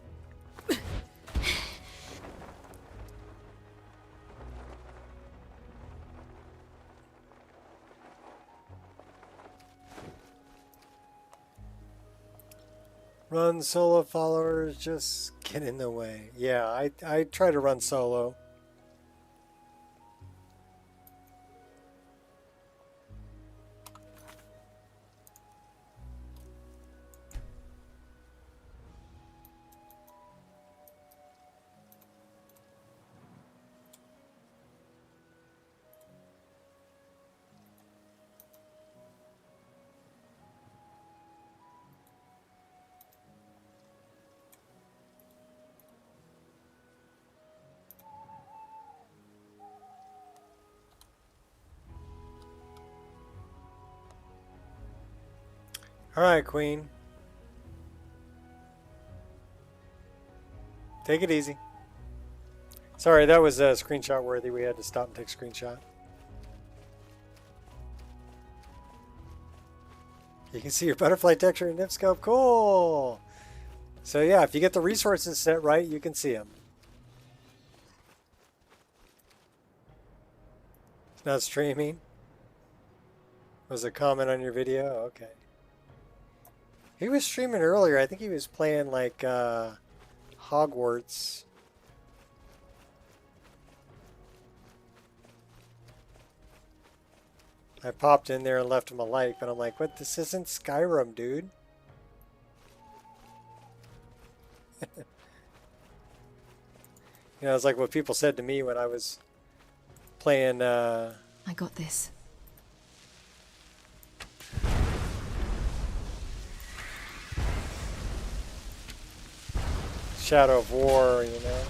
Run solo followers, just get in the way. Yeah, I try to run solo. Alright, Queen. Take it easy. Sorry, that was screenshot worthy. We had to stop and take a screenshot. You can see your butterfly texture in Nipscope. Cool! So yeah, if you get the resources set right, you can see them. It's not streaming. Was a comment on your video? Okay. He was streaming earlier. I think he was playing like Hogwarts. I popped in there and left him a like, but I'm like, what? This isn't Skyrim, dude. You know, it's like what people said to me when I was playing. I got this. Shadow of War, you know.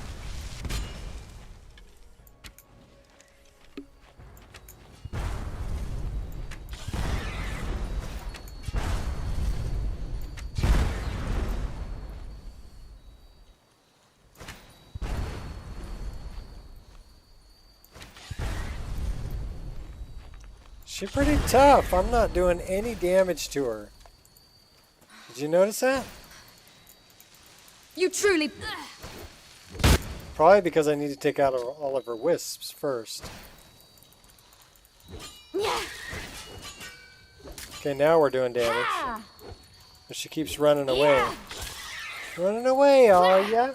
She's pretty tough. I'm not doing any damage to her. Did you notice that? You truly... Probably because I need to take out all of her wisps first. Okay, now we're doing damage. But she keeps running away. Running away, are ya?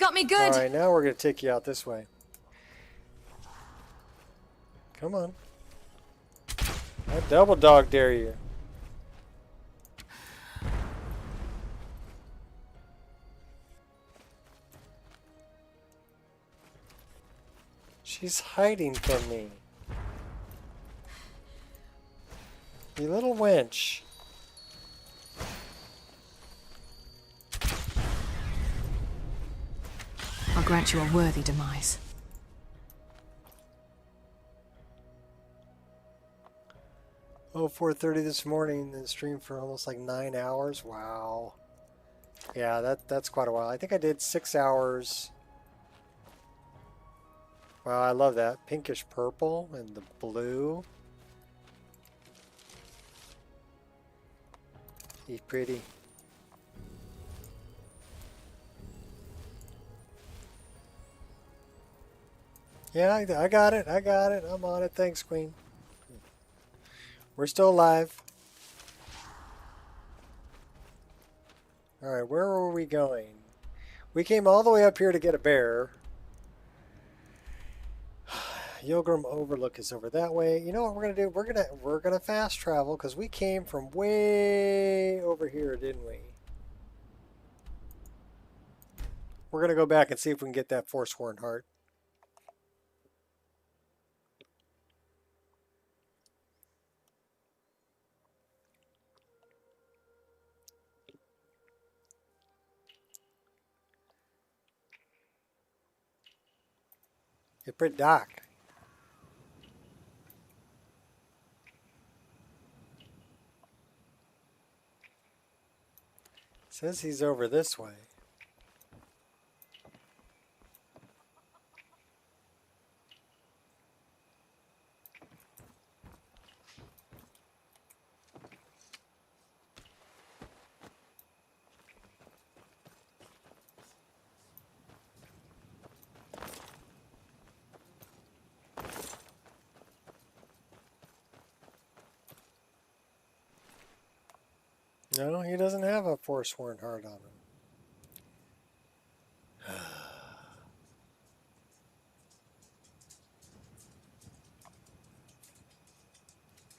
Got me good. Alright, now we're going to take you out this way. Come on. I double dog dare you. She's hiding from me. You little wench. I'll grant you a worthy demise. Oh, 4:30 this morning and streamed for almost like 9 hours. Wow. Yeah, that's quite a while. I think I did 6 hours. Wow, I love that. Pinkish purple and the blue. He's pretty. Yeah, I got it. I got it. I'm on it. Thanks, Queen. We're still alive. Alright, where were we going? We came all the way up here to get a bear. Yilgrim Overlook is over that way. You know what we're gonna do? We're gonna fast travel because we came from way over here, didn't we? We're gonna go back and see if we can get that Forsworn Heart. It's pretty dark. Says he's over this way. No, he doesn't have a Forsworn Heart on him.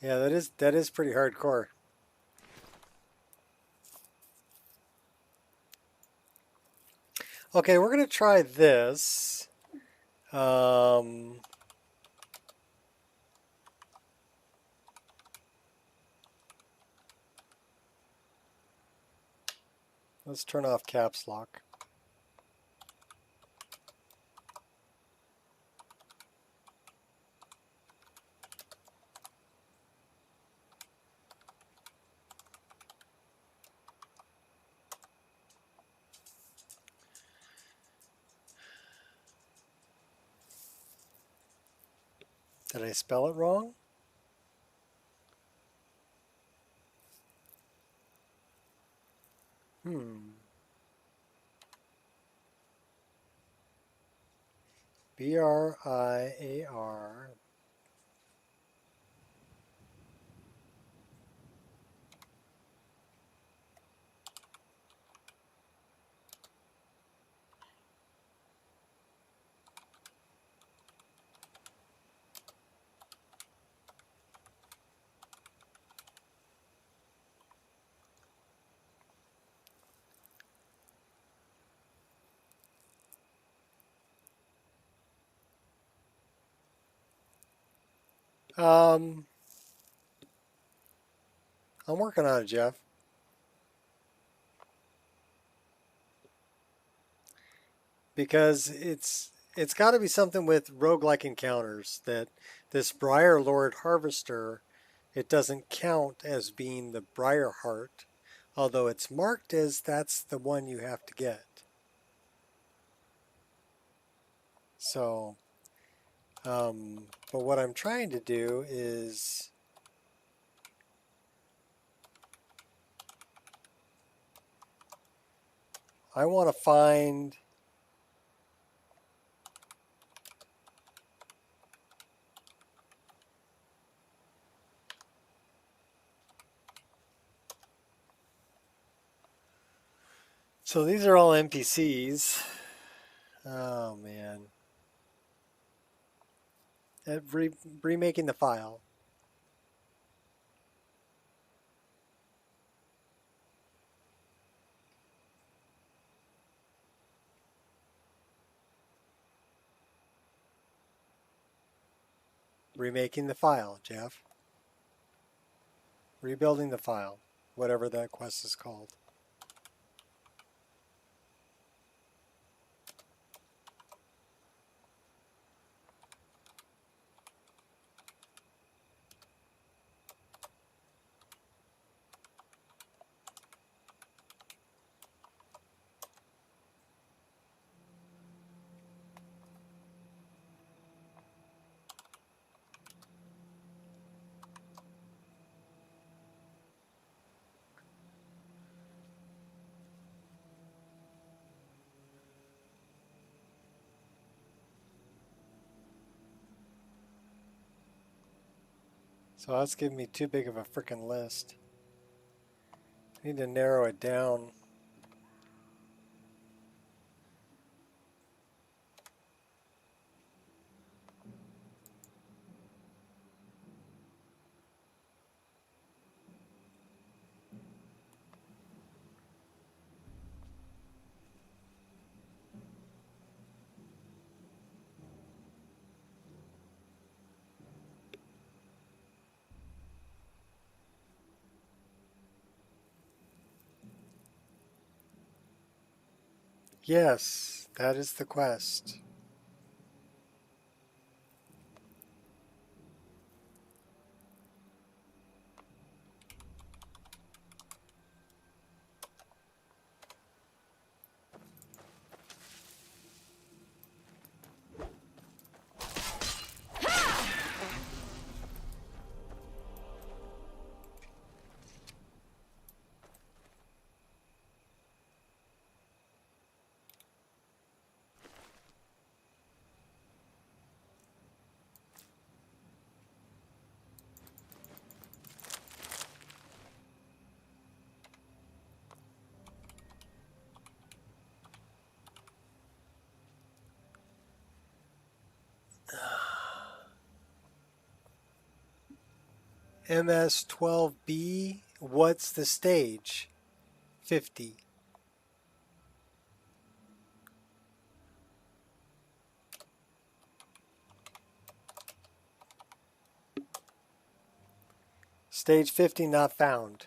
Yeah, that is pretty hardcore. Okay, we're gonna try this. Let's turn off caps lock. Did I spell it wrong? BRIAR. I'm working on it, Jeff. Because it's got to be something with roguelike encounters that this Briar Lord Harvester, it doesn't count as being the Briar Heart, although it's marked as that's the one you have to get. So, but what I'm trying to do is I want to find So these are all NPCs. Oh man. Remaking the file. Remaking the file, Jeff. Rebuilding the file. Whatever that quest is called. So that's giving me too big of a freaking list. I need to narrow it down. Yes, that is the quest. MS-12B, what's the stage? 50. Stage 50 not found.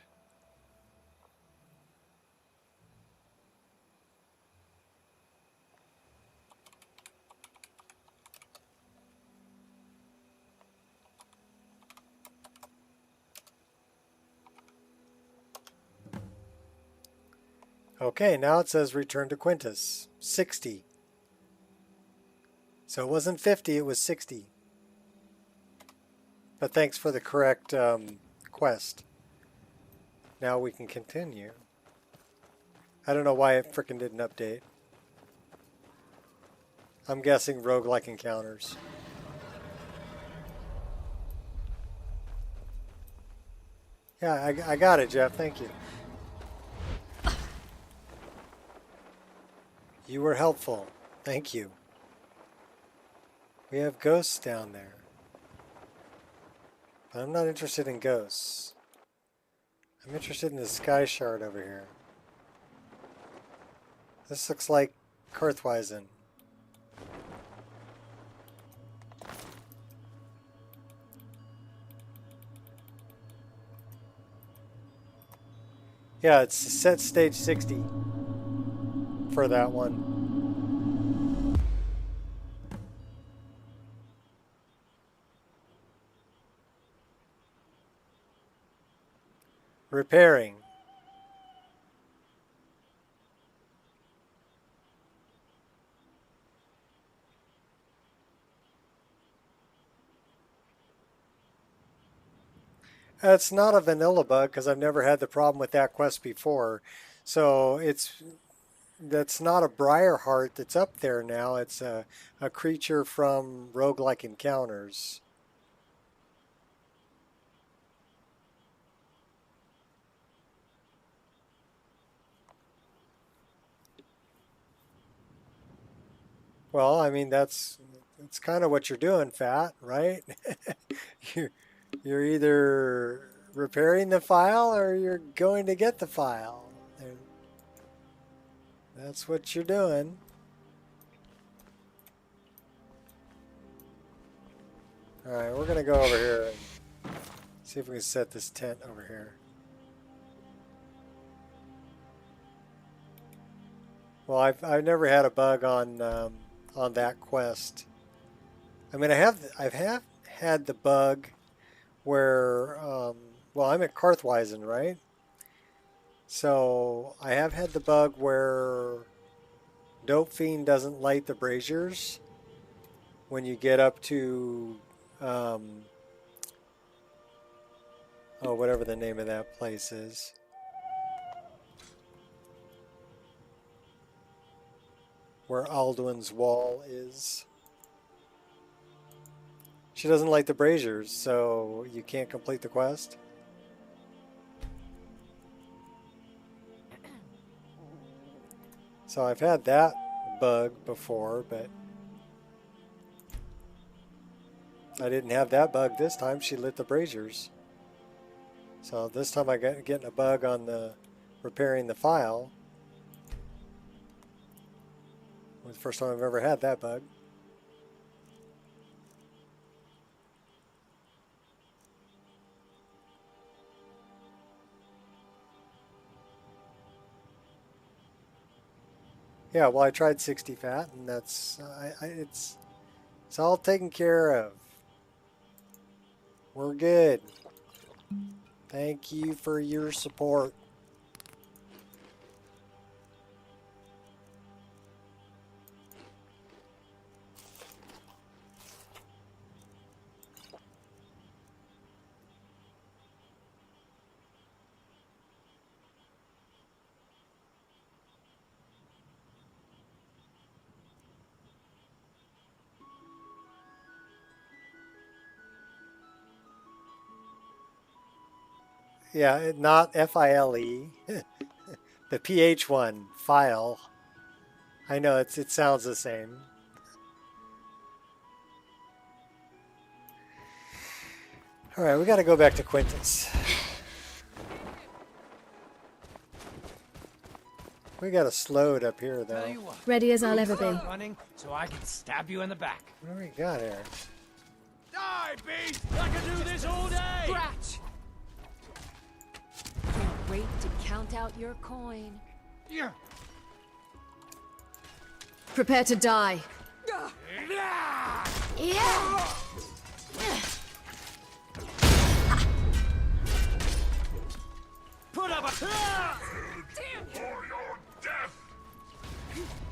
Okay, now it says return to Quintus. 60. So it wasn't 50, it was 60. But thanks for the correct quest. Now we can continue. I don't know why it frickin' didn't update. I'm guessing roguelike encounters. Yeah, I got it, Jeff. Thank you. You were helpful. Thank you. We have ghosts down there. But I'm not interested in ghosts. I'm interested in the sky shard over here. This looks like Kurthweisen. Yeah, it's set stage 60 for that one. Repairing. It's not a vanilla bug because I've never had the problem with that quest before. So that's not a briar heart that's up there now. It's a creature from roguelike encounters. Well, I mean that's kind of what you're doing, Fat, right? you're, you're either repairing the file or you're going to get the file. That's what you're doing. All right, we're gonna go over here and see if we can set this tent over here. Well, I've never had a bug on that quest. I mean, I've had the bug where well, I'm at Karthweisen, right? So I have had the bug where Dope Fiend doesn't light the braziers when you get up to oh, whatever the name of that place is. Where Alduin's wall is. She doesn't light the braziers, so you can't complete the quest. So I've had that bug before, but I didn't have that bug this time. She lit the braziers. So this time I got getting a bug on the repairing the file. It was the first time I've ever had that bug. Yeah, well, I tried 60 fat, and that's it's all taken care of. We're good. Thank you for your support. Yeah, not F-I-L-E. The PH one, file. I know it sounds the same. All right, we got to go back to Quintus. We got to slow it up here, though. Ready as I'll ever be. Running so I can stab you in the back. What do we got here? Die, beast! I can do this all day! Scratch! Can't wait to count out your coin. Yeah. Prepare to die. Yeah! Put up a...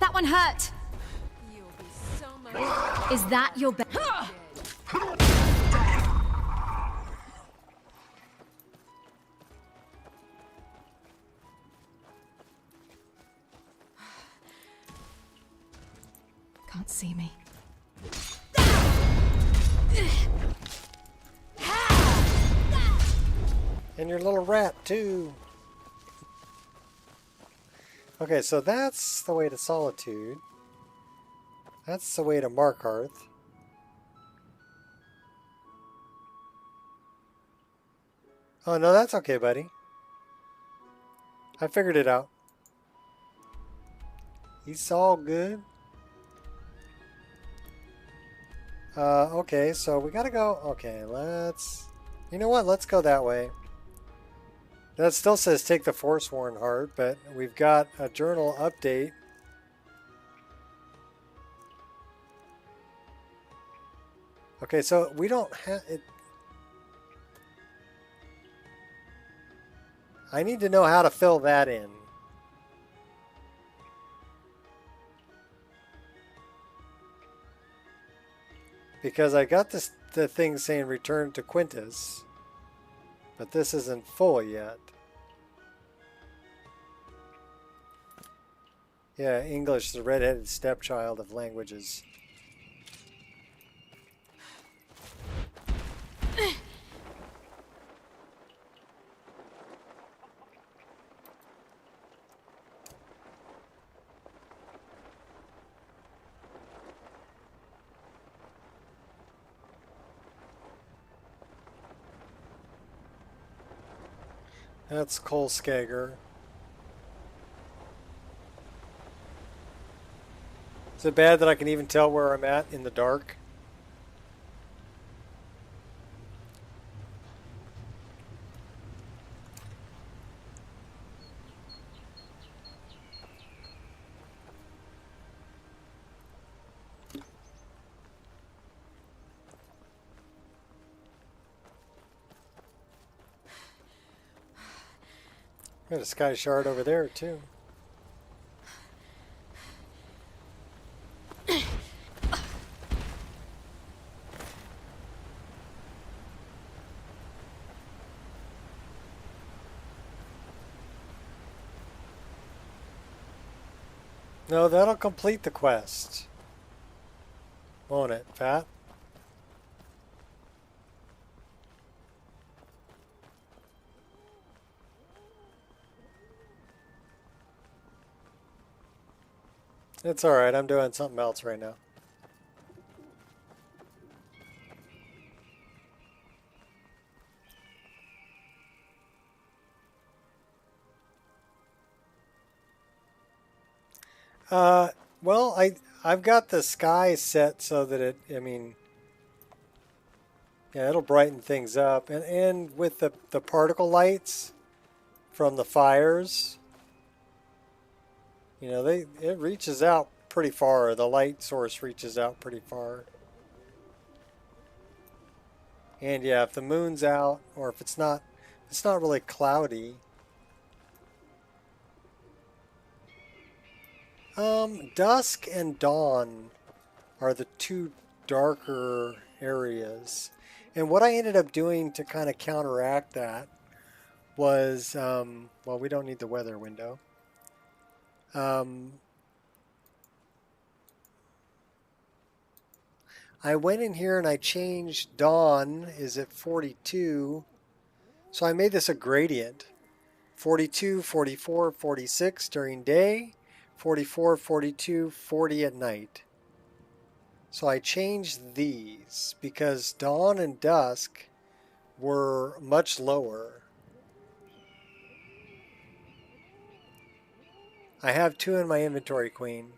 That one hurt. You'll be so much... Is that your best? Can't see me. And your little rat, too. Okay, so that's the way to Solitude. That's the way to Markarth. Oh, no, that's okay, buddy. I figured it out. It's all good. Okay, so we gotta go. Okay, let's... You know what? Let's go that way. That still says take the Forsworn Heart, but we've got a journal update. Okay, so we don't have it. I need to know how to fill that in. Because I got the thing saying return to Quintus, but this isn't full yet. Yeah, English, the red-headed stepchild of languages. That's Cole Skager. Is it bad that I can even tell where I'm at in the dark? Got a sky shard over there too. No, that'll complete the quest. Won't it, Pat? It's alright, I'm doing something else right now. Well, I've got the sky set so that it, I mean, yeah, it'll brighten things up. And with the particle lights from the fires, you know, it reaches out pretty far. The light source reaches out pretty far. And yeah, if the moon's out or if it's not really cloudy. Dusk and dawn are the two darker areas. And what I ended up doing to kind of counteract that was, well, we don't need the weather window. I went in here and I changed dawn is at 42. So I made this a gradient. 42, 44, 46 during day. 44, 42, 40 at night. So I changed these because dawn and dusk were much lower. I have 2 in my inventory, Queen.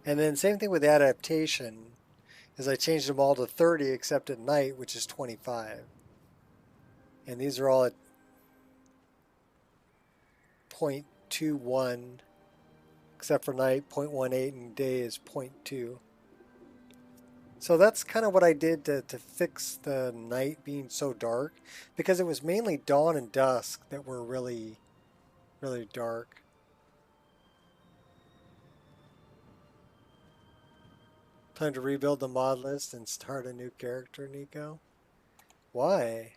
And then same thing with adaptation, is I changed them all to 30 except at night, which is 25. And these are all at 0.21, except for night, 0.18, and day is 0.2. So that's kind of what I did to fix the night being so dark, because it was mainly dawn and dusk that were really, really dark. Time to rebuild the mod list and start a new character, Nico. Why?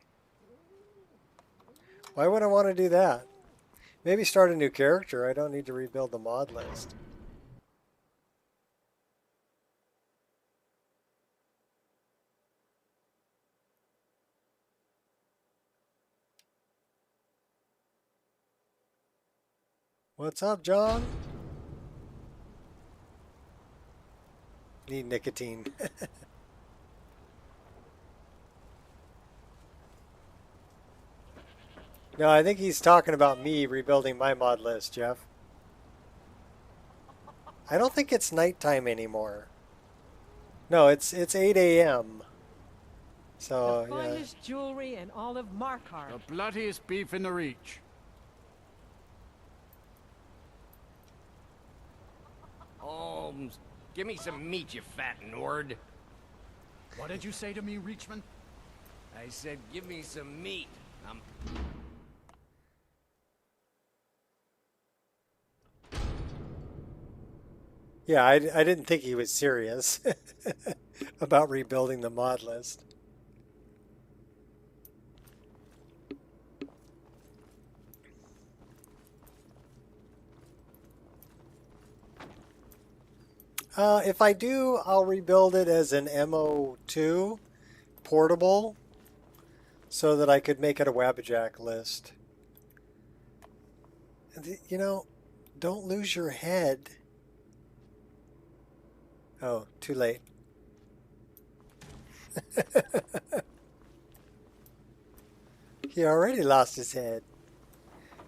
Why would I want to do that? Maybe start a new character. I don't need to rebuild the mod list. What's up, John? Need nicotine. No, I think he's talking about me rebuilding my mod list, Jeff. I don't think it's nighttime anymore. No, it's 8 a.m. So, The finest jewelry in all of Markarth. The bloodiest beef in the Reach. Holmes, give me some meat, you fat Nord. What did you say to me, Reachman? I said, give me some meat. yeah, I didn't think he was serious about rebuilding the mod list. If I do, I'll rebuild it as an M.2 portable so that I could make it a Wabbajack list. You know, don't lose your head. Oh, too late. He already lost his head.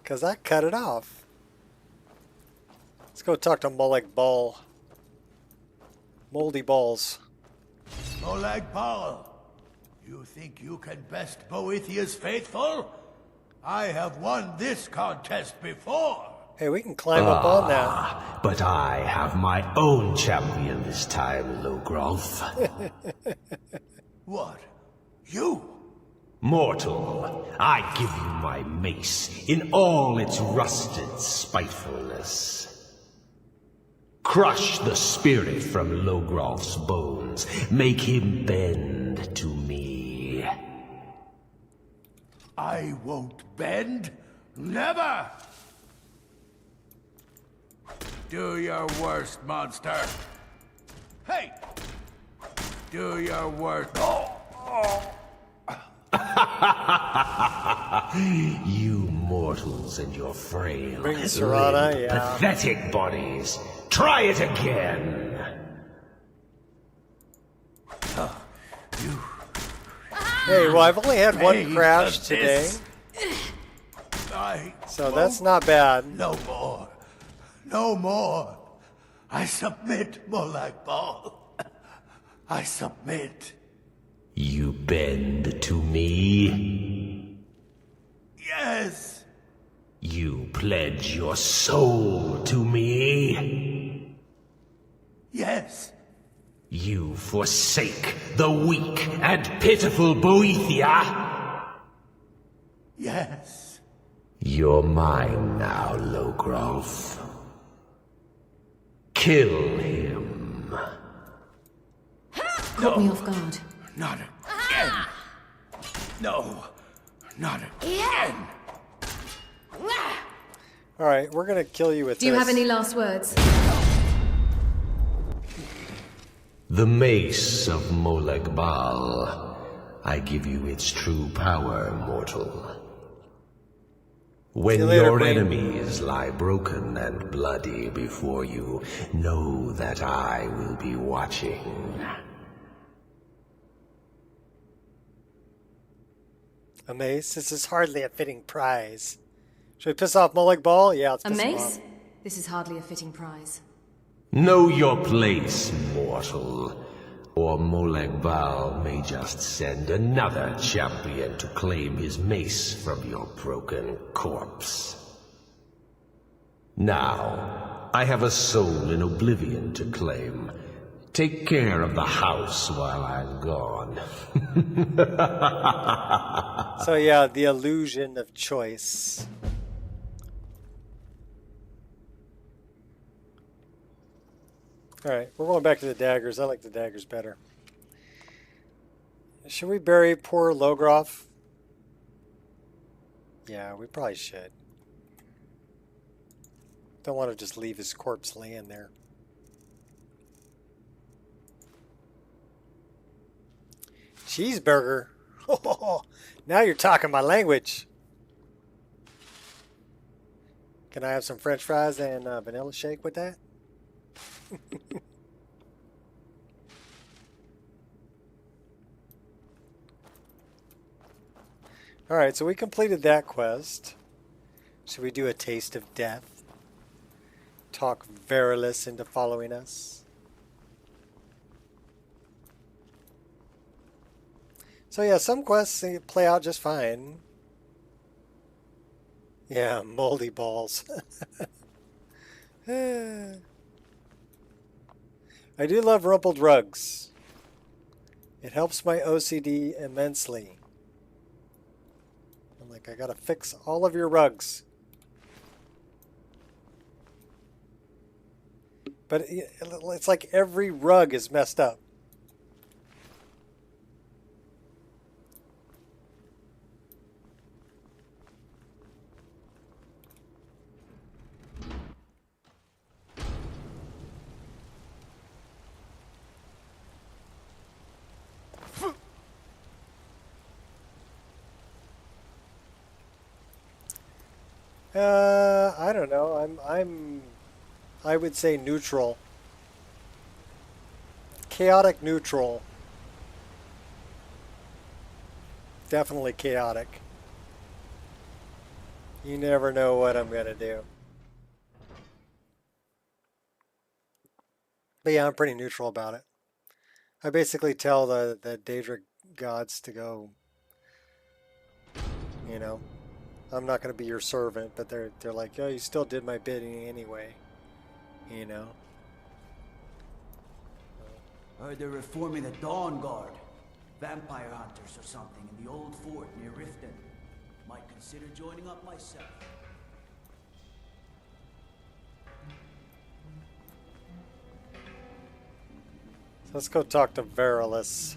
Because I cut it off. Let's go talk to Molag Bal. Moldy balls. Molag Bal, you think you can best Boethiah's faithful? I have won this contest before. Hey, we can climb up on that. But I have my own champion this time, Logrolf. What? You? Mortal, I give you my mace in all its rusted spitefulness. Crush the spirit from Logrolf's bones. Make him bend to me. I won't bend. Never! Do your worst, monster. Hey! Do your worst. You mortals and your frail, Bring Serana, limp, yeah. pathetic bodies. Try it again. Hey, well, I've only had one crash today. So that's not bad. No more. No more. I submit, Molag Bal. I submit. You bend to me. Yes. You pledge your soul to me. Yes. You forsake the weak and pitiful Boethia. Yes. You're mine now, Logrolf. Kill him. Caught me off guard. Not again. No. Not again. Alright, we're gonna kill you with Do this. you have any last words? The mace of Molag Bal. I give you its true power, mortal. When later, your Queen. enemies lie broken and bloody before you, know that I will be watching. A mace? This is hardly a fitting prize. Should we piss off Molag Bal? Yeah, let's A piss him mace? off. This is hardly a fitting prize. Know your place, mortal. Or Molag Bal may just send another champion to claim his mace from your broken corpse. Now, I have a soul in oblivion to claim. Take care of the house while I'm gone. So yeah, the illusion of choice. Alright, we're going back to the daggers. I like the daggers better. Should we bury poor Logrolf? Yeah, we probably should. Don't want to just leave his corpse laying there. Cheeseburger. Now you're talking my language. Can I have some French fries and vanilla shake with that? Alright, so we completed that quest. Should we do a taste of death? Talk Verilus into following us? So yeah, some quests they play out just fine. Yeah, moldy balls. I do love rumpled rugs. It helps my OCD immensely. I'm like, I gotta fix all of your rugs. But it's like every rug is messed up. I don't know. I would say neutral. Chaotic neutral. Definitely chaotic. You never know what I'm gonna do. But yeah, I'm pretty neutral about it. I basically tell the Daedric gods to go, you know, I'm not gonna be your servant, but they're like, oh, you still did my bidding anyway, you know. Heard they're reforming the Dawn Guard. Vampire hunters or something in the old fort near Riften. Might consider joining up myself. So let's go talk to Verilus.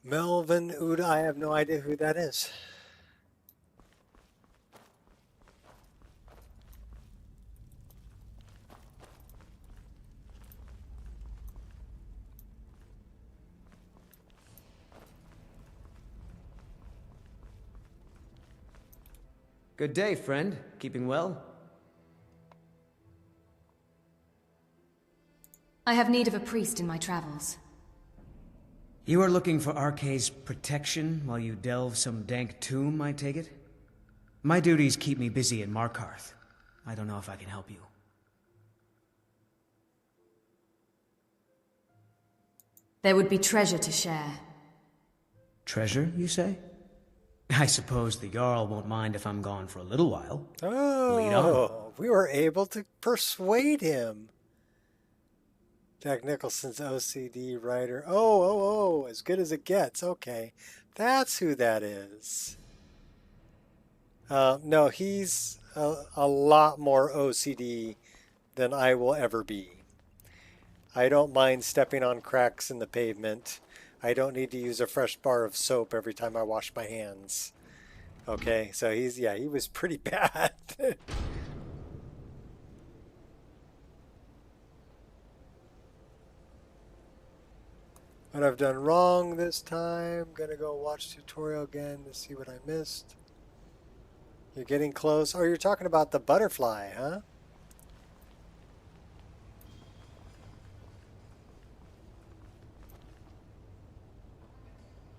Melvin Uda, I have no idea who that is. Good day, friend. Keeping well? I have need of a priest in my travels. You are looking for Arkay's protection while you delve some dank tomb, I take it? My duties keep me busy in Markarth. I don't know if I can help you. There would be treasure to share. Treasure, you say? I suppose the Jarl won't mind if I'm gone for a little while. Lead on. Oh, we were able to persuade him. Jack Nicholson's OCD writer. Oh, as good as it gets. Okay, that's who that is. No, he's a lot more OCD than I will ever be. I don't mind stepping on cracks in the pavement. I don't need to use a fresh bar of soap every time I wash my hands. Okay, so he was pretty bad. What I've done wrong this time. Gonna go watch tutorial again to see what I missed. You're getting close. Oh, you're talking about the butterfly, huh?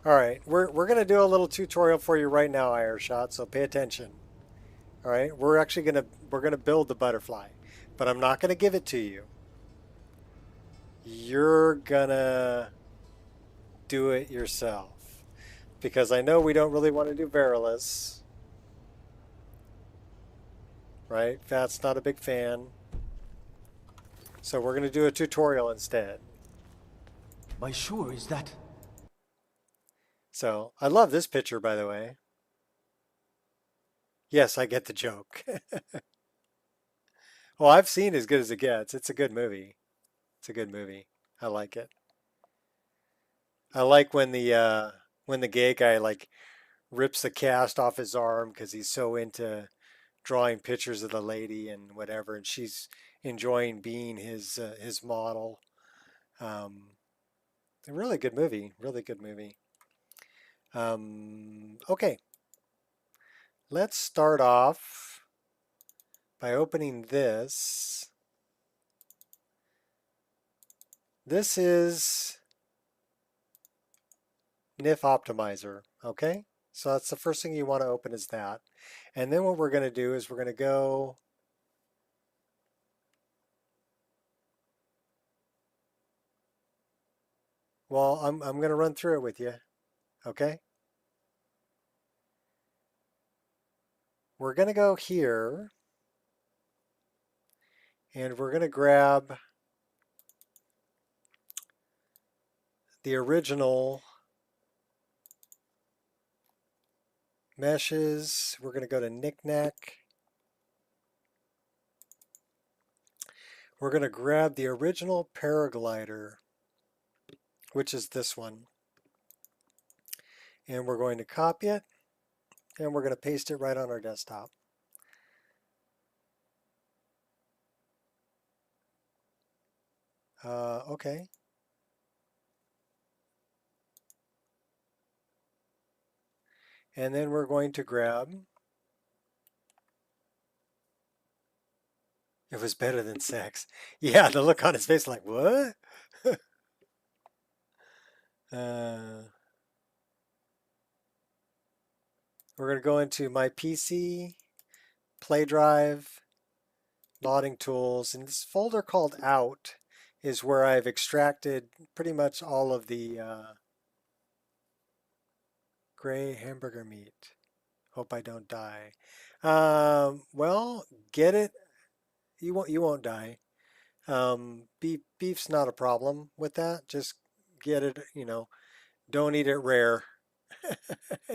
All right, we're gonna do a little tutorial for you right now, Airshot. So pay attention. All right, we're gonna build the butterfly, but I'm not gonna give it to you. You're gonna do it yourself, because I know we don't really want to do Verilus, right? Fat's not a big fan, so we're gonna do a tutorial instead. By sure is that? So I love this picture, by the way. Yes, I get the joke. Well, I've seen As Good as It Gets. It's a good movie. It's a good movie. I like it. I like when the gay guy like rips the cast off his arm because he's so into drawing pictures of the lady and whatever, and she's enjoying being his model. A really good movie. Really good movie. Okay. Let's start off by opening this. This is NIF Optimizer, okay? So that's the first thing you want to open is that. And then what we're going to do is we're going to go well, I'm going to run through it with you, okay? We're going to go here and we're going to grab the original meshes. We're going to go to Knickknack. We're going to grab the original paraglider, which is this one. And we're going to copy it and we're going to paste it right on our desktop. Okay. And then we're going to grab It was better than sex. Yeah, the look on his face like, what? uh, we're going to go into my PC, play drive, modding tools, and this folder called out is where I've extracted pretty much all of the gray hamburger meat. Hope I don't die. Well, get it. You won't die. Beef's not a problem with that. Just get it, don't eat it rare.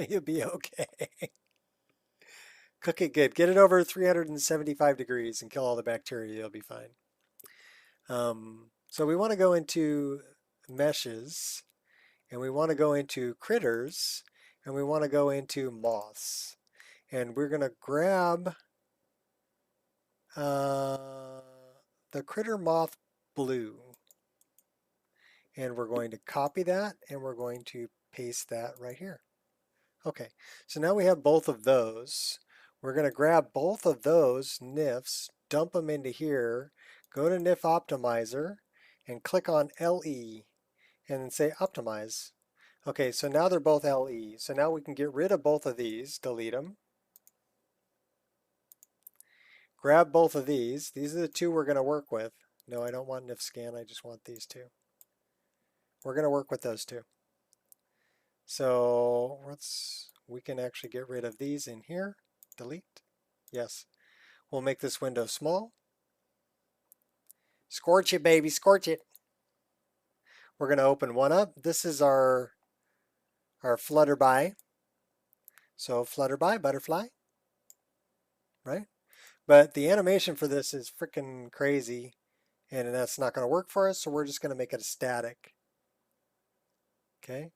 You'll be okay. Cook it good. Get it over 375 degrees and kill all the bacteria. You'll be fine. So we want to go into meshes, and we want to go into critters, and we want to go into moths. And we're going to grab the critter moth blue. And we're going to copy that, and we're going to paste that right here. Okay, so now we have both of those. We're going to grab both of those NIFs, dump them into here, go to NIF Optimizer, and click on LE, and then say Optimize. Okay, so now they're both LE. So now we can get rid of both of these, delete them. Grab both of these. These are the two we're going to work with. No, I don't want NIF Scan, I just want these two. We're going to work with those two. So we can actually get rid of these in here. Delete. Yes. We'll make this window small. Scorch it, baby. Scorch it. We're going to open one up. This is our Flutterby. So Flutterby, butterfly. Right? But the animation for this is freaking crazy. And that's not going to work for us. So we're just going to make it a static. Okay.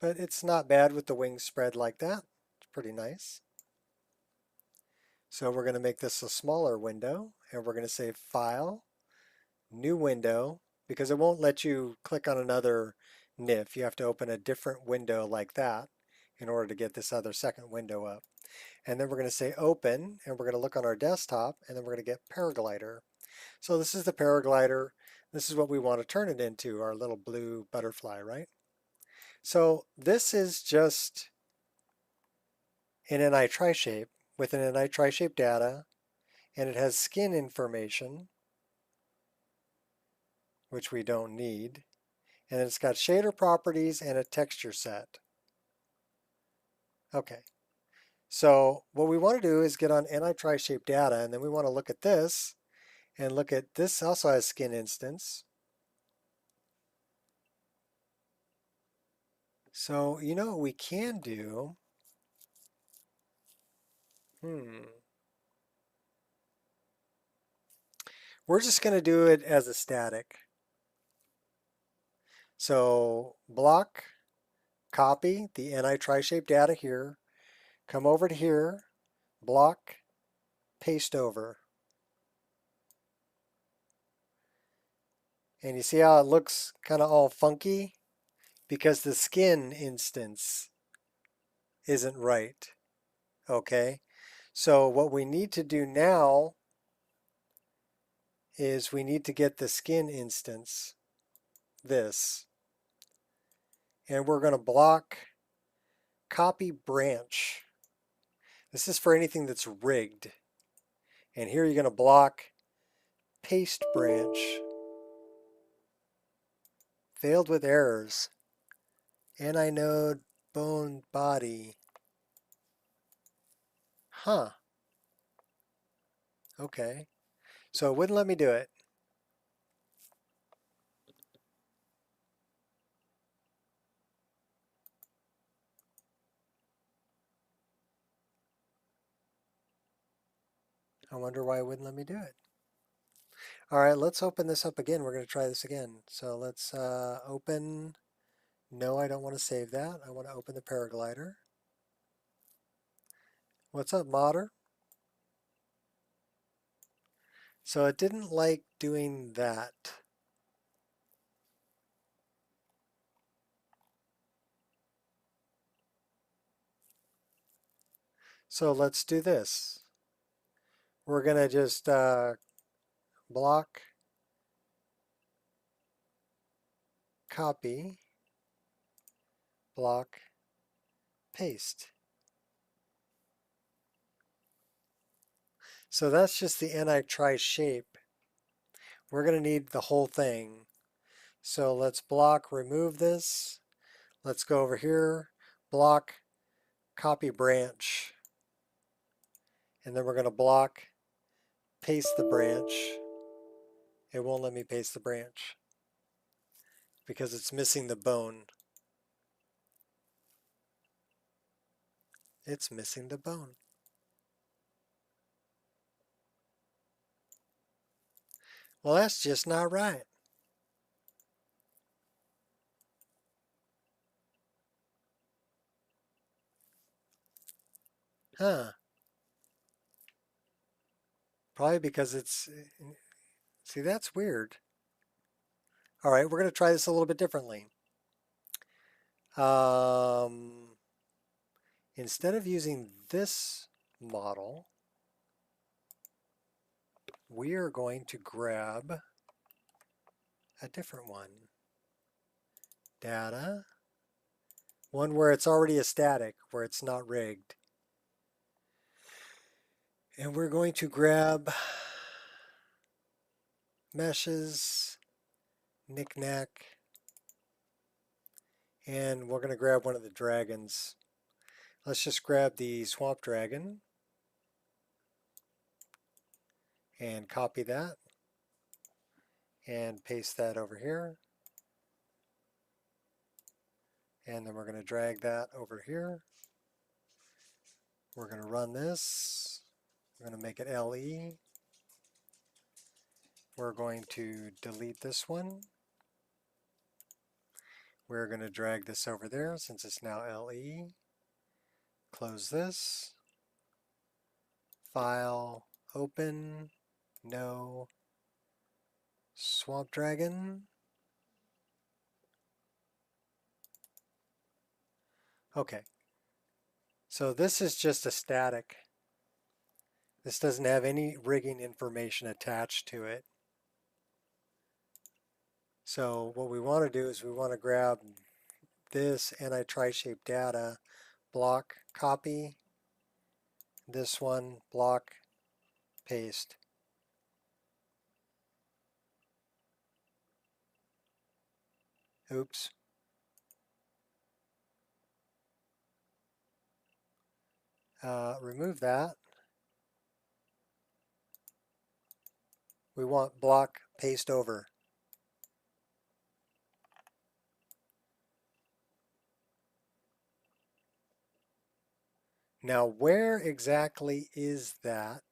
But it's not bad with the wings spread like that. It's pretty nice. So we're going to make this a smaller window, and we're going to say File, New Window, because it won't let you click on another NIF. You have to open a different window like that in order to get this other second window up. And then we're going to say Open, and we're going to look on our desktop, and then we're going to get Paraglider. So this is the paraglider. This is what we want to turn it into, our little blue butterfly, right? So this is just an NI tri-shape with an NI tri-shape data, and it has skin information, which we don't need, and it's got shader properties and a texture set. Okay, so what we want to do is get on NI tri-shape data, and then we want to look at this, and look at this also has skin instance. So you know what we can do? We're just going to do it as a static. So block, copy the NI tri-shape data here, come over to here, block, paste over. And you see how it looks kind of all funky? Because the skin instance isn't right. Okay, so what we need to do now is we need to get the skin instance, this. And we're going to block copy branch. This is for anything that's rigged. And here you're going to block paste branch. Failed with errors. NI node bone body. Huh. Okay. So it wouldn't let me do it. I wonder why it wouldn't let me do it. All right, let's open this up again. We're going to try this again. So let's open. No, I don't want to save that. I want to open the paraglider. What's up, modder? So it didn't like doing that. So let's do this. We're going to just block, copy, block, paste. So that's just the NI shape. We're going to need the whole thing. So let's block, remove this. Let's go over here, block, copy branch. And then we're going to block, paste the branch. It won't let me paste the branch because it's missing the bone. It's missing the bone. Well, that's just not right. Huh. Probably because it's, see, that's weird. All right, we're going to try this a little bit differently. Instead of using this model, we are going to grab a different one. Data. One where it's already a static, where it's not rigged. And we're going to grab meshes, knickknack, and we're going to grab one of the dragons. Let's just grab the swamp dragon and copy that and paste that over here. And then we're going to drag that over here. We're going to run this. We're going to make it LE. We're going to delete this one. We're going to drag this over there since it's now LE. Close this. File, open, no, swamp dragon. Okay. So this is just a static. This doesn't have any rigging information attached to it. So what we want to do is we want to grab this NI-shape data, block, copy, this one, block, paste. Oops. Remove that. We want block, paste over. Now, where exactly is that?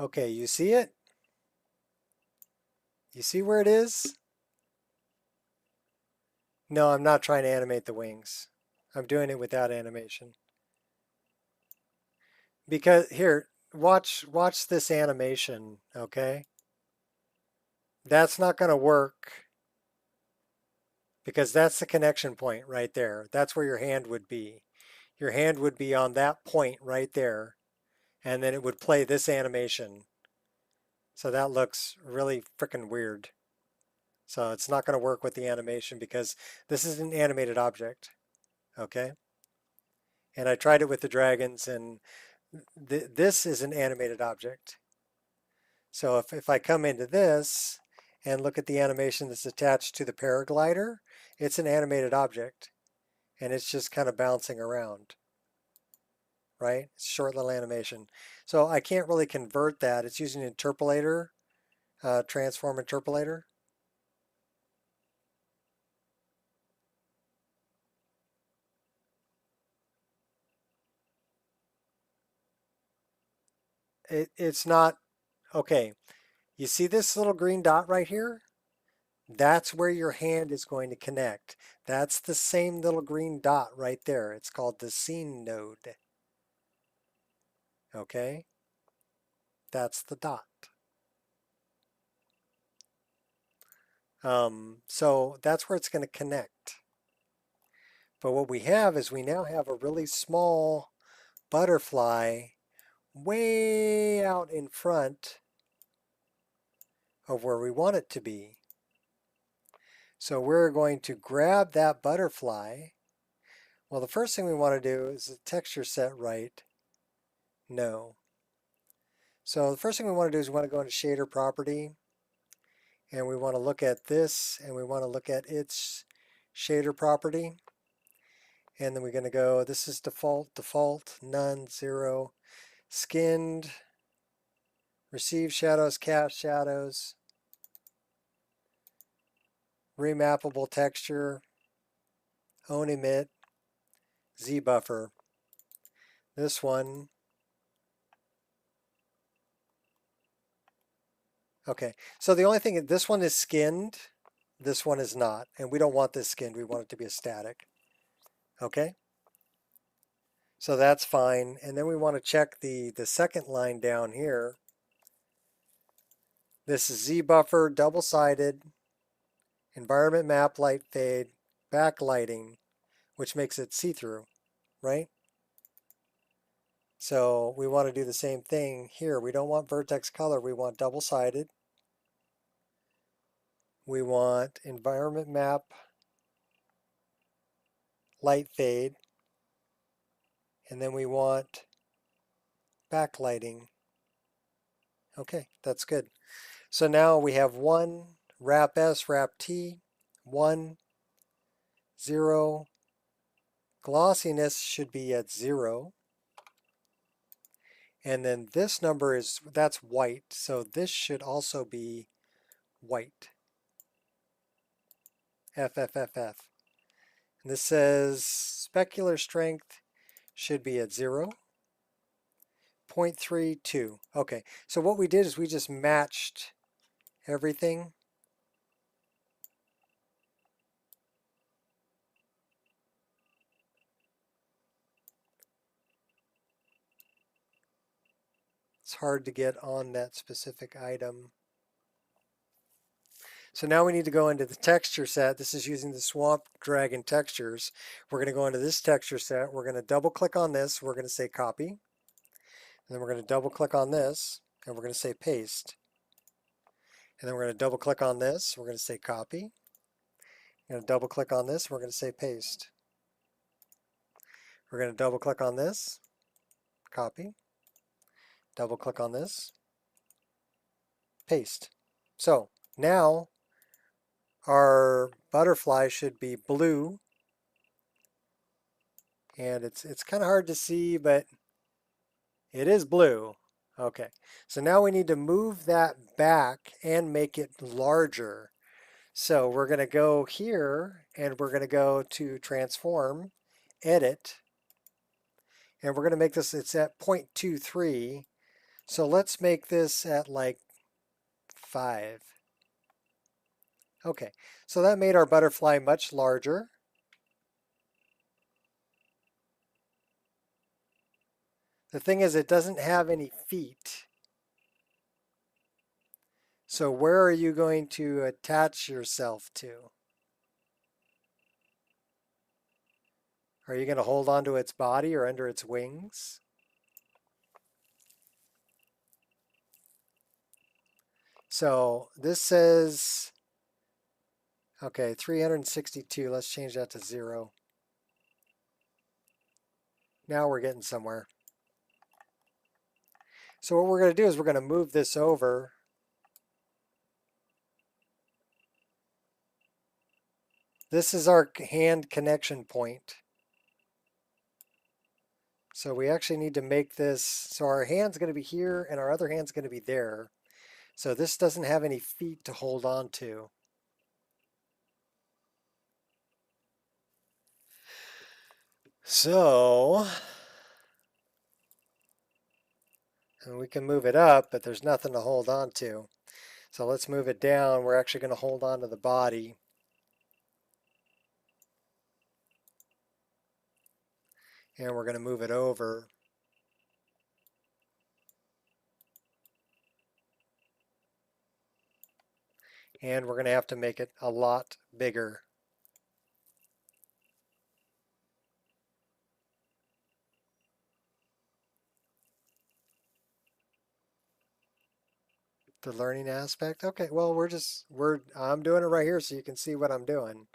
Okay, you see it? You see where it is? No, I'm not trying to animate the wings. I'm doing it without animation. Because, here, watch this animation, okay? That's not going to work because that's the connection point right there. That's where your hand would be. Your hand would be on that point right there, and then it would play this animation. So that looks really freaking weird. So it's not going to work with the animation because this is an animated object, okay? And I tried it with the dragons, and this is an animated object. So if I come into this and look at the animation that's attached to the paraglider, it's an animated object, and it's just kind of bouncing around, right? It's a short little animation. So I can't really convert that. It's using an interpolator, transform interpolator. It's not, okay. You see this little green dot right here? That's where your hand is going to connect. That's the same little green dot right there. It's called the scene node. Okay? That's the dot. So that's where it's going to connect. But what we have is we now have a really small butterfly way out in front of where we want it to be. So we're going to grab that butterfly. Well, the first thing we want to do is the texture set right. No. So the first thing we want to do is we want to go into shader property, and we want to look at this, and we want to look at its shader property. And then we're going to go, this is default, none, 0, skinned, receive shadows, cast shadows, remappable texture, own emit, Z buffer. This one, okay, so the only thing, this one is skinned, this one is not, and we don't want this skinned, we want it to be a static. Okay, so that's fine. And then we want to check the second line down here. This is Z buffer, double-sided, environment map, light fade, backlighting, which makes it see-through, right? So we want to do the same thing here. We don't want vertex color, we want double-sided. We want environment map, light fade, and then we want backlighting. Okay, that's good. So now we have 1, wrap S, wrap T, 1, 0. Glossiness should be at 0. And then this number is, that's white, so this should also be white. FFFF. And this says specular strength should be at 0. 0.32. Okay, so what we did is we just matched everything. It's hard to get on that specific item. So now we need to go into the texture set. This is using the Swamp Dragon textures. We're going to go into this texture set. We're going to double click on this. We're going to say copy. And then we're going to double click on this and we're going to say paste. And then we're going to double click on this. We're going to say copy. We're going to double click on this. We're going to say paste. We're going to double click on this, copy. Double click on this, paste. So now our butterfly should be blue, and it's kind of hard to see, but it is blue. Okay, so now we need to move that back and make it larger. So we're going to go here and we're going to go to transform, edit, and we're going to make this, it's at 0.23. So let's make this at like 5. Okay, so that made our butterfly much larger. The thing is, it doesn't have any feet. So where are you going to attach yourself to? Are you going to hold onto its body or under its wings? So this says, okay, 362. Let's change that to 0. Now we're getting somewhere. So what we're going to do is we're going to move this over. This is our hand connection point. So we actually need to make this, so our hand's going to be here and our other hand's going to be there. So this doesn't have any feet to hold on to. So, and we can move it up, but there's nothing to hold on to. So let's move it down. We're actually going to hold on to the body. And we're going to move it over. And we're going to have to make it a lot bigger. The learning aspect. Okay, well, I'm doing it right here so you can see what I'm doing,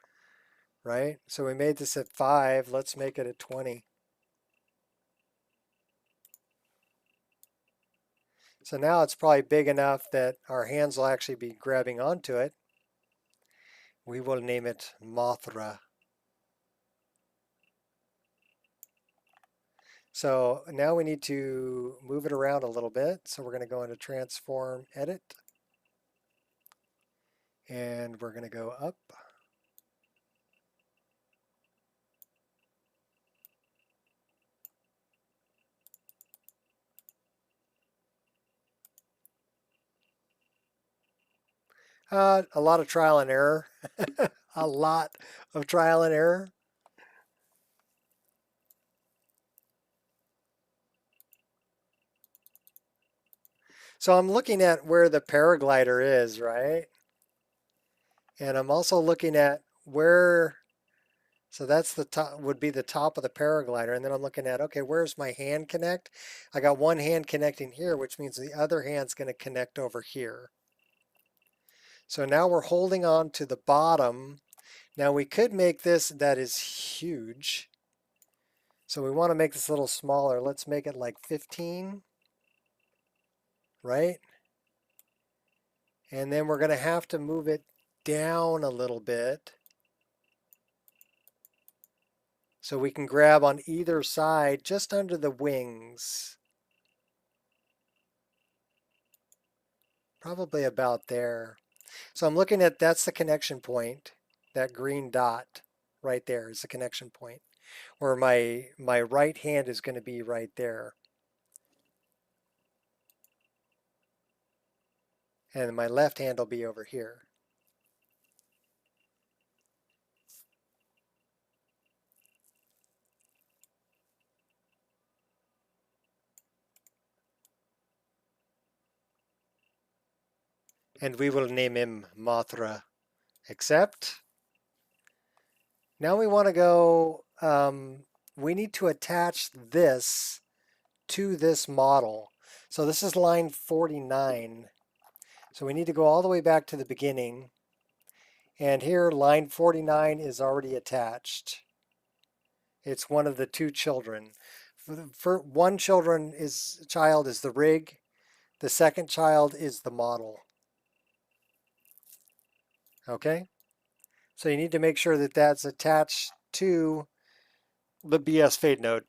right? So we made this at 5. Let's make it at 20. So now it's probably big enough that our hands will actually be grabbing onto it. We will name it Mothra. So now we need to move it around a little bit. So we're going to go into Transform, Edit, and we're going to go up. A lot of trial and error. A lot of trial and error. So I'm looking at where the paraglider is, right? And I'm also looking at where, so that's the top, would be the top of the paraglider. And then I'm looking at, okay, where's my hand connect? I got one hand connecting here, which means the other hand's going to connect over here. So now we're holding on to the bottom. Now we could make this, that is huge. So we want to make this a little smaller. Let's make it like 15, right? And then we're going to have to move it down a little bit so we can grab on either side just under the wings. Probably about there. So I'm looking at, that's the connection point. That green dot right there is the connection point where my right hand is going to be right there. And my left hand will be over here. And we will name him Mothra. Accept. Now we want to go, we need to attach this to this model. So this is line 49. So we need to go all the way back to the beginning. And here line 49 is already attached. It's one of the two children. For one child is the rig. The second child is the model. Okay? So you need to make sure that that's attached to the BS fade node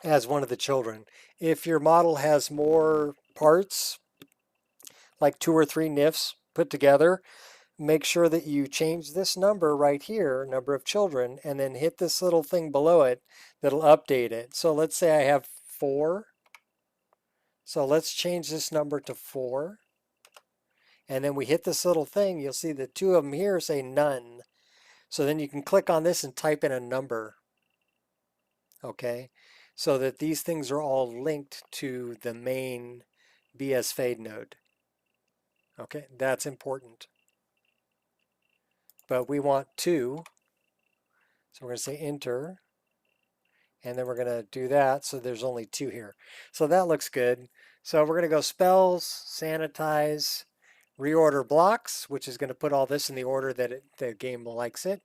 as one of the children. If your model has more parts, like 2 or 3 NIFs put together, make sure that you change this number right here, number of children, and then hit this little thing below it that'll update it. So let's say I have 4. So let's change this number to 4. And then we hit this little thing. You'll see the 2 of them here say none. So then you can click on this and type in a number. Okay? So that these things are all linked to the main BS fade node. Okay? That's important. But we want 2. So we're going to say enter. And then we're going to do that. So there's only 2 here. So that looks good. So we're going to go spells, sanitize, reorder blocks, which is going to put all this in the order that the game likes it,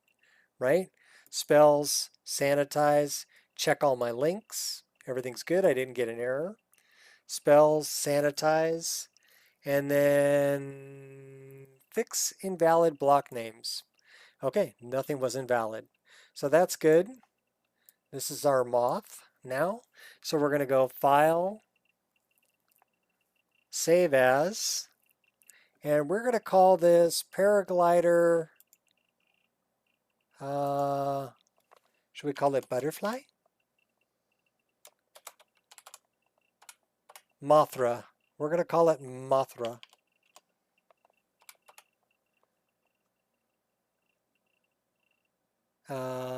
right? Spells, sanitize, check all my links. Everything's good. I didn't get an error. Spells, sanitize, and then fix invalid block names. Okay, nothing was invalid. So that's good. This is our moth now. So we're going to go File, Save As, and we're going to call this Paraglider, should we call it Butterfly? Mothra. We're going to call it Mothra.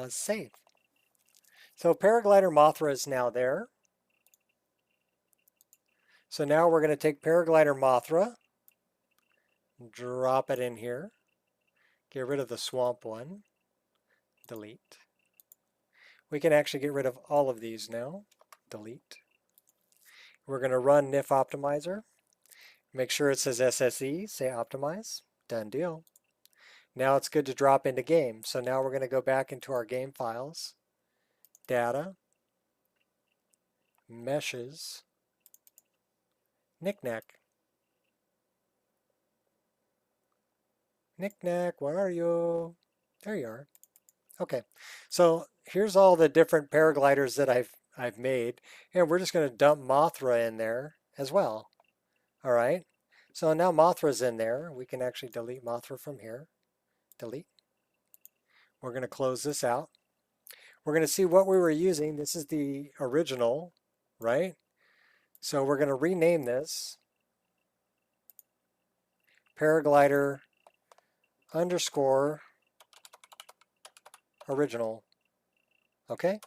Save. So Paraglider Mothra is now there. So now we're going to take Paraglider Mothra, drop it in here, get rid of the swamp one, delete. We can actually get rid of all of these now, delete. We're going to run NIF Optimizer. Make sure it says SSE, say optimize, done deal. Now it's good to drop into game. So now we're going to go back into our game files, data, meshes, knickknack. Knickknack, where are you? There you are. Okay, so here's all the different paragliders that I've made, and we're just going to dump Mothra in there as well. All right, so now Mothra's in there. We can actually delete Mothra from here. Delete. We're going to close this out. We're going to see what we were using. This is the original, right? So we're going to rename this paraglider underscore original. Okay?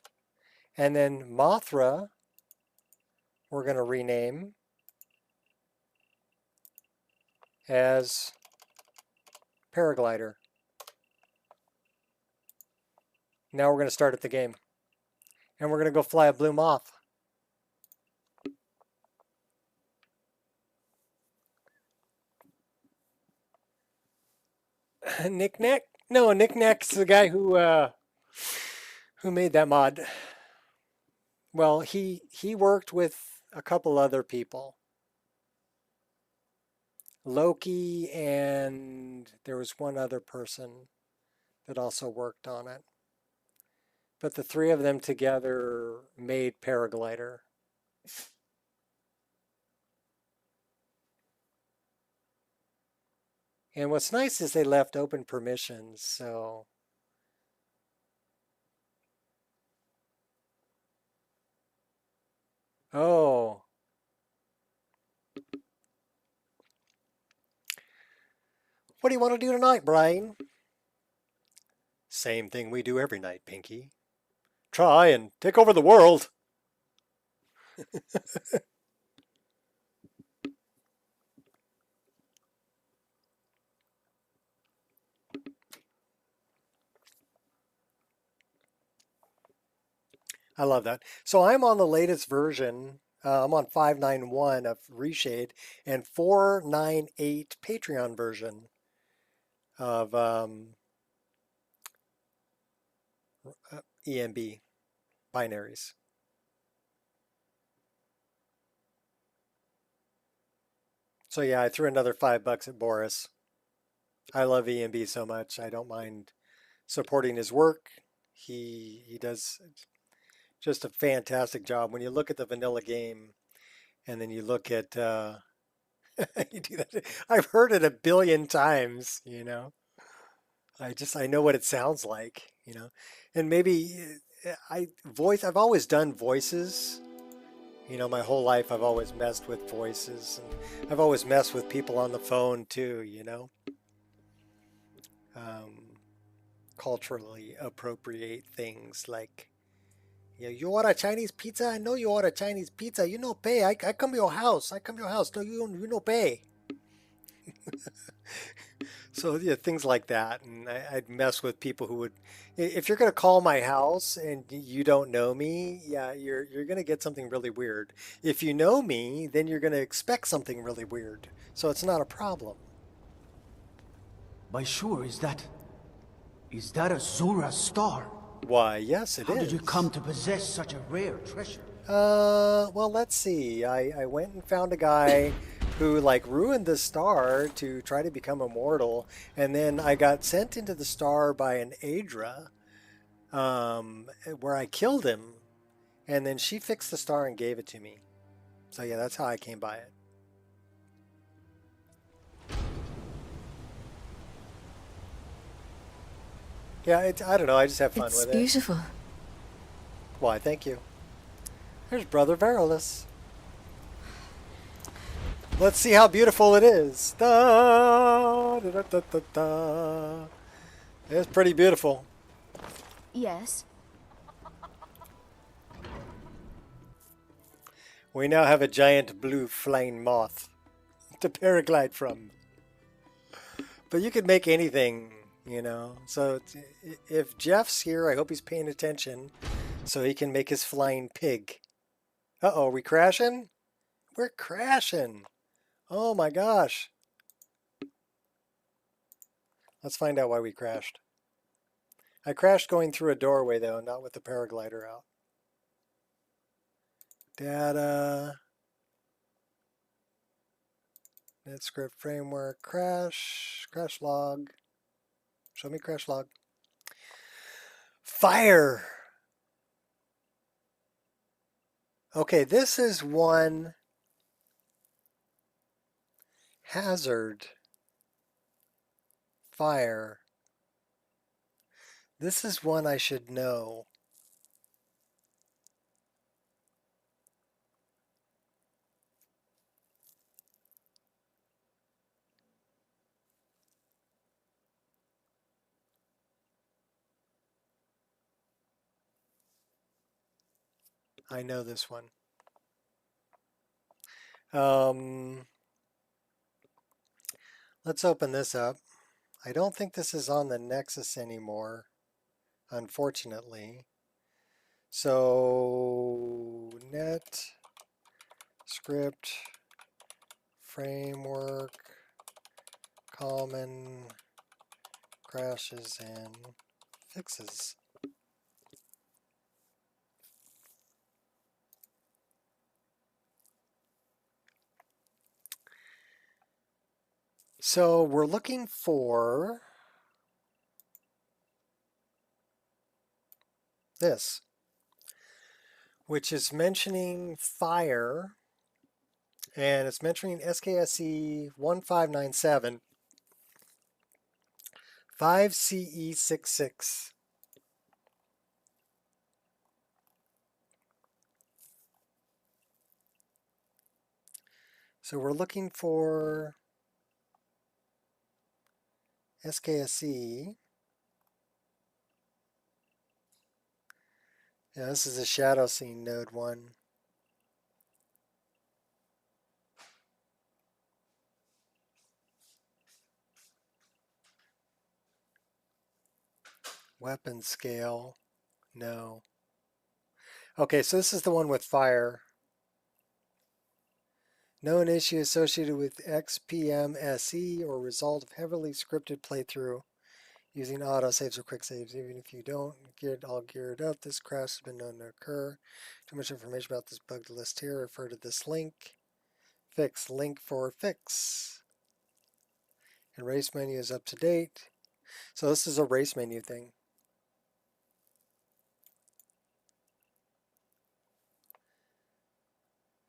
And then Mothra, we're going to rename as paraglider. Now we're going to start at the game. And we're going to go fly a blue moth. Knickknack? No, Knickknack's the guy who made that mod. Well, he worked with a couple other people. Loki, and there was one other person that also worked on it. But the three of them together made Paraglider. And what's nice is they left open permissions, so oh. What do you want to do tonight, Brian? Same thing we do every night, Pinky. Try and take over the world. I love that. So I'm on the latest version. I'm on 5.9.1 of Reshade and 4.9.8 Patreon version of EMB binaries. So yeah, I threw another $5 at Boris. I love EMB so much. I don't mind supporting his work. He does just a fantastic job. When you look at the vanilla game and then you look at you do that. I've heard it a billion times, you know. I know what it sounds like, you know. And maybe I've always done voices. You know, my whole life I've always messed with voices, and I've always messed with people on the phone too, you know. Culturally appropriate things like, yeah, you order Chinese pizza? I know you order Chinese pizza. You no pay. I come to your house. I come to your house. No, you no pay. So yeah, things like that. And I'd mess with people who would, if you're going to call my house and you don't know me, yeah, you're going to get something really weird. If you know me, then you're going to expect something really weird. So it's not a problem. By sure, is that a Zora star? Why, yes, it is. How did you come to possess such a rare treasure? Well, let's see. I went and found a guy who like ruined the star to try to become immortal, and then I got sent into the star by an Aedra, where I killed him, and then she fixed the star and gave it to me. So yeah, that's how I came by it. Yeah, I don't know. I just have fun with it. It's beautiful. Why, thank you. There's Brother Verulus. Let's see how beautiful it is. Da, da, da, da, da, da. It's pretty beautiful. Yes. We now have a giant blue flying moth to paraglide from. But you could make anything, you know. So if Jeff's here, I hope he's paying attention so he can make his flying pig. Uh-oh, are we crashing? We're crashing. Oh my gosh. Let's find out why we crashed. I crashed going through a doorway though, not with the paraglider out. Data. NetScript framework. Crash. Crash log. Show me crash log. Fire. Okay, this is one hazard. Fire. This is one I should know. I know this one. Let's open this up. I don't think this is on the Nexus anymore, unfortunately. So net script framework common crashes and fixes. So we're looking for this, which is mentioning fire, and it's mentioning SKSE 1597 5CE66. So we're looking for SKSE. Yeah, this is a shadow scene node 1. Weapon scale, no. Okay, so this is the one with fire. Known issue associated with XPMSE or result of heavily scripted playthrough using autosaves or quick saves. Even if you don't get all geared up, this crash has been known to occur. Too much information about this bug to list here. Refer to this link. Fix. Link for fix. And race menu is up to date. So this is a race menu thing.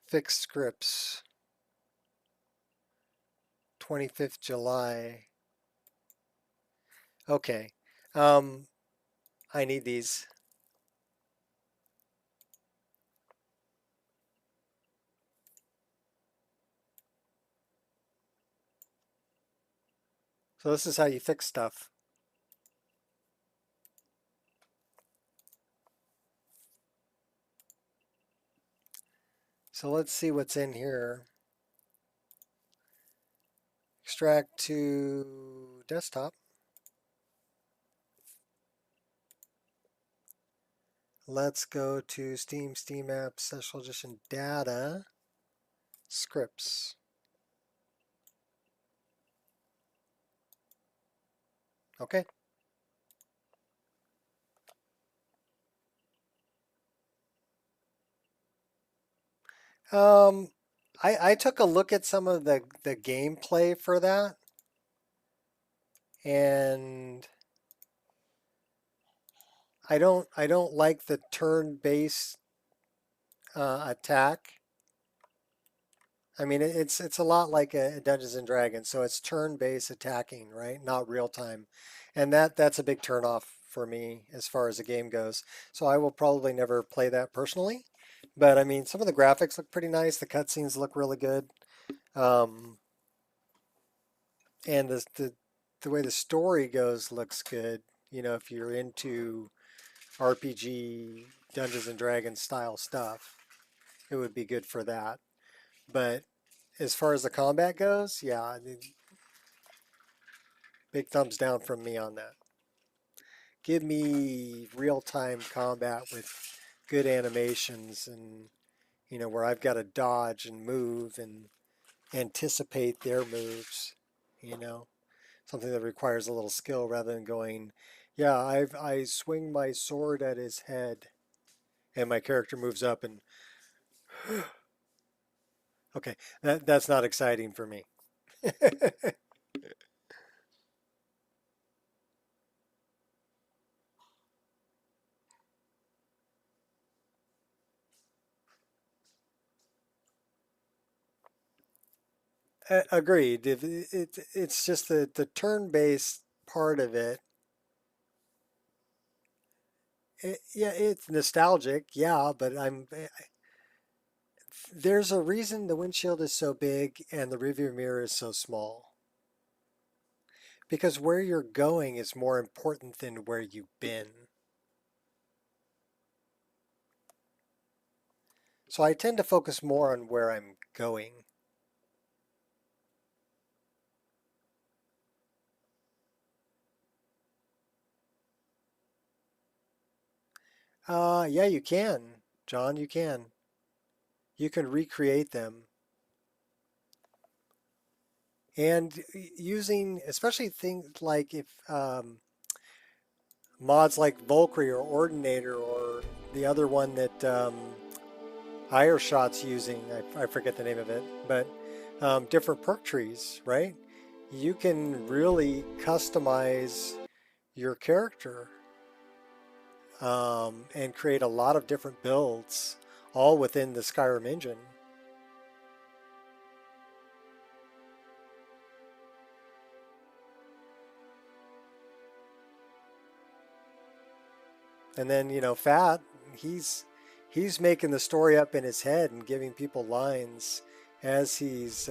Fixed scripts. 25th July. Okay. I need these. So this is how you fix stuff. So let's see what's in here. Extract to desktop. Let's go to Steam Apps, Special Edition Data, Scripts. Okay. I took a look at some of the gameplay for that, and I don't like the turn-based attack. I mean, it's a lot like a Dungeons and Dragons, so it's turn-based attacking, right? Not real time, and that's a big turnoff for me as far as the game goes. So I will probably never play that personally. But I mean, some of the graphics look pretty nice. The cutscenes look really good, and the way the story goes looks good. You know, if you're into RPG Dungeons and Dragons style stuff, it would be good for that. But as far as the combat goes, yeah, big thumbs down from me on that. Give me real-time combat with good animations and, you know, where I've got to dodge and move and anticipate their moves, you know, something that requires a little skill rather than going, yeah, I swing my sword at his head, and my character moves up and okay, that's not exciting for me. Agreed. If it's just the turn-based part of it. Yeah, it's nostalgic, yeah, but there's a reason the windshield is so big and the rearview mirror is so small. Because where you're going is more important than where you've been. So I tend to focus more on where I'm going. Yeah, you can, John, you can. You can recreate them. And using, especially things like if mods like Valkyrie or Ordinator or the other one that Ireshot's using, I forget the name of it, but different perk trees, right? You can really customize your character and create a lot of different builds all within the Skyrim engine. And then, you know, Fat, he's making the story up in his head and giving people lines as he's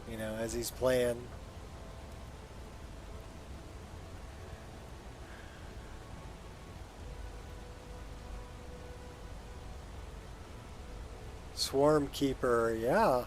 you know, as he's playing. Swarm Keeper, yeah.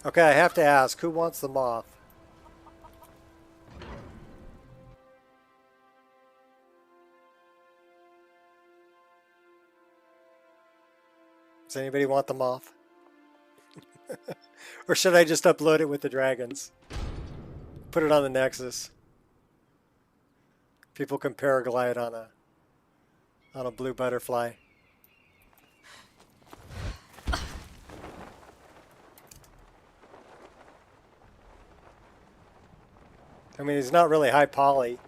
Okay, I have to ask, who wants the moth? Does anybody want the moth? Or should I just upload it with the dragons? Put it on the Nexus. People can paraglide on a blue butterfly. I mean, he's not really high poly.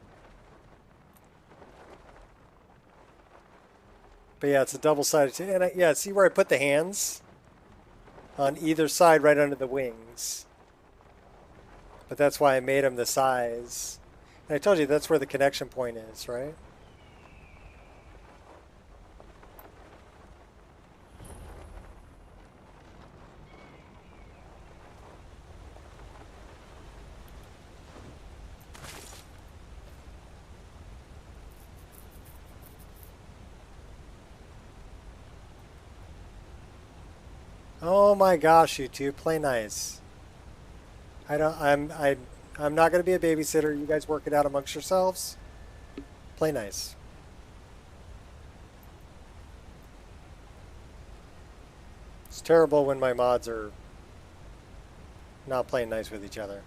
But yeah, it's a double-sided. And yeah, see where I put the hands? On either side, right under the wings. But that's why I made them the size. And I told you that's where the connection point is, right? Oh my gosh, you two, play nice. I'm not gonna be a babysitter. You guys work it out amongst yourselves. Play nice. It's terrible when my mods are not playing nice with each other.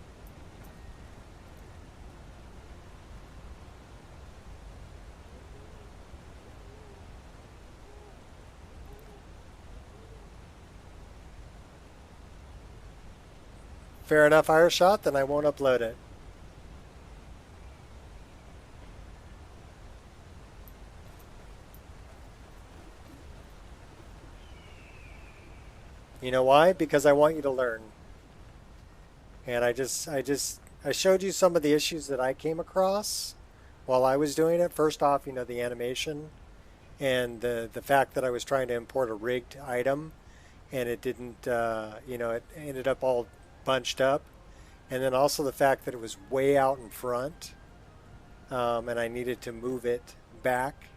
Fair enough, Ireshot, then I won't upload it. You know why? Because I want you to learn. And I showed you some of the issues that I came across while I was doing it. First off, you know, the animation and the fact that I was trying to import a rigged item and it didn't, you know, it ended up all bunched up. And then also the fact that it was way out in front, and I needed to move it back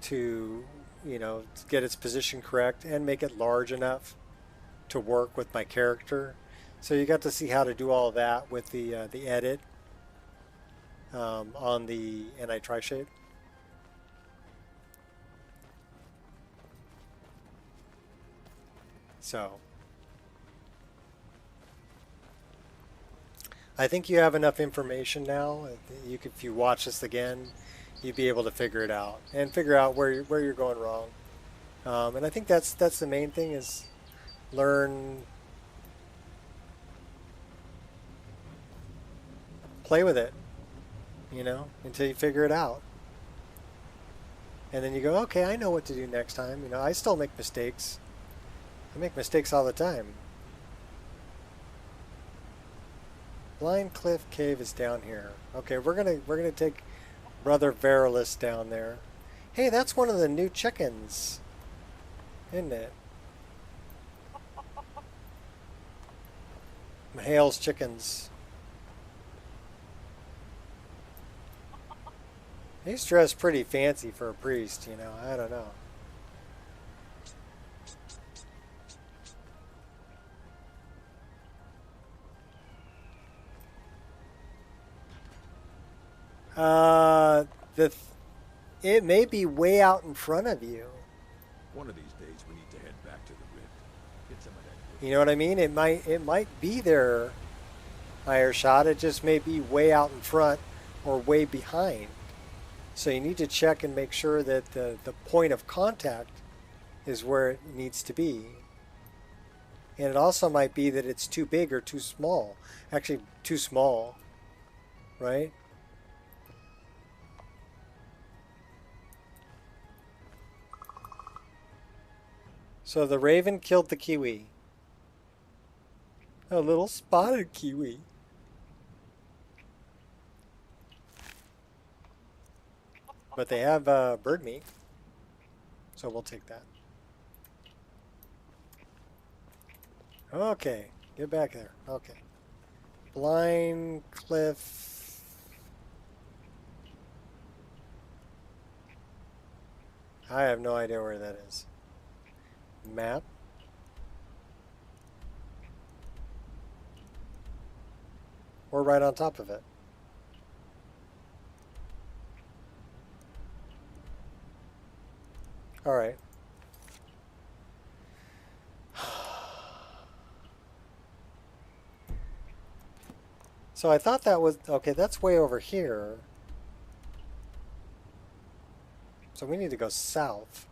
to, you know, get its position correct and make it large enough to work with my character. So you got to see how to do all that with the edit on the Reshade. So I think you have enough information now. You could, if you watch this again, you'd be able to figure it out and figure out where you're going wrong. And I think that's the main thing, is learn, play with it, you know, until you figure it out. And then you go, okay, I know what to do next time. You know, I still make mistakes. I make mistakes all the time. Blind Cliff Cave is down here. Okay, we're gonna take Brother Verilis down there. Hey, that's one of the new chickens, isn't it? Hale's chickens. He's dressed pretty fancy for a priest, you know. I don't know. It may be way out in front of you. One of these days we need to head back to the Rift. Get some of that. You know what I mean? It might be there, higher shot. It just may be way out in front or way behind. So you need to check and make sure that the point of contact is where it needs to be. And it also might be that it's too big or too small. Actually, too small, right? So the Raven killed the kiwi. A little spotted kiwi. But they have bird meat, so we'll take that. Okay, get back there. Okay. Blind Cliff. I have no idea where that is. Map. We're right on top of it. All right. So I thought that was, okay, that's way over here. So we need to go south.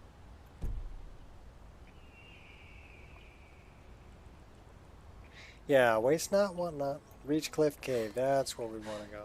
Yeah, waste not, want not. Reach Cliff Cave. That's where we want to go.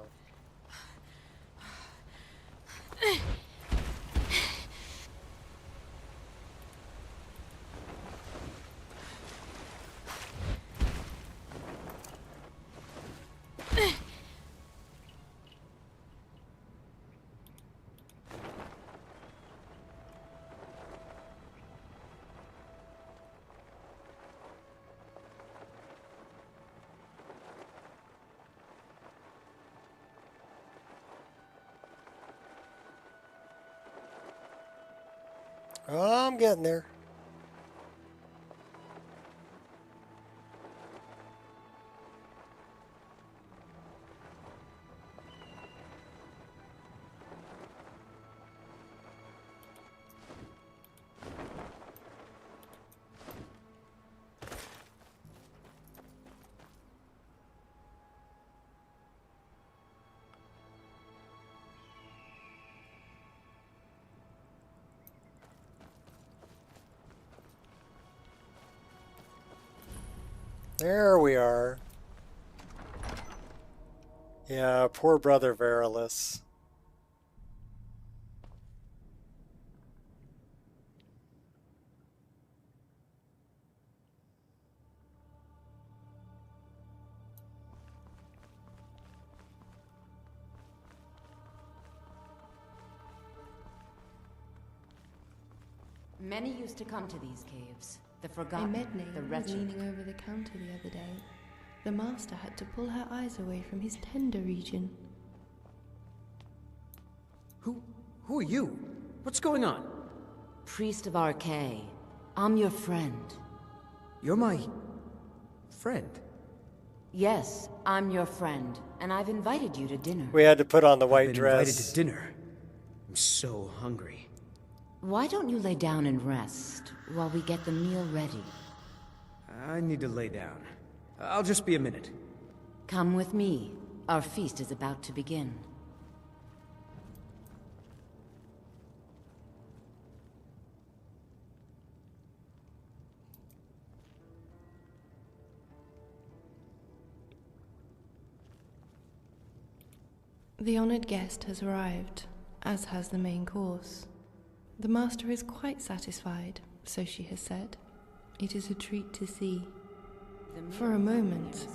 Oh, I'm getting there. There we are. Yeah, poor Brother Verilis. Many used to come to these caves. The I forgotten, met Nate the was wretched. leaning over the counter the other day. The master had to pull her eyes away from his tender region. Who are you? What's going on? Priest of Arcay. I'm your friend. You're my... friend? Yes, I'm your friend, and I've invited you to dinner. We had to put on the white I've been dress. invited to dinner. I'm so hungry. Why don't you lay down and rest while we get the meal ready? I need to lay down. I'll just be a minute. Come with me. Our feast is about to begin. The honored guest has arrived, as has the main course. The master is quite satisfied, so she has said. It is a treat to see. For a moment,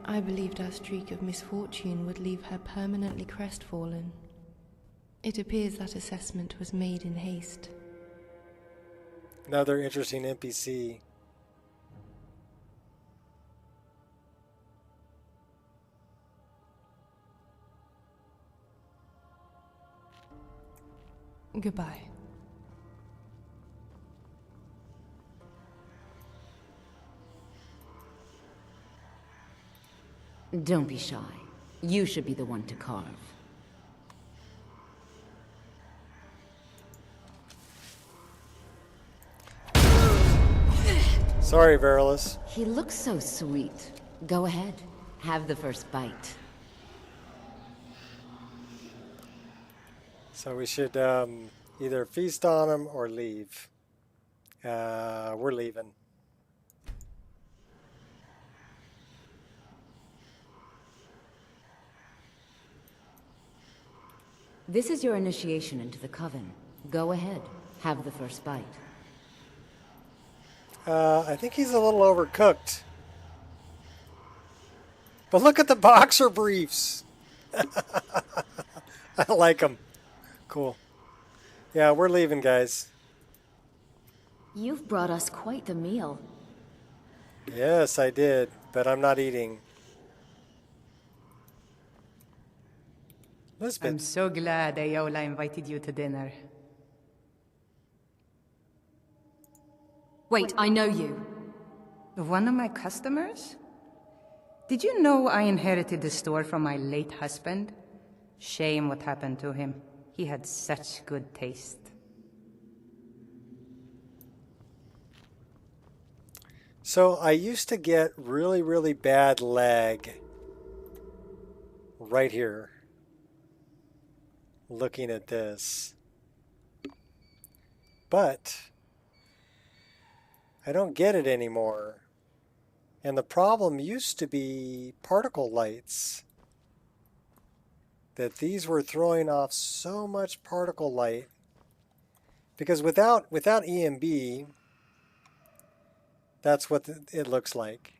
I believed our streak of misfortune would leave her permanently crestfallen. It appears that assessment was made in haste. Another interesting NPC. Goodbye. Don't be shy. You should be the one to carve. Sorry, Verilus. He looks so sweet. Go ahead. Have the first bite. So we should either feast on him or leave. We're leaving. This is your initiation into the Coven. Go ahead. Have the first bite. I think he's a little overcooked. But look at the boxer briefs. I like them. Cool. Yeah, we're leaving, guys. You've brought us quite the meal. Yes, I did, but I'm not eating. Lisbeth. I'm so glad Ayola invited you to dinner. Wait, I know you. One of my customers? Did you know I inherited the store from my late husband? Shame what happened to him. He had such good taste. So I used to get really, really bad lag right here. Looking at this. But I don't get it anymore. And the problem used to be particle lights. That these were throwing off so much particle light. Because without EMB, that's what it looks like.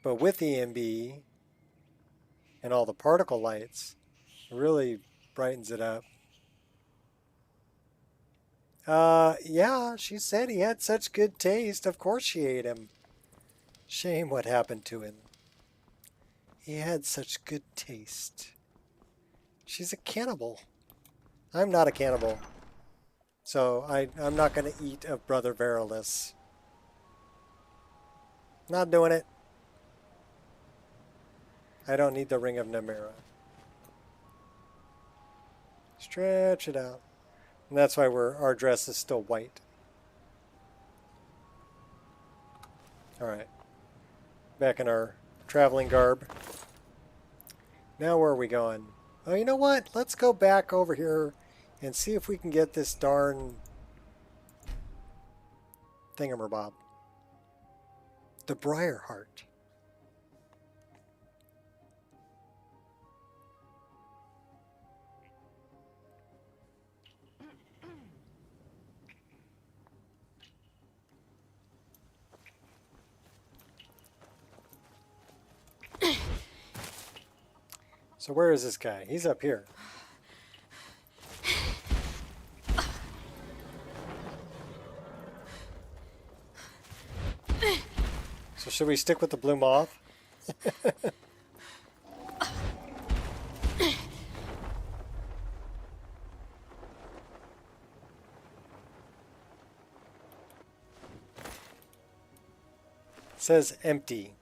But with EMB and all the particle lights, it really brightens it up. Yeah, she said he had such good taste. Of course she ate him. Shame what happened to him. He had such good taste. She's a cannibal. I'm not a cannibal. So I'm not going to eat of Brother Verilus. Not doing it. I don't need the Ring of Namira. Stretch it out. And that's why our dress is still white. Alright. Back in our traveling garb. Now where are we going? Oh, you know what? Let's go back over here and see if we can get this darn thingamabob. The Briar Heart. So where is this guy? He's up here. So should we stick with the blue moth? It says empty.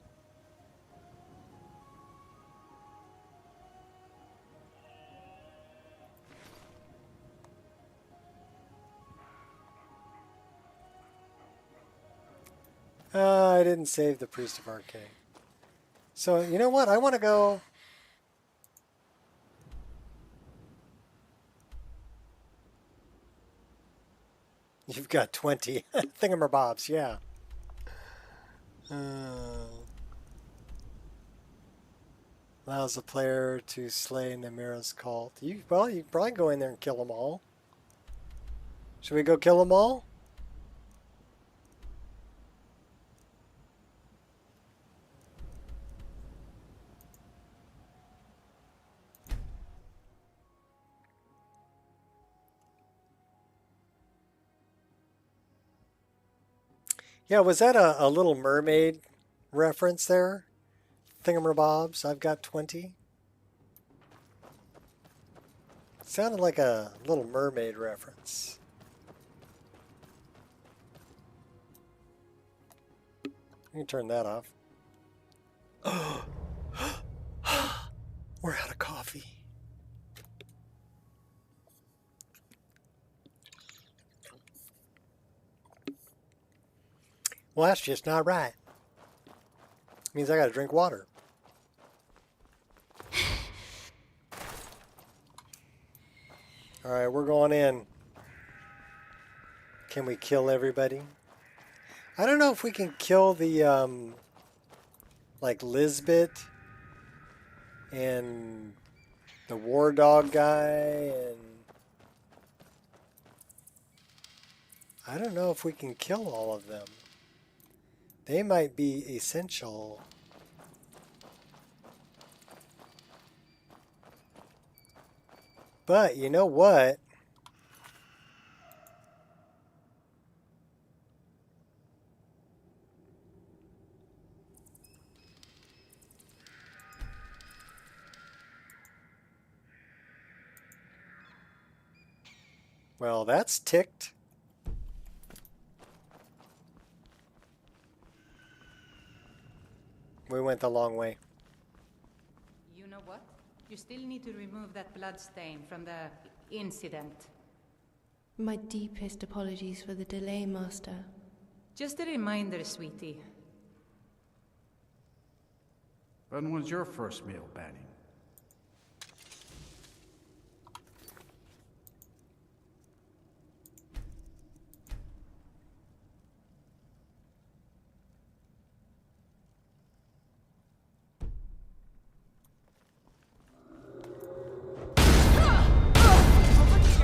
I didn't save the Priest of Arcane. So, you know what? I want to go... You've got 20 thingamabobs, yeah. Allows the player to slay Namira's cult. You probably go in there and kill them all. Should we go kill them all? Yeah, was that a Little Mermaid reference there? Thingamabobs, I've got 20. Sounded like a Little Mermaid reference. You can turn that off. We're out of coffee. Well, that's just not right. Means I gotta drink water. Alright, we're going in. Can we kill everybody? I don't know if we can kill the, like Lisbeth and the war dog guy, and I don't know if we can kill all of them. They might be essential. But you know what? Well, that's ticked. We went the long way. You know what? You still need to remove that blood stain from the incident. My deepest apologies for the delay, Master. Just a reminder, sweetie. When was your first meal, Banning?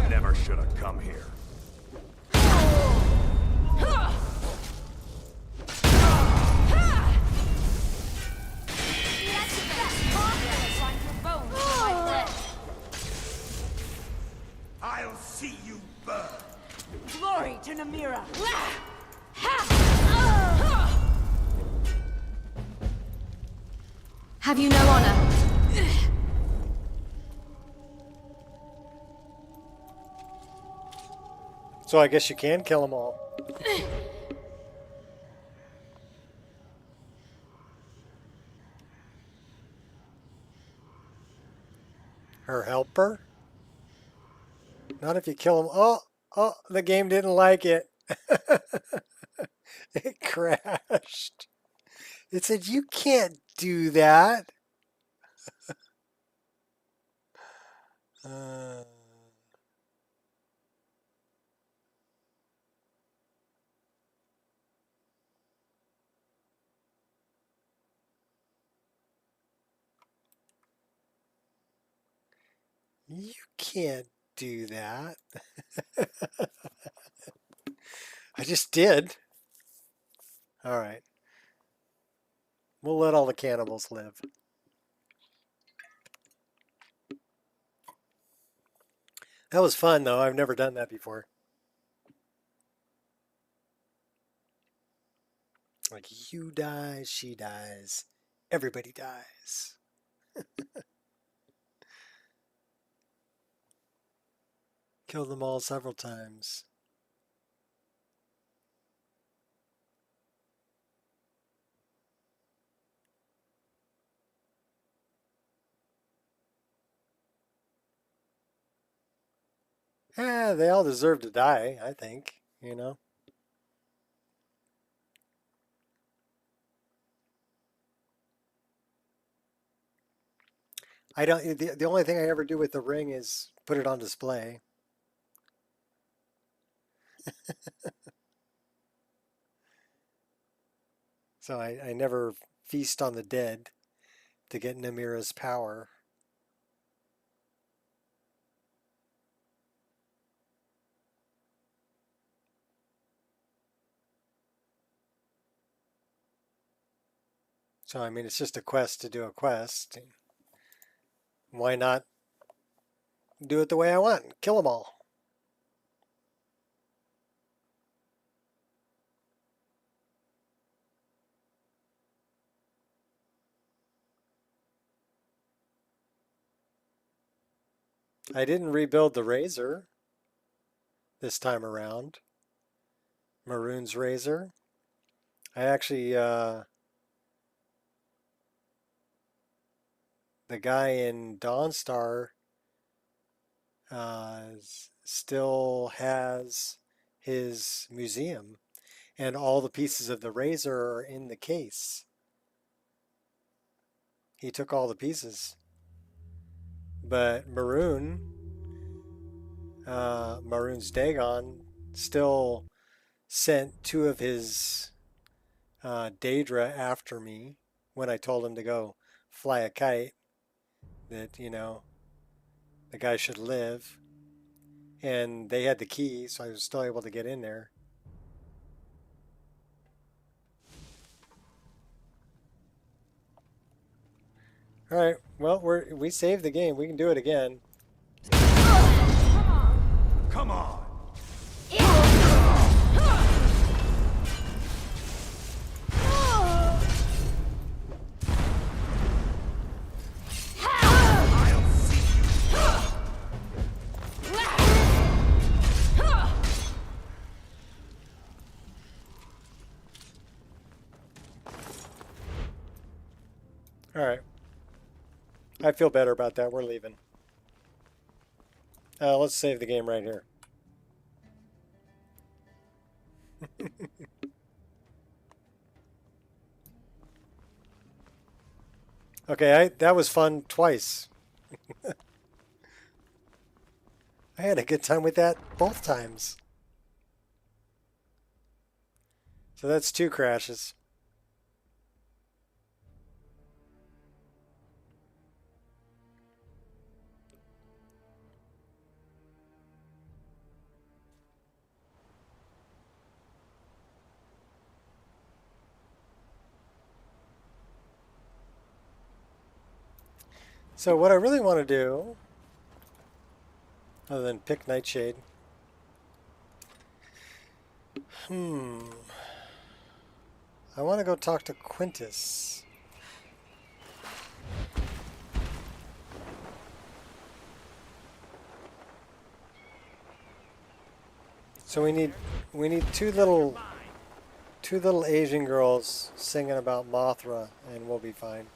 Never should have come here. I'll see you burn. Glory to Namira! Have you no honor? So I guess you can kill them all. Her helper? Not if you kill them. Oh, the game didn't like it. It crashed. It said, you can't do that. You can't do that. I just did. All right. We'll let all the cannibals live. That was fun, though. I've never done that before. Like, you die, she dies, everybody dies. Killed them all several times. They all deserve to die, I think, you know. I don't. The only thing I ever do with the ring is put it on display. So I never feast on the dead to get Namira's power. So I mean, it's just a quest to do a quest. Why not do it the way I want? Kill them all. I didn't rebuild the razor this time around. Maroon's razor. I actually, the guy in Dawnstar still has his museum, and all the pieces of the razor are in the case. He took all the pieces. But Maroon's Dagon still sent two of his Daedra after me when I told him to go fly a kite, that, you know, the guy should live. And they had the key, so I was still able to get in there. All right, well, we saved the game. We can do it again. Come on! All right. I feel better about that. We're leaving. Let's save the game right here. Okay, that was fun twice. I had a good time with that both times. So that's 2 crashes. So what I really want to do, other than pick Nightshade, I want to go talk to Quintus. So we need two little Asian girls singing about Mothra, and we'll be fine.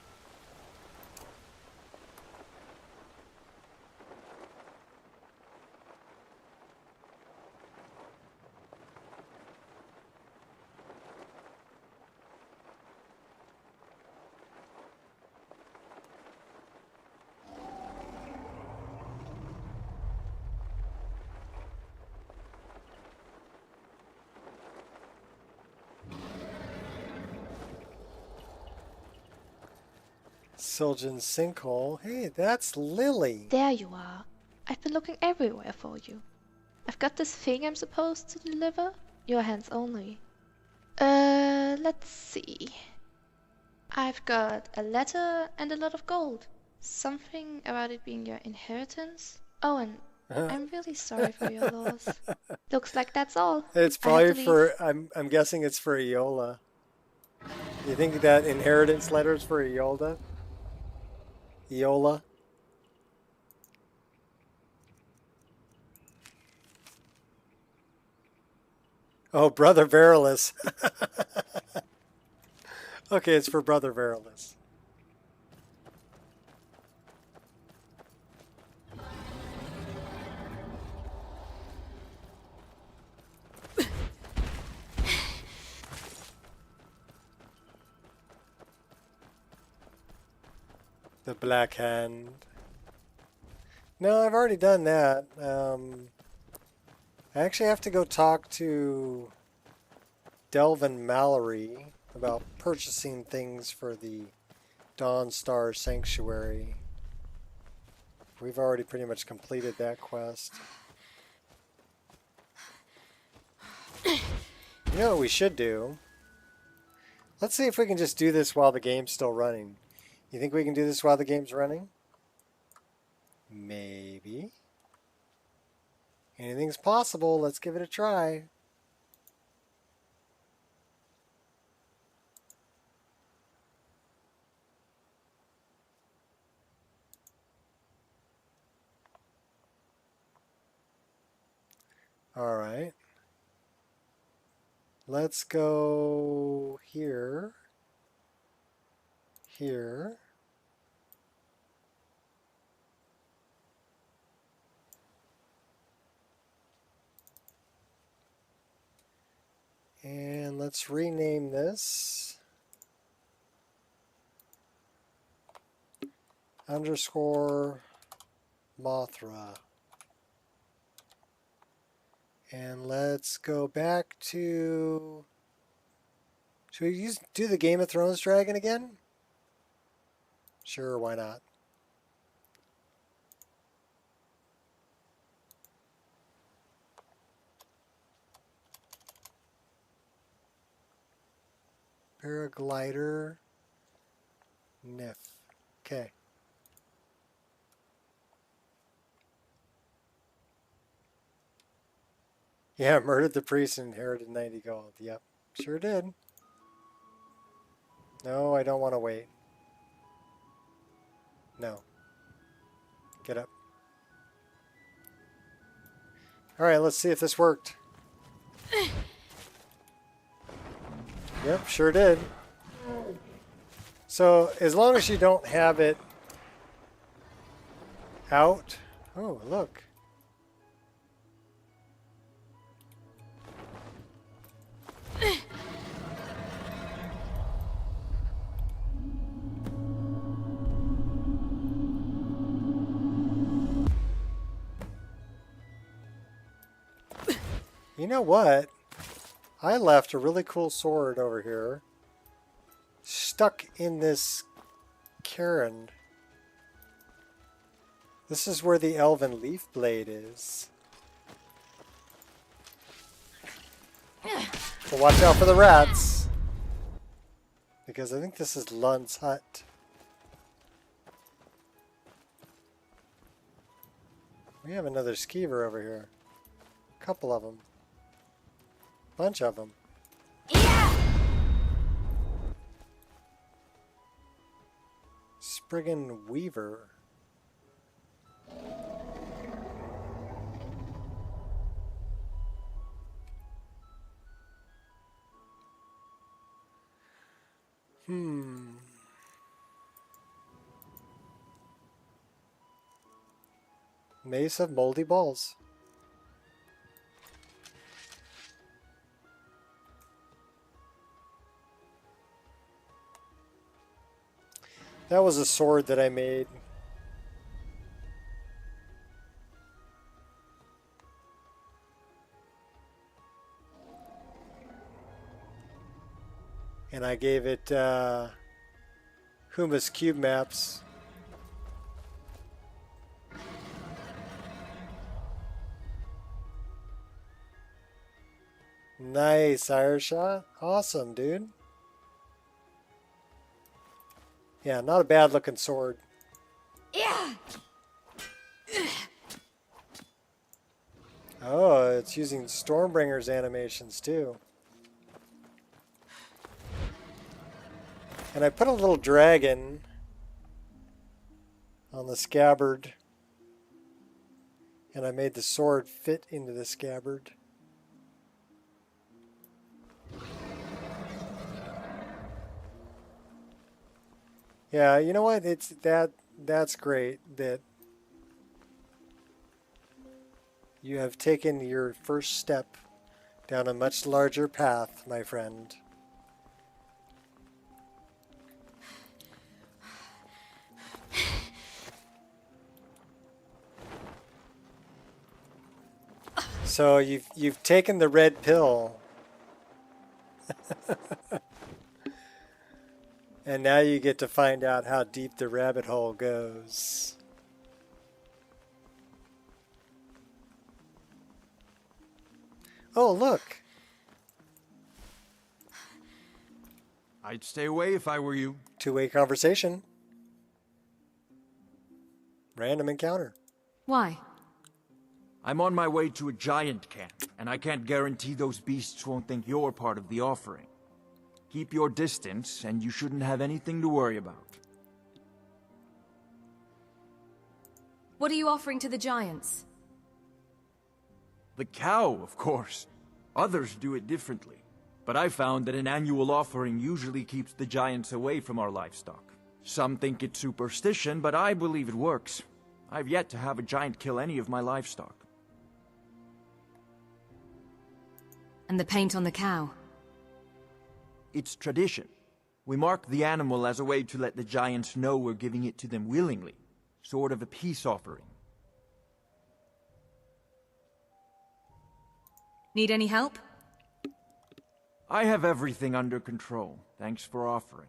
Siljan's sinkhole. Hey, that's Lily. There you are. I've been looking everywhere for you. I've got this thing I'm supposed to deliver. Your hands only. Let's see. I've got a letter and a lot of gold. Something about it being your inheritance. Oh, and I'm really sorry for your loss. Looks like that's all. It's probably for, I'm guessing it's for Iola. You think that inheritance letter's for Eola? Eola? Oh, Brother Verilus. Okay, it's for Brother Verilus. The Black Hand. No, I've already done that. I actually have to go talk to Delvin Mallory about purchasing things for the Dawnstar Sanctuary. We've already pretty much completed that quest. You know what we should do? Let's see if we can just do this while the game's still running. You think we can do this while the game's running? Maybe. Anything's possible. Let's give it a try. All right. Let's go here. Here. And let's rename this _ Mothra. And let's go back to... Should we do the Game of Thrones dragon again? Sure, why not? Paraglider. Nif. Okay. Yeah, murdered the priest and inherited 90 gold. Yep, sure did. No, I don't want to wait. No. Get up. Alright, let's see if this worked. Yep, sure did. So, as long as you don't have it out... Oh, look. You know what? I left a really cool sword over here, stuck in this cairn. This is where the elven leaf blade is. So watch out for the rats, because I think this is Lund's hut. We have another skeever over here. A couple of them. Bunch of them. Yeah. Spriggan Weaver. Mace of Moldy Balls. That was a sword that I made. And I gave it Humus cube maps. Nice, Ireshot. Awesome, dude. Yeah, not a bad looking sword. Yeah. Oh, it's using Stormbringer's animations too. And I put a little dragon on the scabbard. And I made the sword fit into the scabbard. Yeah, you know what? That's great that you have taken your first step down a much larger path, my friend. So you've taken the red pill. And now you get to find out how deep the rabbit hole goes. Oh, look. I'd stay away if I were you. Two-way conversation. Random encounter. Why? I'm on my way to a giant camp, and I can't guarantee those beasts won't think you're part of the offering. Keep your distance, and you shouldn't have anything to worry about. What are you offering to the giants? The cow, of course. Others do it differently. But I found that an annual offering usually keeps the giants away from our livestock. Some think it's superstition, but I believe it works. I've yet to have a giant kill any of my livestock. And the paint on the cow? It's tradition. We mark the animal as a way to let the giants know we're giving it to them willingly. Sort of a peace offering. Need any help? I have everything under control. Thanks for offering.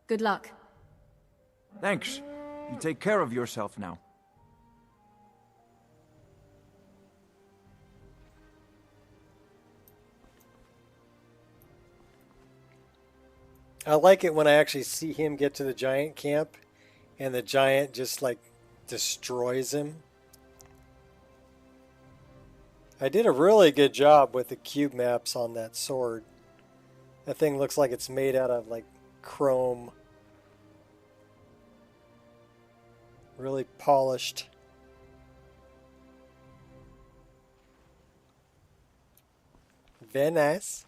Good luck. Thanks. You take care of yourself now. I like it when I actually see him get to the giant camp and the giant just like destroys him. I did a really good job with the cube maps on that sword. That thing looks like it's made out of like chrome. Really polished. Very nice.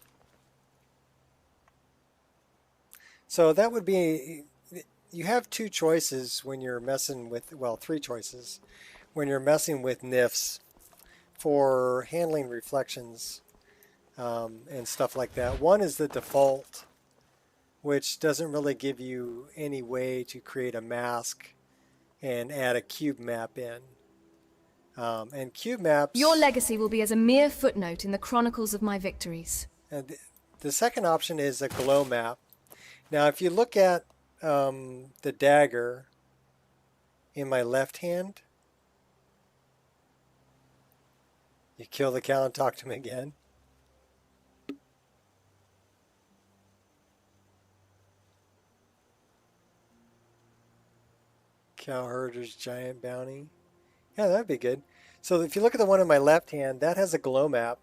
So that would be, you have two choices when you're messing with, well, three choices when you're messing with NIFs for handling reflections and stuff like that. One is the default, which doesn't really give you any way to create a mask and add a cube map in. And cube maps... Your legacy will be as a mere footnote in the chronicles of my victories. And the second option is a glow map. Now, if you look at the dagger in my left hand, you kill the cow and talk to him again. Cow herder's giant bounty. Yeah, that'd be good. So if you look at the one in my left hand, that has a glow map.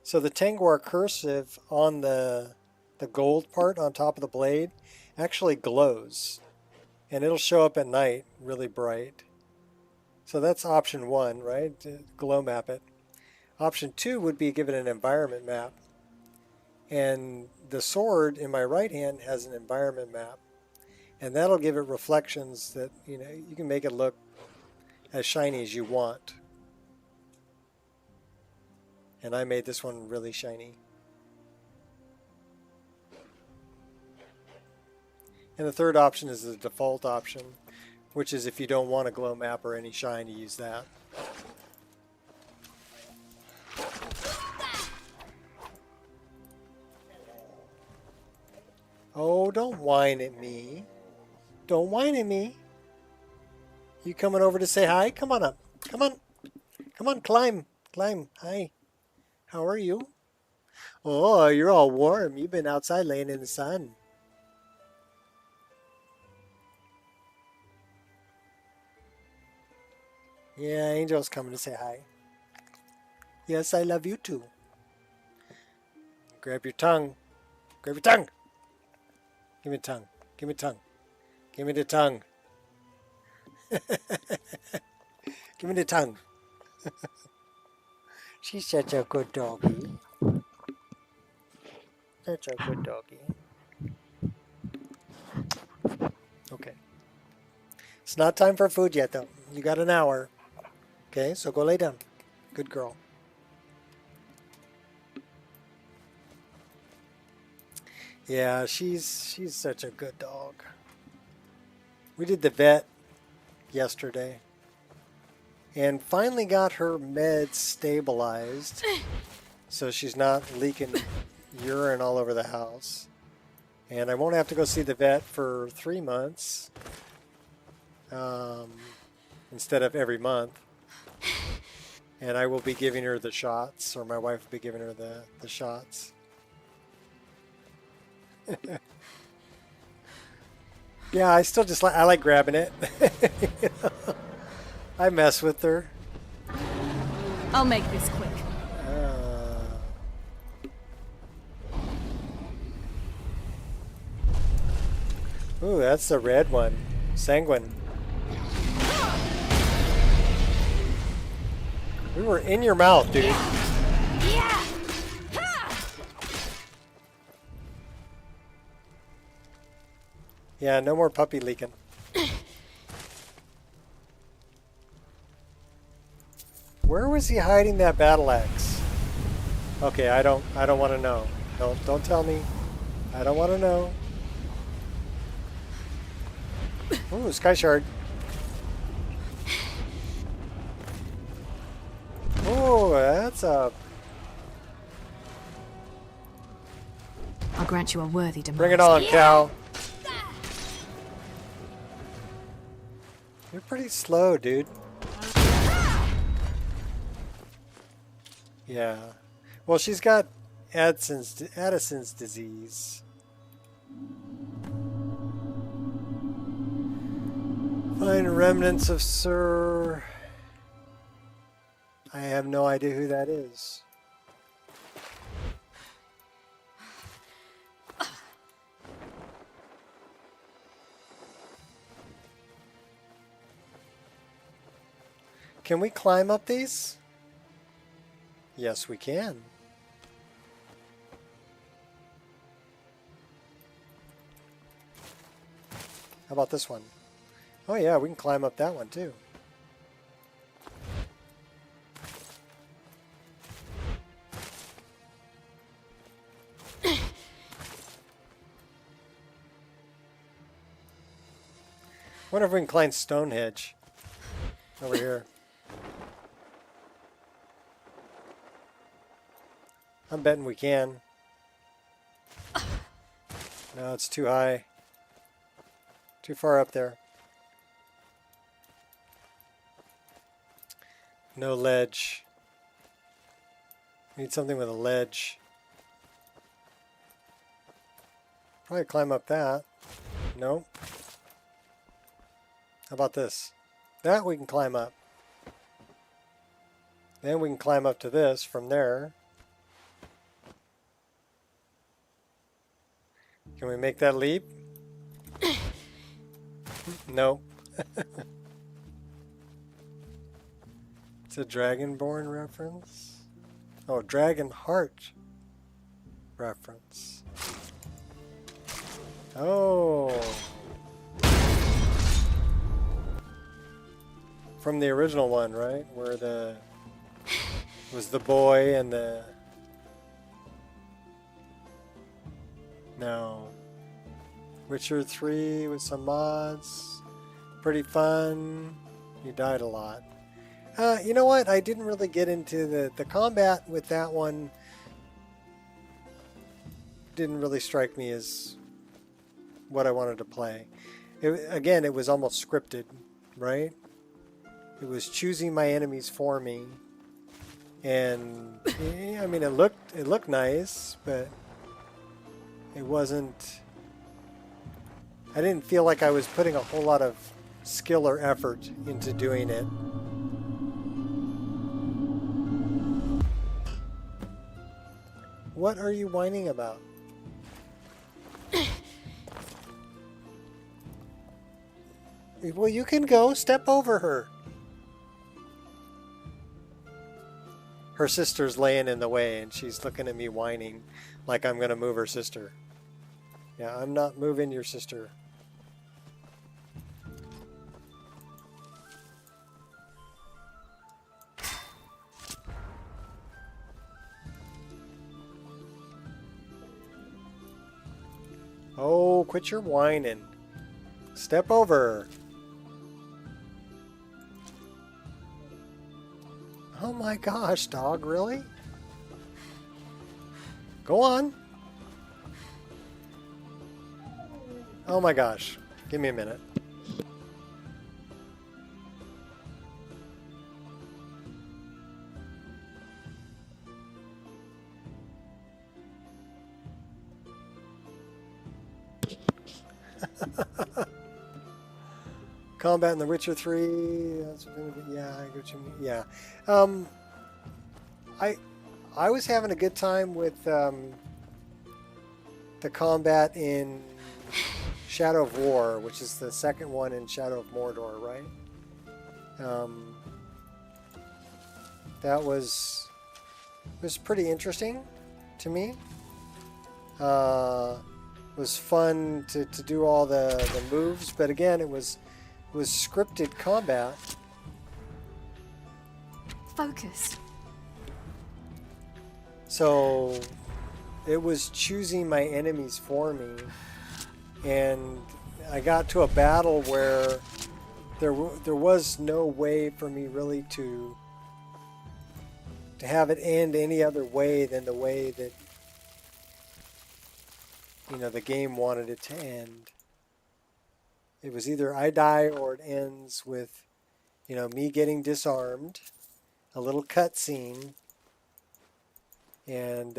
So the Tengwar cursive on the gold part on top of the blade actually glows. And it'll show up at night really bright. So that's option one, right? To glow map it. Option two would be give it an environment map. And the sword in my right hand has an environment map. And that'll give it reflections that, you know, you can make it look as shiny as you want. And I made this one really shiny. And the third option is the default option, which is if you don't want a glow map or any shine, you use that. Oh, don't whine at me. Don't whine at me. You coming over to say hi? Come on up. Come on. Come on, climb. Climb. Hi. How are you? Oh, you're all warm. You've been outside laying in the sun. Yeah, Angel's coming to say hi. Yes, I love you too. Grab your tongue. Grab your tongue. Give me the tongue. Give me the tongue. Give me the tongue. Give me the tongue. She's such a good doggy. Such a good doggy. Okay. It's not time for food yet, though. You got an hour. Okay, so go lay down. Good girl. Yeah, she's such a good dog. We did the vet yesterday and finally got her meds stabilized so she's not leaking urine all over the house. And I won't have to go see the vet for 3 months instead of every month. And I will be giving her the shots, or my wife will be giving her the shots. Yeah, I still just I like grabbing it. You know? I mess with her. I'll make this quick. Ooh, that's the red one. Sanguine. We were in your mouth, dude. Yeah, no more puppy leaking. Where was he hiding that battle axe? Okay, I don't want to know. Don't tell me. I don't want to know. Ooh, Sky Shard. Oh, that's a... I'll grant you a worthy demise. Bring it on, cow. You're pretty slow, dude. Yeah. Well, she's got Addison's disease. Find remnants of Sir... I have no idea who that is. Can we climb up these? Yes, we can. How about this one? Oh yeah, we can climb up that one too. Wonder if we can climb Stonehenge over here. I'm betting we can. No, it's too high. Too far up there. No ledge. Need something with a ledge. Probably climb up that. Nope. How about this? That we can climb up. Then we can climb up to this from there. Can we make that leap? No. It's a Dragonborn reference. Oh, Dragon Heart reference. Oh. From the original one, right? Where was the boy and the... No. Witcher 3 with some mods. Pretty fun. You died a lot. You know what? I didn't really get into the combat with that one. Didn't really strike me as what I wanted to play. Again, it was almost scripted, right? It was choosing my enemies for me. And yeah, I mean, it looked nice, but it wasn't... I didn't feel like I was putting a whole lot of skill or effort into doing it. What are you whining about? Well, you can go. Step over her. Her sister's laying in the way, and she's looking at me whining like I'm going to move her sister. Yeah, I'm not moving your sister. Oh, quit your whining. Step over. Oh my gosh, dog, really? Go on. Oh my gosh. Give me a minute. Combat in The Witcher 3. Yeah, I get what you mean. Yeah. I was having a good time with the combat in Shadow of War, which is the second one in Shadow of Mordor, right? That was pretty interesting to me. It was fun to do all the moves, but again, it was scripted combat. Focus. So it was choosing my enemies for me, and I got to a battle where there was no way for me really to have it end any other way than the way that, you know, the game wanted it to end. It was either I die or it ends with, you know, me getting disarmed, a little cutscene, and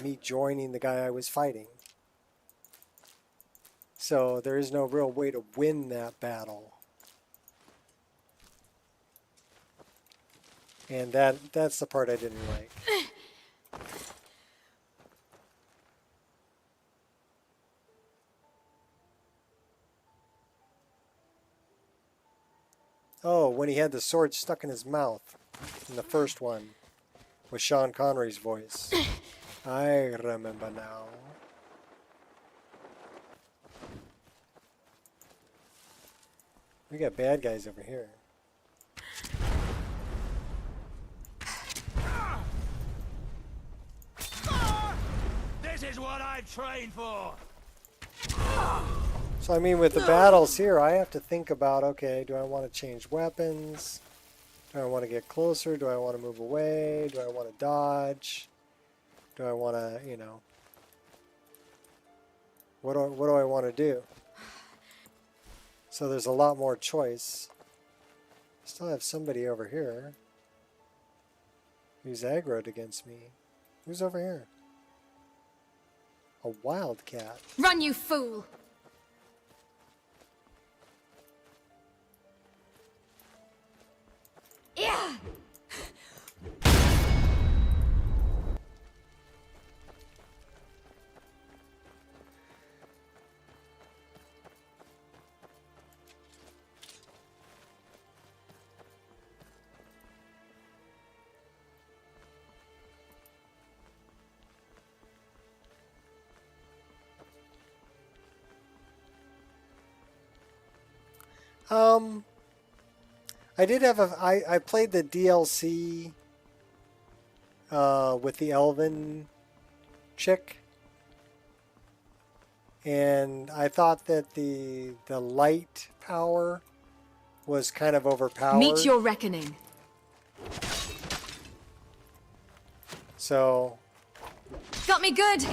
me joining the guy I was fighting. So there is no real way to win that battle. And that's the part I didn't like. Oh, when he had the sword stuck in his mouth in the first one with Sean Connery's voice. I remember now. We got bad guys over here. This is what I trained for. So I mean, with the battles here, I have to think about, okay, do I want to change weapons? Do I want to get closer? Do I want to move away? Do I want to dodge? Do I want to, you know, what do I want to do? So there's a lot more choice. Still have somebody over here who's aggroed against me. Who's over here? A wildcat. Run, you fool! Yeah. I did have I played the DLC with the elven chick, and I thought that the light power was kind of overpowered. Meet your reckoning. So Got me good.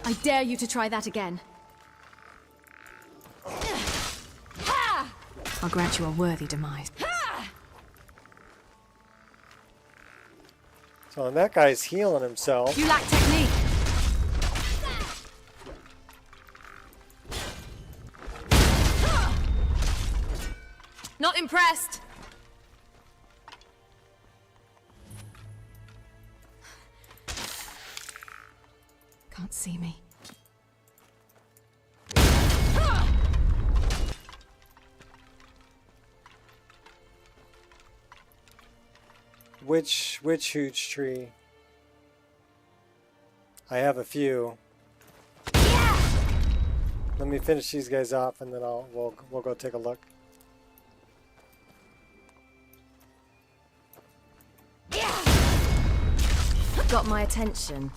I dare you to try that again. I'll grant you a worthy demise. So and that guy's healing himself. You lack technique. Not impressed. see me. Which huge tree? I have a few. Let me finish these guys off, and then we'll go take a look. Got my attention.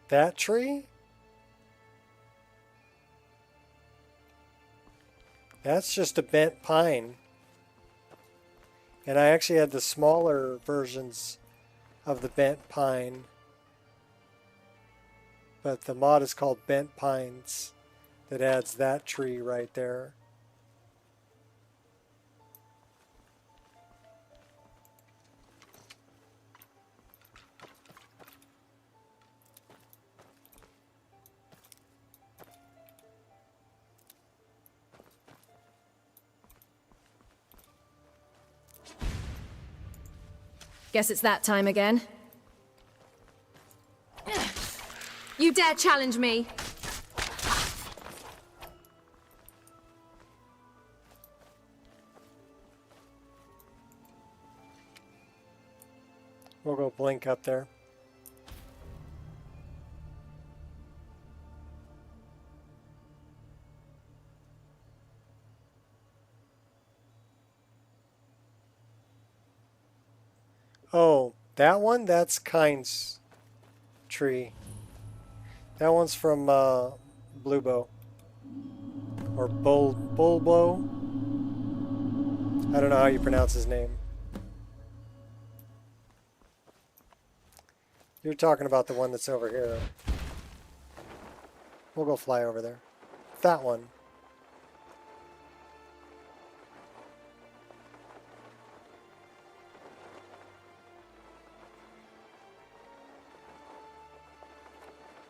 That tree? That's just a bent pine. And I actually had the smaller versions of the bent pine. But the mod is called Bent Pines that adds that tree right there. Guess it's that time again. You dare challenge me? We'll go blink up there. Oh, that one? That's Kind's tree. That one's from Bluebow. Or Bulbo. I don't know how you pronounce his name. You're talking about the one that's over here. We'll go fly over there. That one.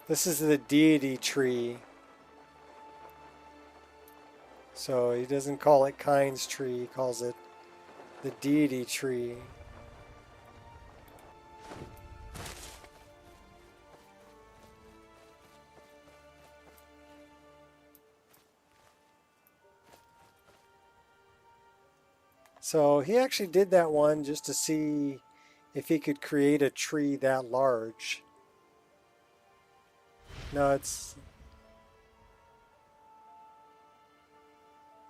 This is the deity tree. So he doesn't call it Kind's tree, he calls it the deity tree. So he actually did that one just to see if he could create a tree that large. No, it's...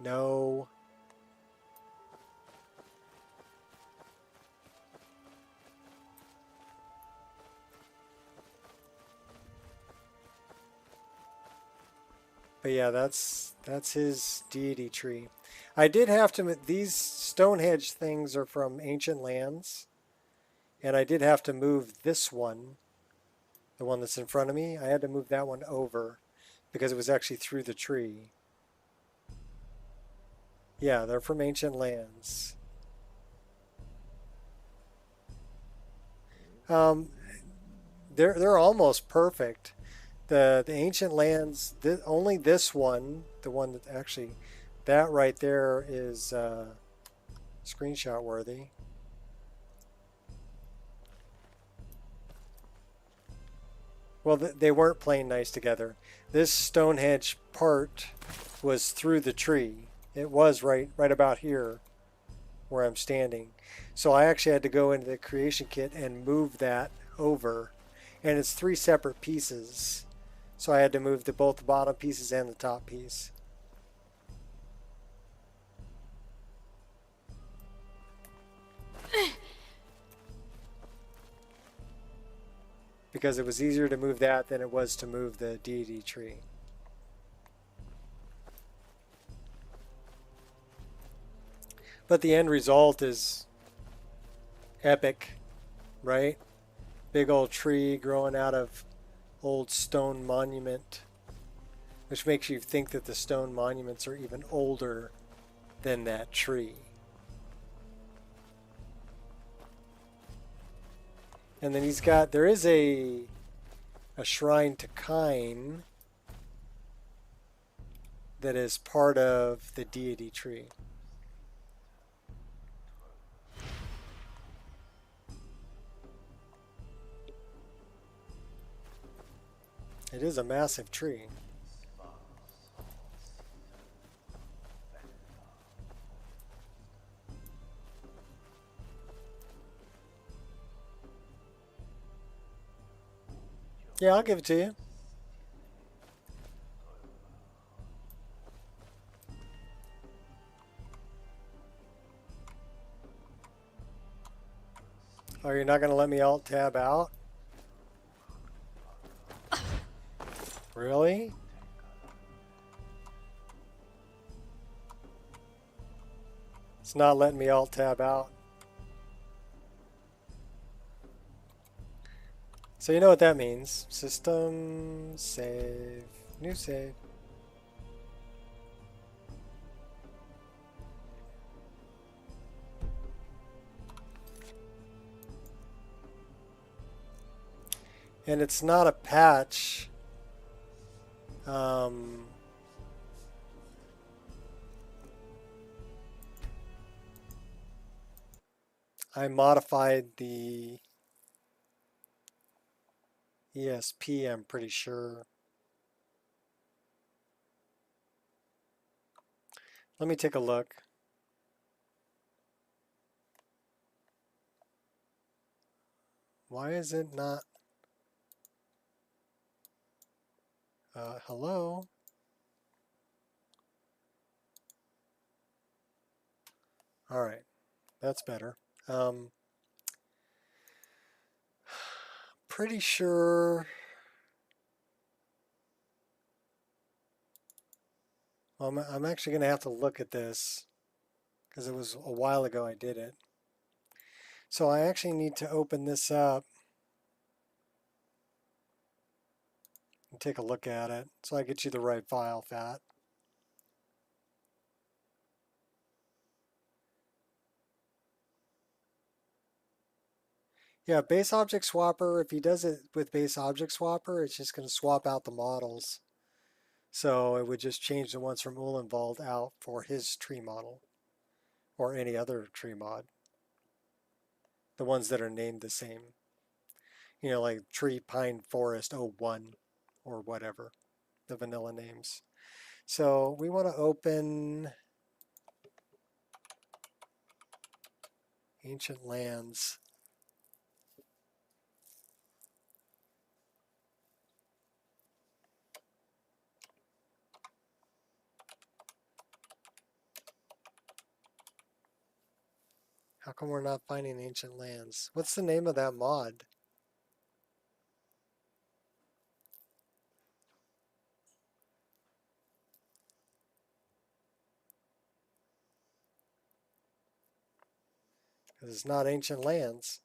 No. But yeah, that's his deity tree. I did have to... These Stonehenge things are from Ancient Lands. And I did have to move this one. The one that's in front of me. I had to move that one over. Because it was actually through the tree. Yeah, they're from Ancient Lands. They're almost perfect. The Ancient Lands, only this one, the one that actually, that right there is screenshot worthy. Well, they weren't playing nice together. This Stonehenge part was through the tree. It was right about here where I'm standing. So I actually had to go into the creation kit and move that over. And it's 3 separate pieces. So I had to move both the bottom pieces and the top piece. Because it was easier to move that than it was to move the deity tree. But the end result is epic, right? Big old tree growing out of old stone monument, which makes you think that the stone monuments are even older than that tree. And then there is a shrine to Kine that is part of the deity tree. It is a massive tree. Yeah, I'll give it to you. Oh, you're not going to let me alt-tab out? Really? It's not letting me alt-tab out. So you know what that means. System, save, new save. And it's not a patch. I modified the ESP, I'm pretty sure. Let me take a look. Why is it not? Hello? All right, that's better. Pretty sure. Well, I'm actually going to have to look at this because it was a while ago I did it. So I actually need to open this up and take a look at it so I get you the right file, Fat. Yeah, base object swapper, if he does it with base object swapper, it's just going to swap out the models. So it would just change the ones from Uhlenwald out for his tree model or any other tree mod. The ones that are named the same. You know, like Tree Pine Forest 01 or whatever, the vanilla names. So we want to open Ancient Lands. How come we're not finding Ancient Lands? What's the name of that mod? Because it's not Ancient Lands.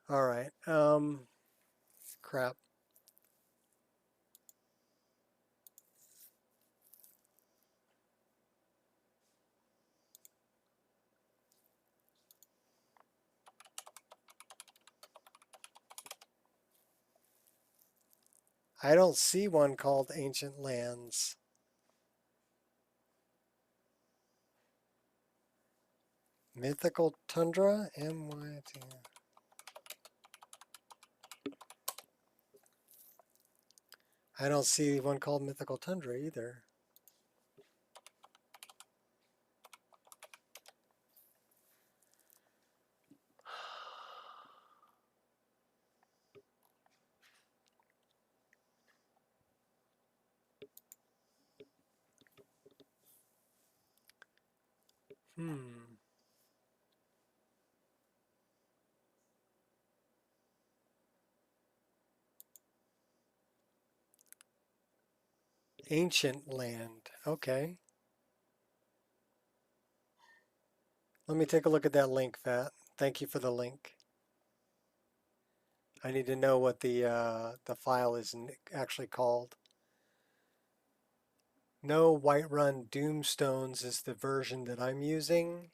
All right. Crap. I don't see one called Ancient Lands. Mythical Tundra? MYT. I don't see one called Mythical Tundra either. Ancient Land. Okay. Let me take a look at that link, Fat. Thank you for the link. I need to know what the file is actually called. No Whiterun Doomstones is the version that I'm using.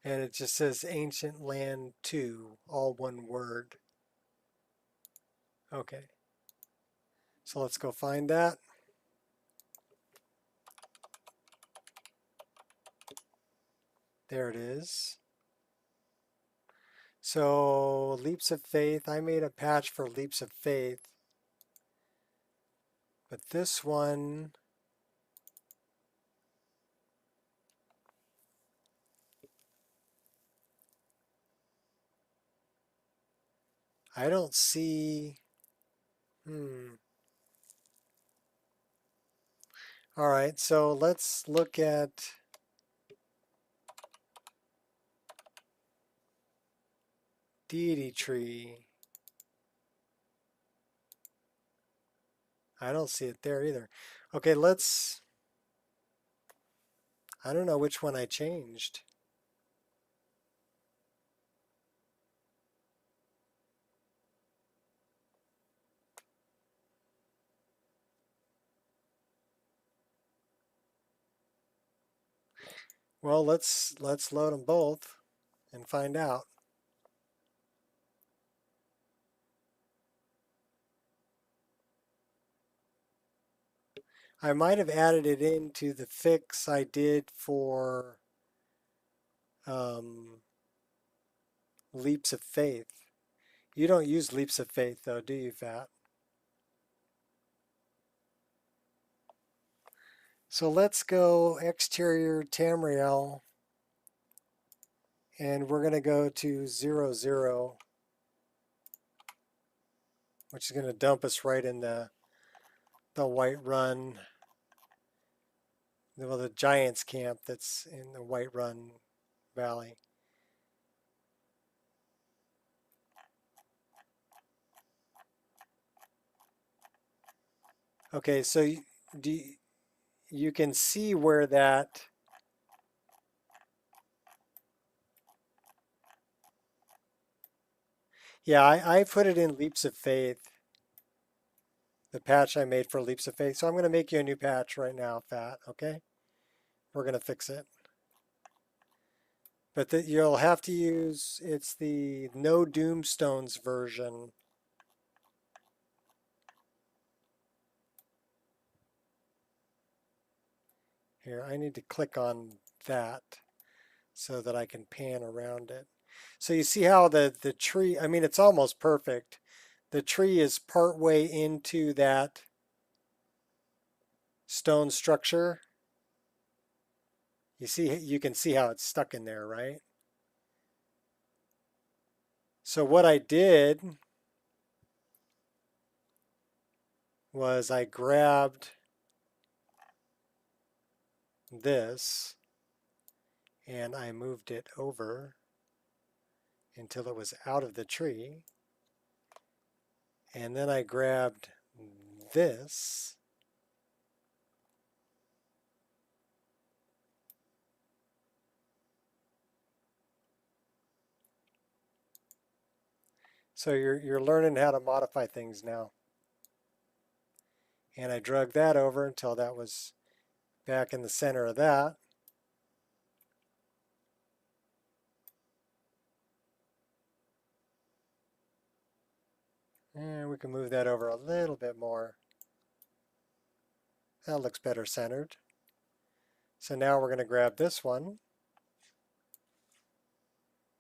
And it just says Ancient Land 2, all one word. Okay. So let's go find that. There it is. So leaps of faith, I made a patch for leaps of faith. But this one, I don't see, All right, so let's look at deity tree. I don't see it there either. Okay, I don't know which one I changed. Well, let's load them both and find out. I might have added it into the fix I did for leaps of faith. You don't use leaps of faith though, do you, Fat? So let's go exterior Tamriel, and we're going to go to 0, 0, which is going to dump us right in the White Run, well, the Giants camp that's in the White Run Valley. Okay, so you can see where that yeah, I put it in Leaps of Faith, the patch I made for Leaps of Faith. So I'm going to make you a new patch right now, Fat, okay? We're going to fix it. But you'll have to use, it's the No Doomstones version. Here, I need to click on that so that I can pan around it. So you see how the tree, I mean, it's almost perfect. The tree is part way into that stone structure. You can see how it's stuck in there, right? So what I did was I grabbed this and I moved it over until it was out of the tree. And then I grabbed this so you're learning how to modify things now. And I drug that over until that was back in the center of that. And we can move that over a little bit more. That looks better centered. So now we're going to grab this one.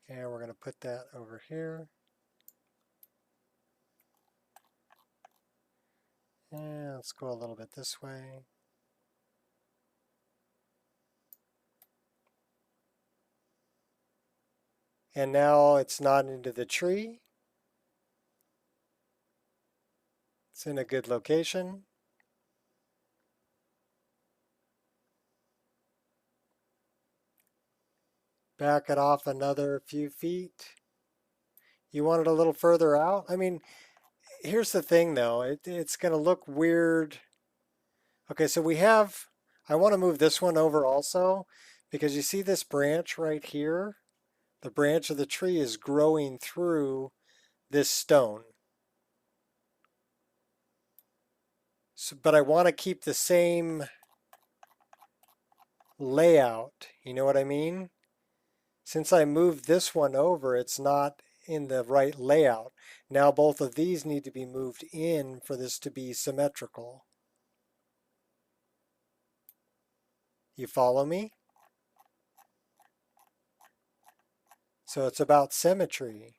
And we're going to put that over here. And let's go a little bit this way. And now it's not into the tree. It's in a good location. Back it off another few feet. You want it a little further out? I mean, here's the thing though. It's going to look weird. Okay, so I want to move this one over also because you see this branch right here? The branch of the tree is growing through this stone. So, but I want to keep the same layout. You know what I mean? Since I moved this one over, it's not in the right layout. Now both of these need to be moved in for this to be symmetrical. You follow me? So it's about symmetry.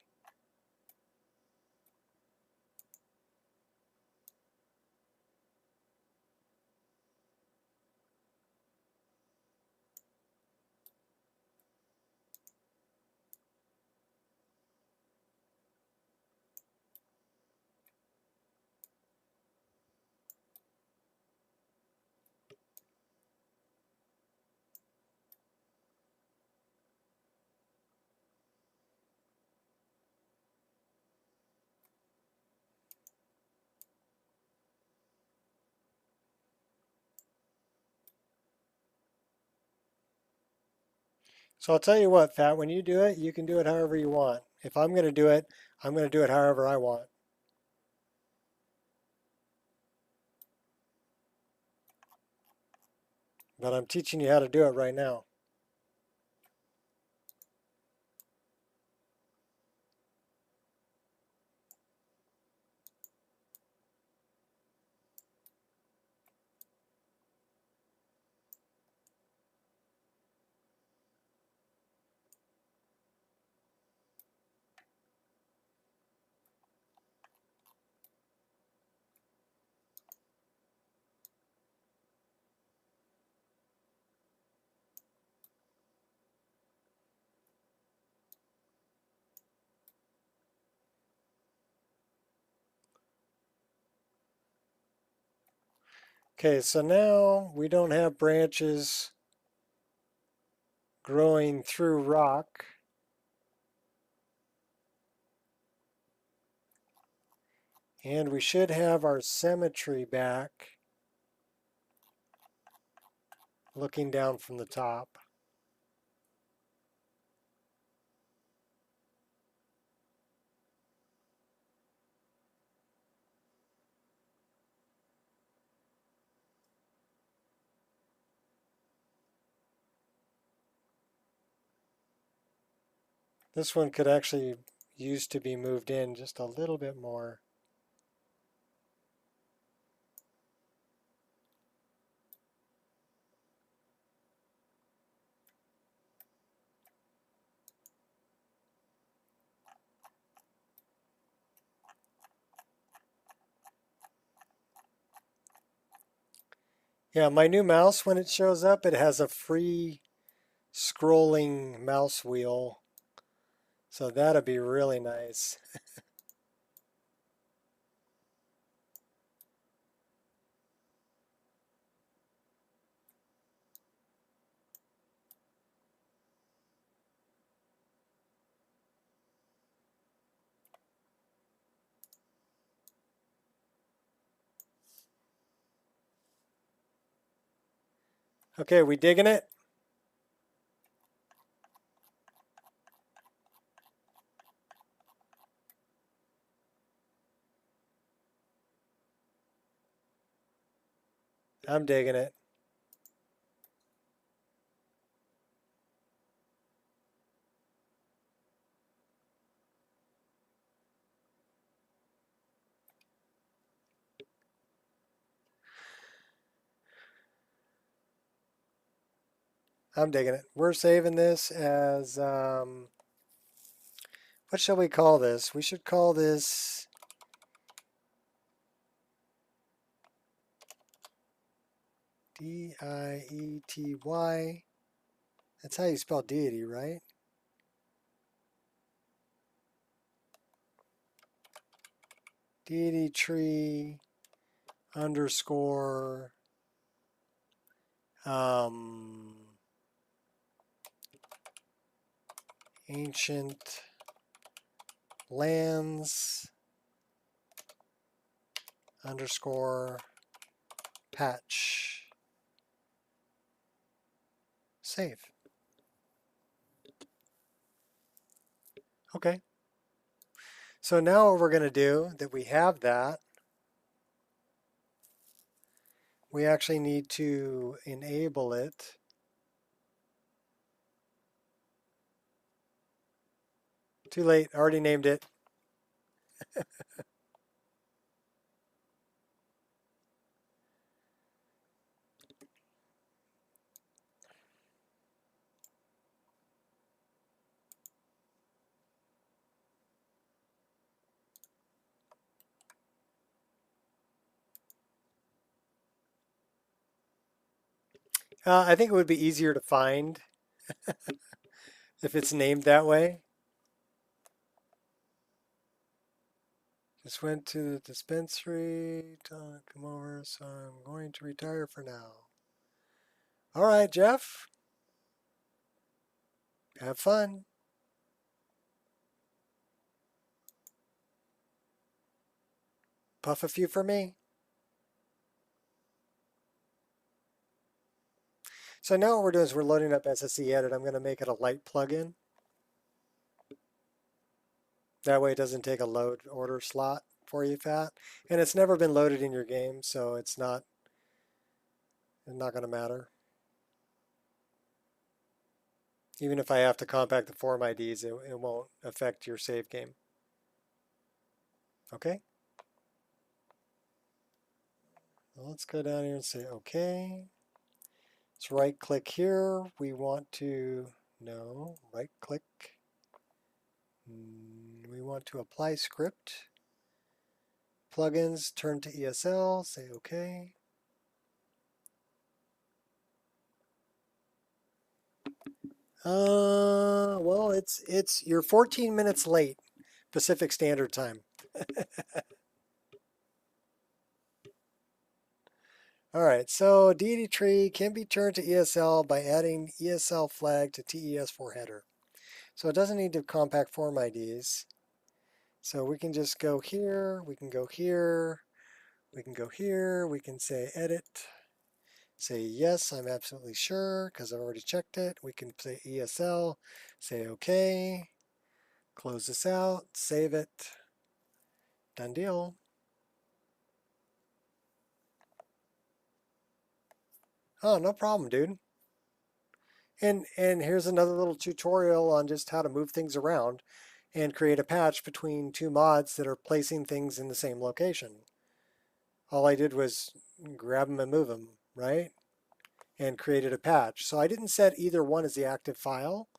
So I'll tell you what, Fat, when you do it, you can do it however you want. If I'm going to do it, I'm going to do it however I want. But I'm teaching you how to do it right now. Okay, so now we don't have branches growing through rock. And we should have our symmetry back looking down from the top. This one could actually use to be moved in just a little bit more. Yeah, my new mouse, when it shows up, it has a free scrolling mouse wheel. So that'll be really nice. Okay, we digging it? I'm digging it. I'm digging it. We're saving this as, what shall we call this? We should call this D-I-E-T-Y. That's how you spell deity, right? Deity tree underscore ancient lands underscore patch. Save. Okay. So now what we're going to do, that we have that, we actually need to enable it. Too late, already named it. I think it would be easier to find if it's named that way. Just went to the dispensary. Come over, so I'm going to retire for now. All right, Jeff. Have fun. Puff a few for me. So now what we're doing is we're loading up SSD Edit. I'm going to make it a light plugin. That way it doesn't take a load order slot for you, Fat. And it's never been loaded in your game, so it's not going to matter. Even if I have to compact the form IDs, it won't affect your save game. Okay? Well, let's go down here and say OK. Let's right click here. We want to, no, right click. We want to apply script. Plugins, turn to ESL, say OK. Well, you're 14 minutes late, Pacific Standard Time. All right, so deity tree can be turned to ESL by adding ESL flag to TES4 header. So it doesn't need to compact form IDs. So we can just go here, we can go here, we can go here, we can say edit, say yes, I'm absolutely sure because I've already checked it. We can say ESL, say OK, close this out, save it, done deal. Oh, no problem, dude. And here's another little tutorial on just how to move things around and create a patch between two mods that are placing things in the same location. All I did was grab them and move them, right? And created a patch. So I didn't set either one as the active file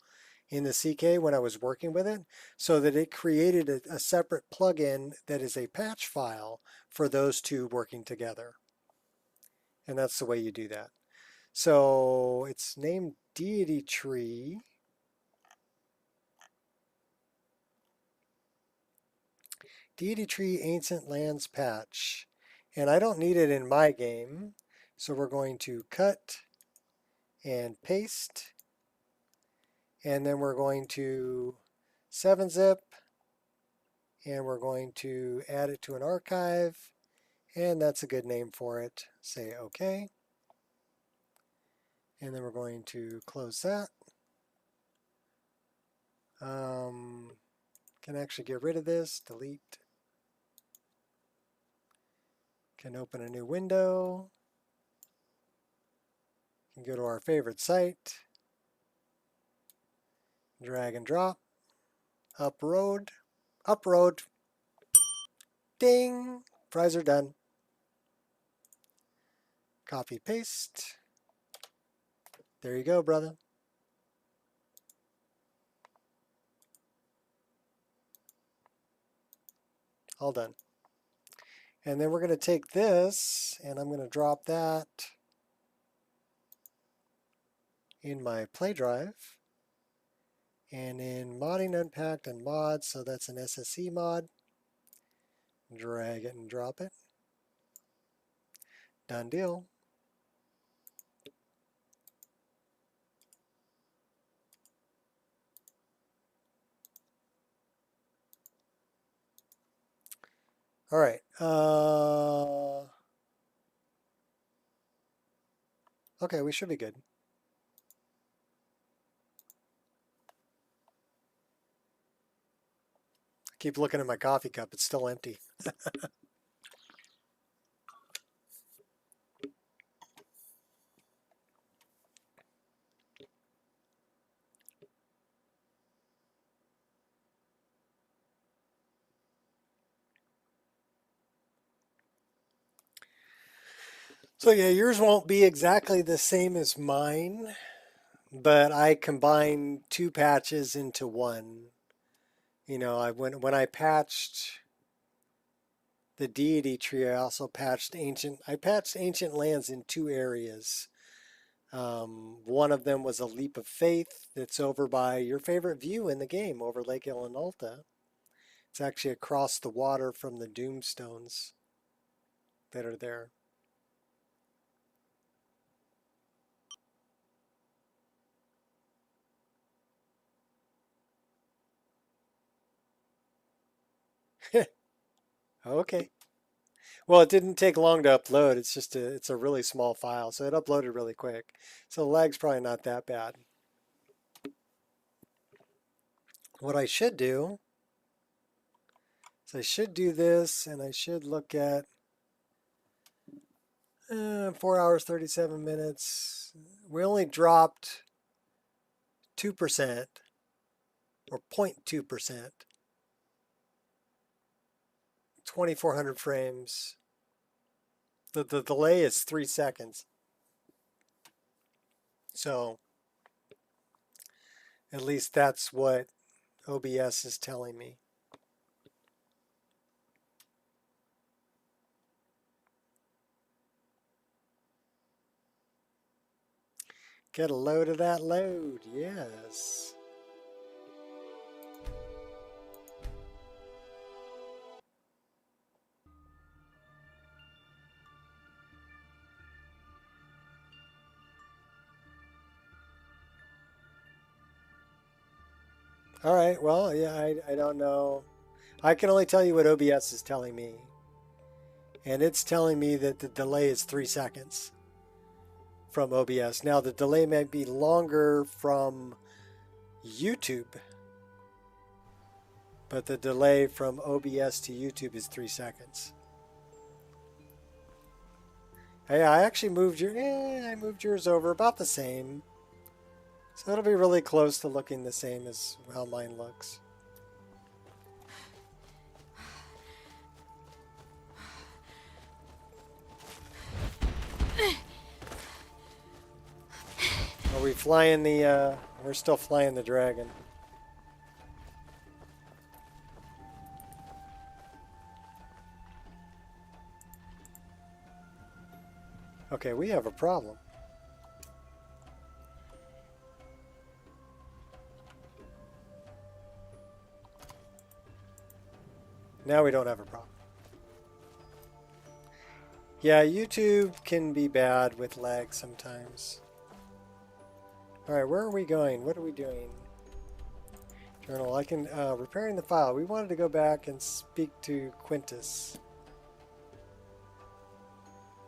in the CK when I was working with it, so that it created a separate plugin that is a patch file for those two working together. And that's the way you do that. So it's named Deity Tree. Deity Tree Ancient Lands Patch. And I don't need it in my game. So we're going to cut and paste. And then we're going to 7-zip. And we're going to add it to an archive. And that's a good name for it. Say OK. And then we're going to close that. Can actually get rid of this, delete. Can open a new window. Can go to our favorite site. Drag and drop. Upload. Upload. Ding. Fries are done. Copy paste. There you go, brother. All done. And then we're going to take this, and I'm going to drop that in my play drive. And in modding unpacked and mods, so that's an SSE mod. Drag it and drop it. Done deal. All right. Okay, we should be good. I keep looking at my coffee cup. It's still empty. So yeah, yours won't be exactly the same as mine, but I combined two patches into one. You know, when I patched the deity tree, I also patched ancient lands in two areas. One of them was a leap of faith that's over by your favorite view in the game over Lake Ilinalta. It's actually across the water from the Doomstones that are there. Okay. Well, it didn't take long to upload. It's a really small file, so it uploaded really quick. So the lag's probably not that bad. What I should do is I should do this, and I should look at 4 hours, 37 minutes. We only dropped 2% or 0.2%, 2,400 frames. The delay is 3 seconds. So at least that's what OBS is telling me. Get a load of that load, yes. All right, well, yeah, I don't know. I can only tell you what OBS is telling me. And it's telling me that the delay is 3 seconds from OBS. Now, the delay might be longer from YouTube, but the delay from OBS to YouTube is 3 seconds. Hey, I actually moved I moved yours over about the same. So it'll be really close to looking the same as how mine looks. Are we flying the, we're still flying the dragon. Okay, we have a problem. Now we don't have a problem. Yeah, YouTube can be bad with lag sometimes. Alright, where are we going? What are we doing? Journal. I can, repairing the file. We wanted to go back and speak to Quintus.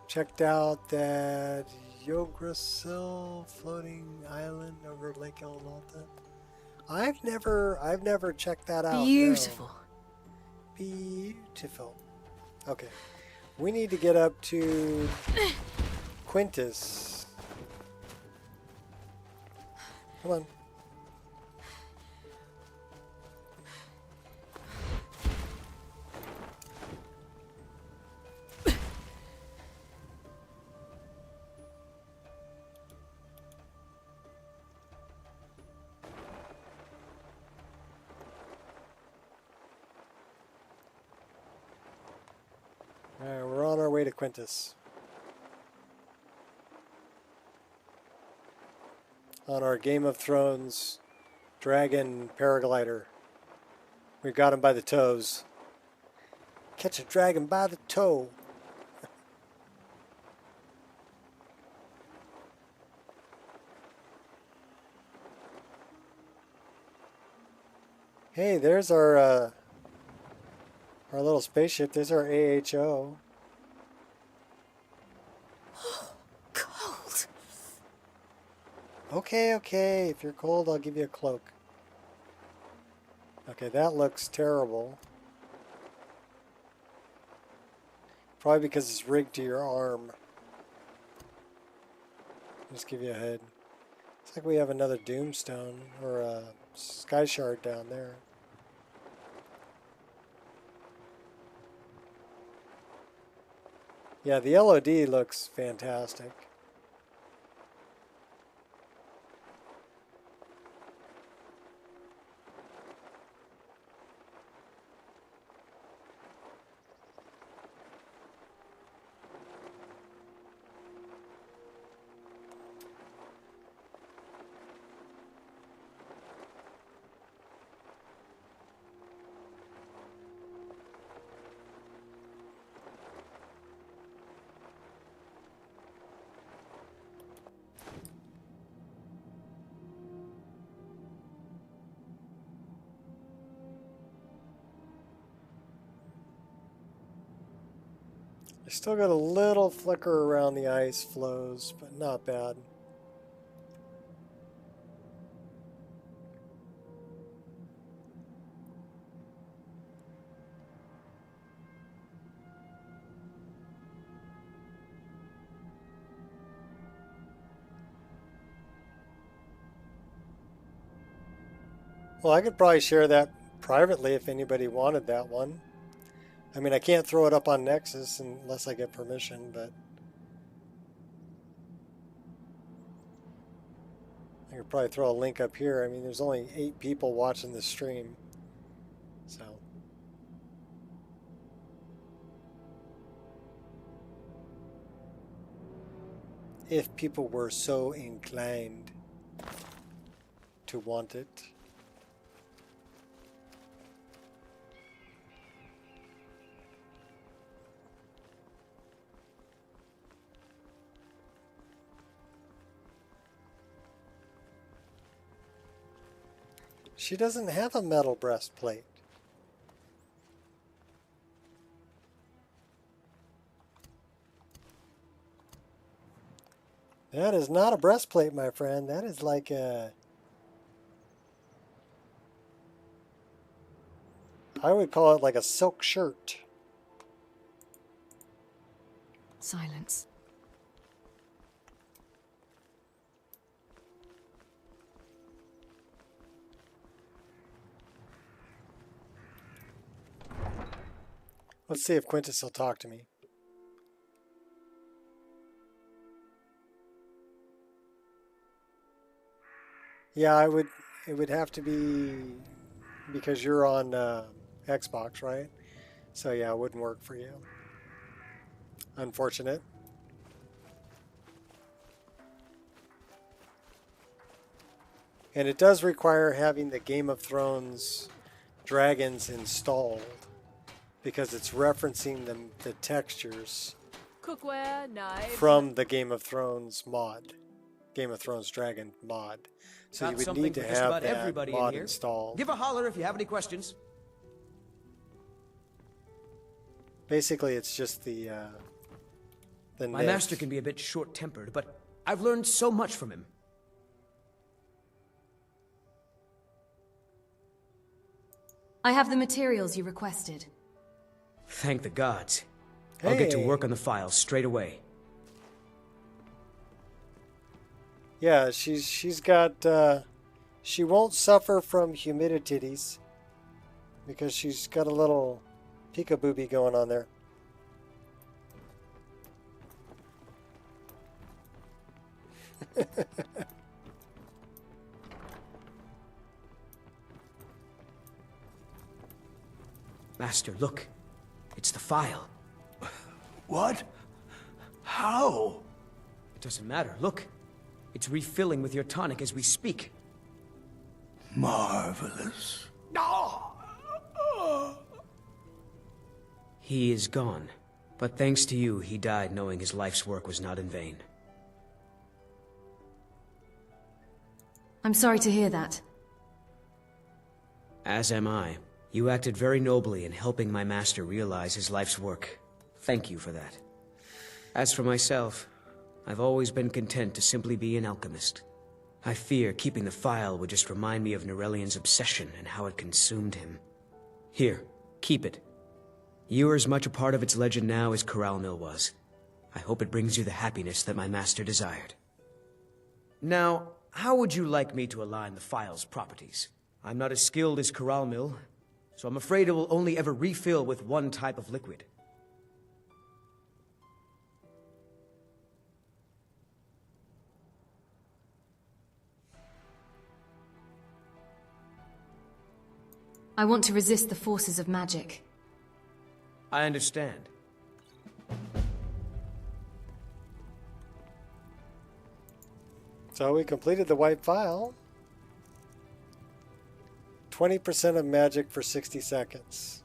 Checked out that Yggdrasil floating island over Lake Ilinalta. I've never checked that out. Beautiful. No. Beautiful. Okay. We need to get up to Quintus. Come on. Alright, we're on our way to Quintus. On our Game of Thrones dragon paraglider. We got him by the toes. Catch a dragon by the toe. Hey, there's our little spaceship. There's our AHO. Cold. Okay, okay. If you're cold, I'll give you a cloak. Okay, that looks terrible. Probably because it's rigged to your arm. Just give you a head. Looks like we have another Doomstone or a Sky Shard down there. Yeah, the LOD looks fantastic. Still got a little flicker around the ice flows, but not bad. Well, I could probably share that privately if anybody wanted that one. I mean, I can't throw it up on Nexus unless I get permission, but I could probably throw a link up here. I mean, there's only 8 people watching the stream, so. If people were so inclined to want it. She doesn't have a metal breastplate. That is not a breastplate, my friend. That is like a... I would call it like a silk shirt. Silence. Let's see if Quintus will talk to me. Yeah, it would have to be because you're on Xbox, right? So yeah, it wouldn't work for you. Unfortunate. And it does require having the Game of Thrones dragons installed because it's referencing the textures Cookware, knives. from the Game of Thrones mod. Game of Thrones Dragon mod. So Got you would something need to for just have about that everybody in mod here. installed. Give a holler if you have any questions. Basically, it's just the My master can be a bit short-tempered, but I've learned so much from him. I have the materials you requested. Thank the gods. I'll get to Hey. work on the files straight away. Yeah, she's got she won't suffer from humidities because she's got a little peekabooby going on there. Master, look. It's the file. What? How? It doesn't matter. Look. It's refilling with your tonic as we speak. Marvelous. He is gone. But thanks to you, he died knowing his life's work was not in vain. I'm sorry to hear that. As am I. You acted very nobly in helping my master realize his life's work. Thank you for that. As for myself, I've always been content to simply be an alchemist. I fear keeping the file would just remind me of Norellian's obsession and how it consumed him. Here, keep it. You are as much a part of its legend now as Corral Mill was. I hope it brings you the happiness that my master desired. Now, how would you like me to align the file's properties? I'm not as skilled as Corral Mill, so I'm afraid it will only ever refill with one type of liquid. I want to resist the forces of magic. I understand. So we completed the white file. 20% of magic for 60 seconds.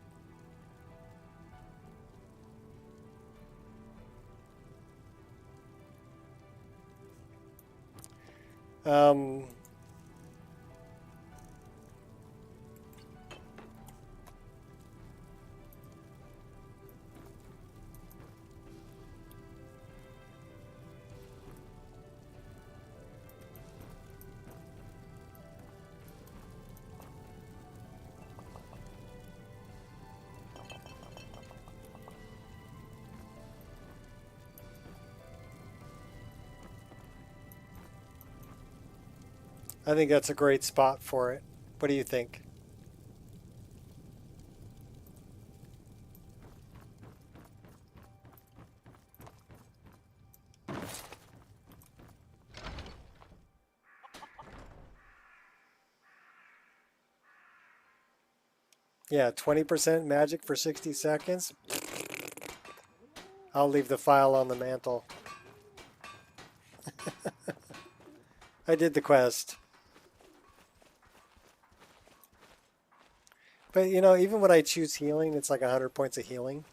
I think that's a great spot for it. What do you think? Yeah, 20% magic for 60 seconds. I'll leave the file on the mantle. I did the quest. But, you know, even when I choose healing, it's like 100 points of healing.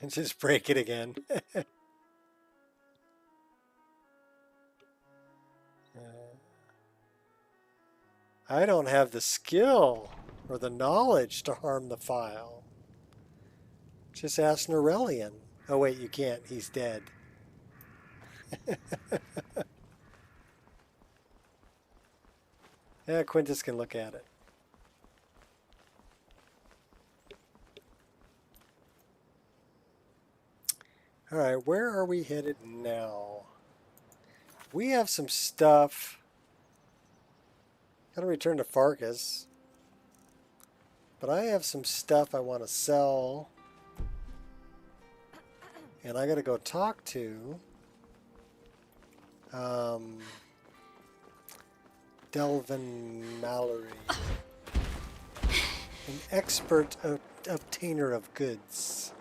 And just break it again. I don't have the skill or the knowledge to harm the file. Just ask Norellian. Oh wait, you can't. He's dead. Yeah, Quintus can look at it. Alright, where are we headed now? We have some stuff. Gotta return to Farkas. But I have some stuff I want to sell. And I gotta go talk to Delvin Mallory, an expert obtainer of goods.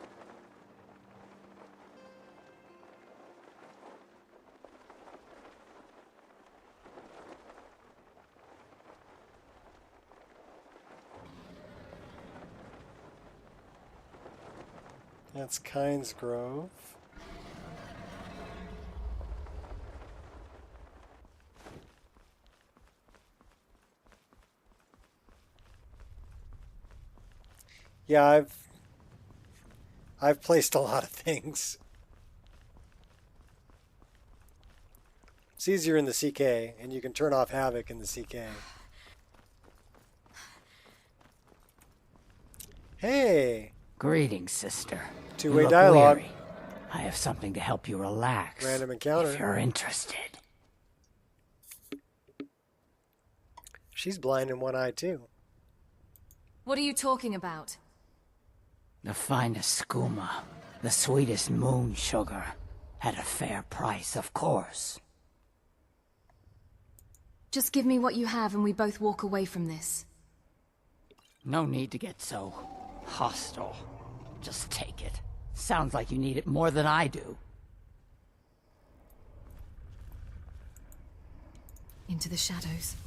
That's Kynes Grove. Yeah, I've placed a lot of things. It's easier in the CK, and you can turn off Havoc in the CK. Hey! Greetings, sister. Two-way You look dialogue. weary. I have something to help you relax. Random encounter. If you're interested. She's blind in one eye, too. What are you talking about? The finest skooma, the sweetest moon sugar, at a fair price, of course. Just give me what you have and we both walk away from this. No need to get so hostile. Just take it. Sounds like you need it more than I do. Into the shadows.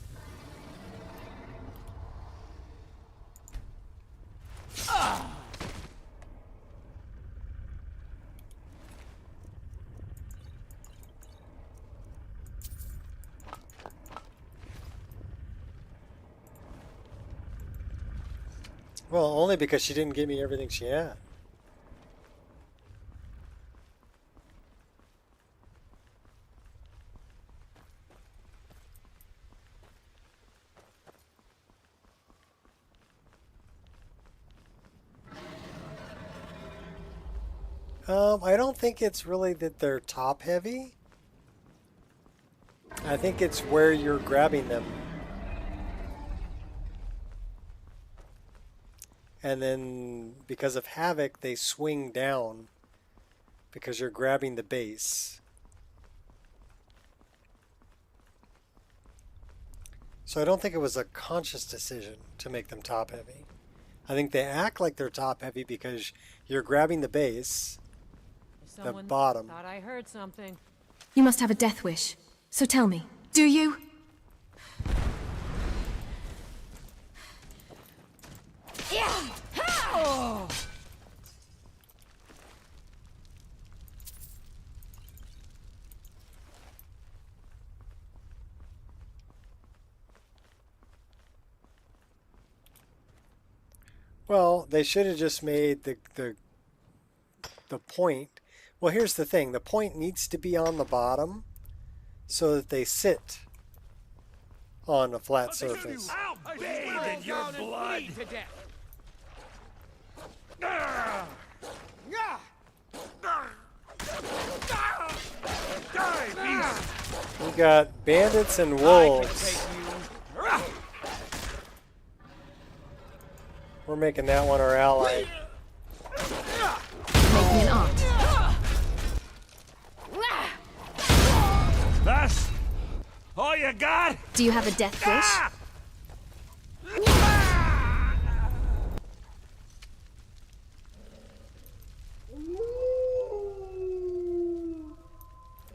Well, only because she didn't give me everything she had. I don't think it's really that they're top heavy. I think it's where you're grabbing them. And then because of Havoc, they swing down because you're grabbing the base. So I don't think it was a conscious decision to make them top heavy. I think they act like they're top heavy because you're grabbing the base, the bottom. Thought I heard something. You must have a death wish. So tell me, do you? Yeah. Oh. Well, they should have just made the point. Well, here's the thing. The point needs to be on the bottom so that they sit on a flat surface. I'll bathe in your blood! We got bandits and wolves. We're making that one our ally. Making an art. That's all you got? Do you have a death wish?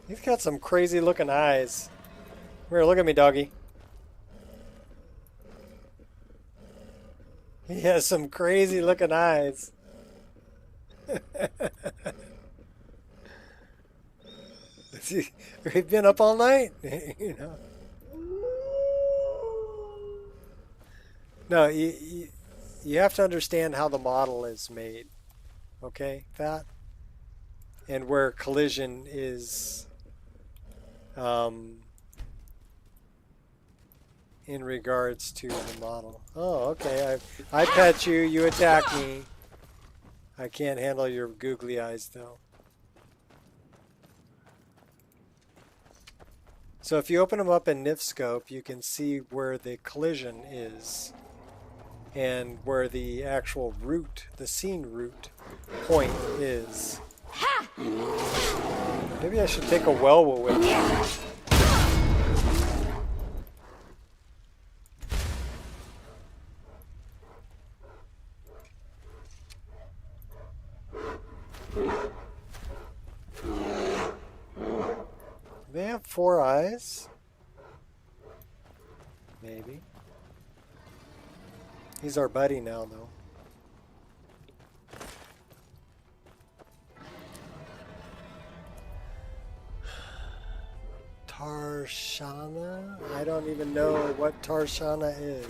He's got some crazy looking eyes. Here, look at me, doggy. He has some crazy looking eyes. We've been up all night, you know. No, you have to understand how the model is made. Okay, that? And where collision is in regards to the model. Oh, okay. I pet you, you attack me. I can't handle your googly eyes, though. So if you open them up in Nifscope, you can see where the collision is and where the actual root, the scene root point is. Maybe I should take a Welwa with me. They have 4 eyes? Maybe. He's our buddy now, though. Tarshana? I don't even know what Tarshana is.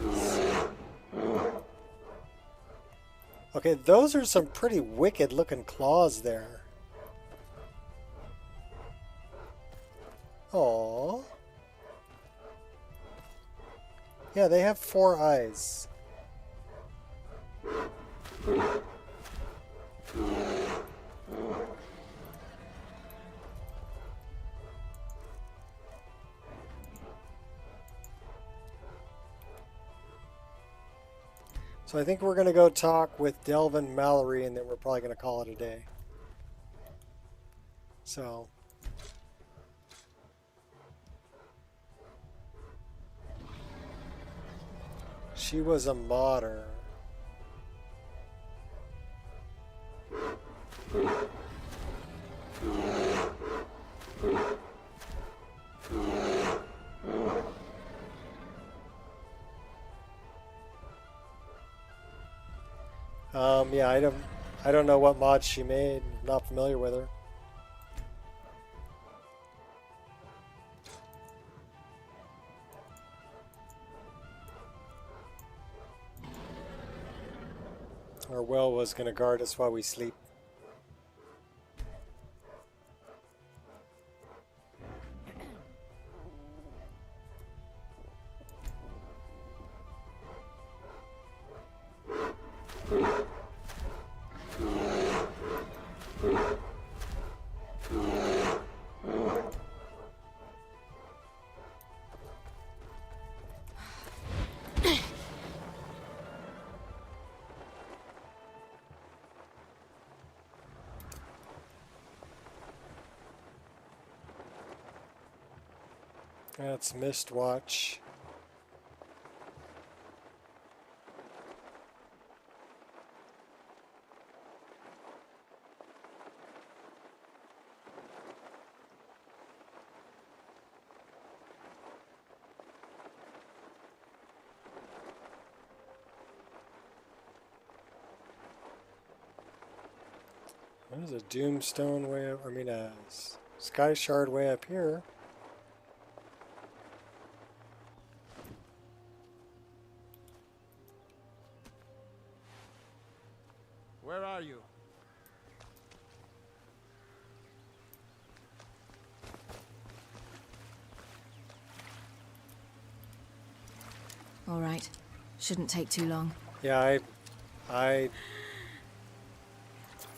Okay, those are some pretty wicked looking claws there. Aww. Yeah, they have 4 eyes. So I think we're going to go talk with Delvin Mallory, and then we're probably going to call it a day. So... she was a modder. Yeah, I don't know what mods she made. I'm not familiar with her. Our well was going to guard us while we sleep. That's Mistwatch. There's a Doomstone way up, a Sky Shard way up here. Where are you? All right. Shouldn't take too long. Yeah, I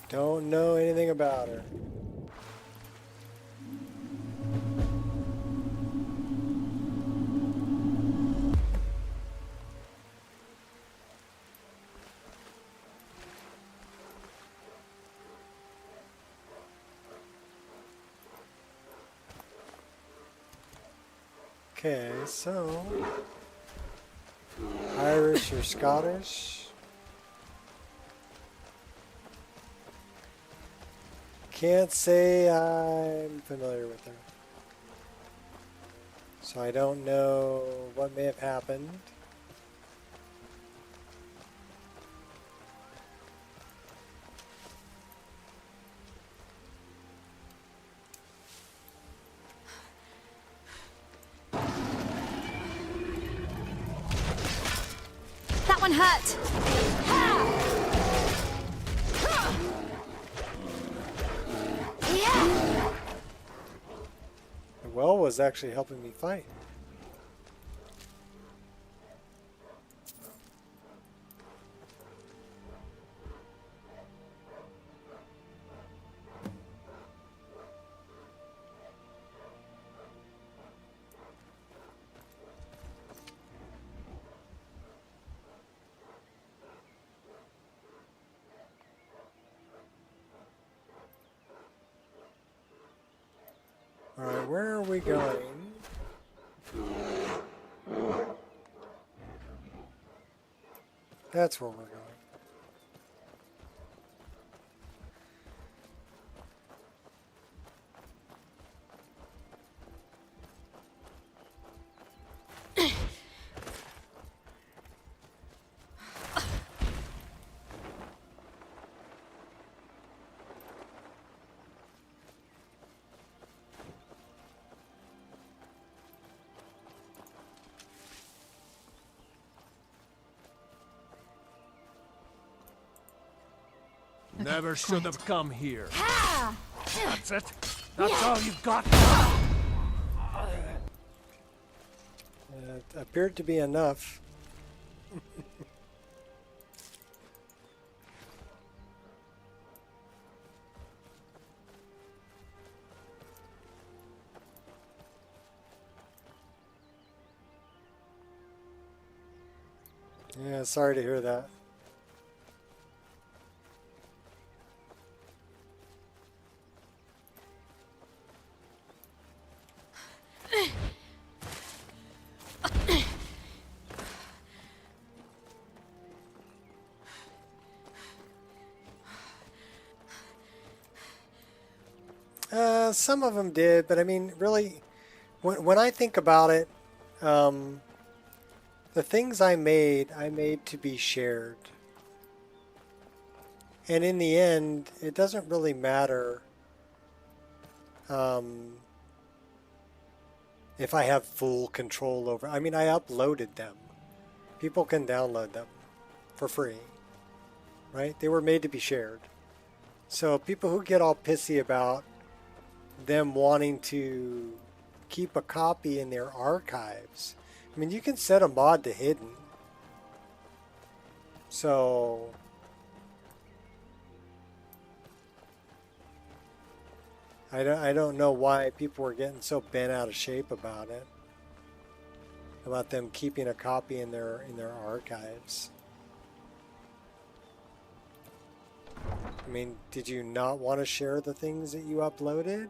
don't know anything about her. Okay, so Irish or Scottish? Can't say I'm familiar with her. So I don't know what may have happened. That one hurt! The well was actually helping me fight. Alright, where are we going? That's where we're going. Never should have come here. That's it? That's all you've got? It appeared to be enough. Yeah, sorry to hear that. Some of them did, but I mean, really, when I think about it, the things I made to be shared. And in the end, it doesn't really matter if I have full control over. I mean, I uploaded them. People can download them for free, right? They were made to be shared. So people who get all pissy about them wanting to keep a copy in their archives, I mean, you can set a mod to hidden. So I don't know why people were getting so bent out of shape about it, about them keeping a copy in their archives. I mean, did you not want to share the things that you uploaded?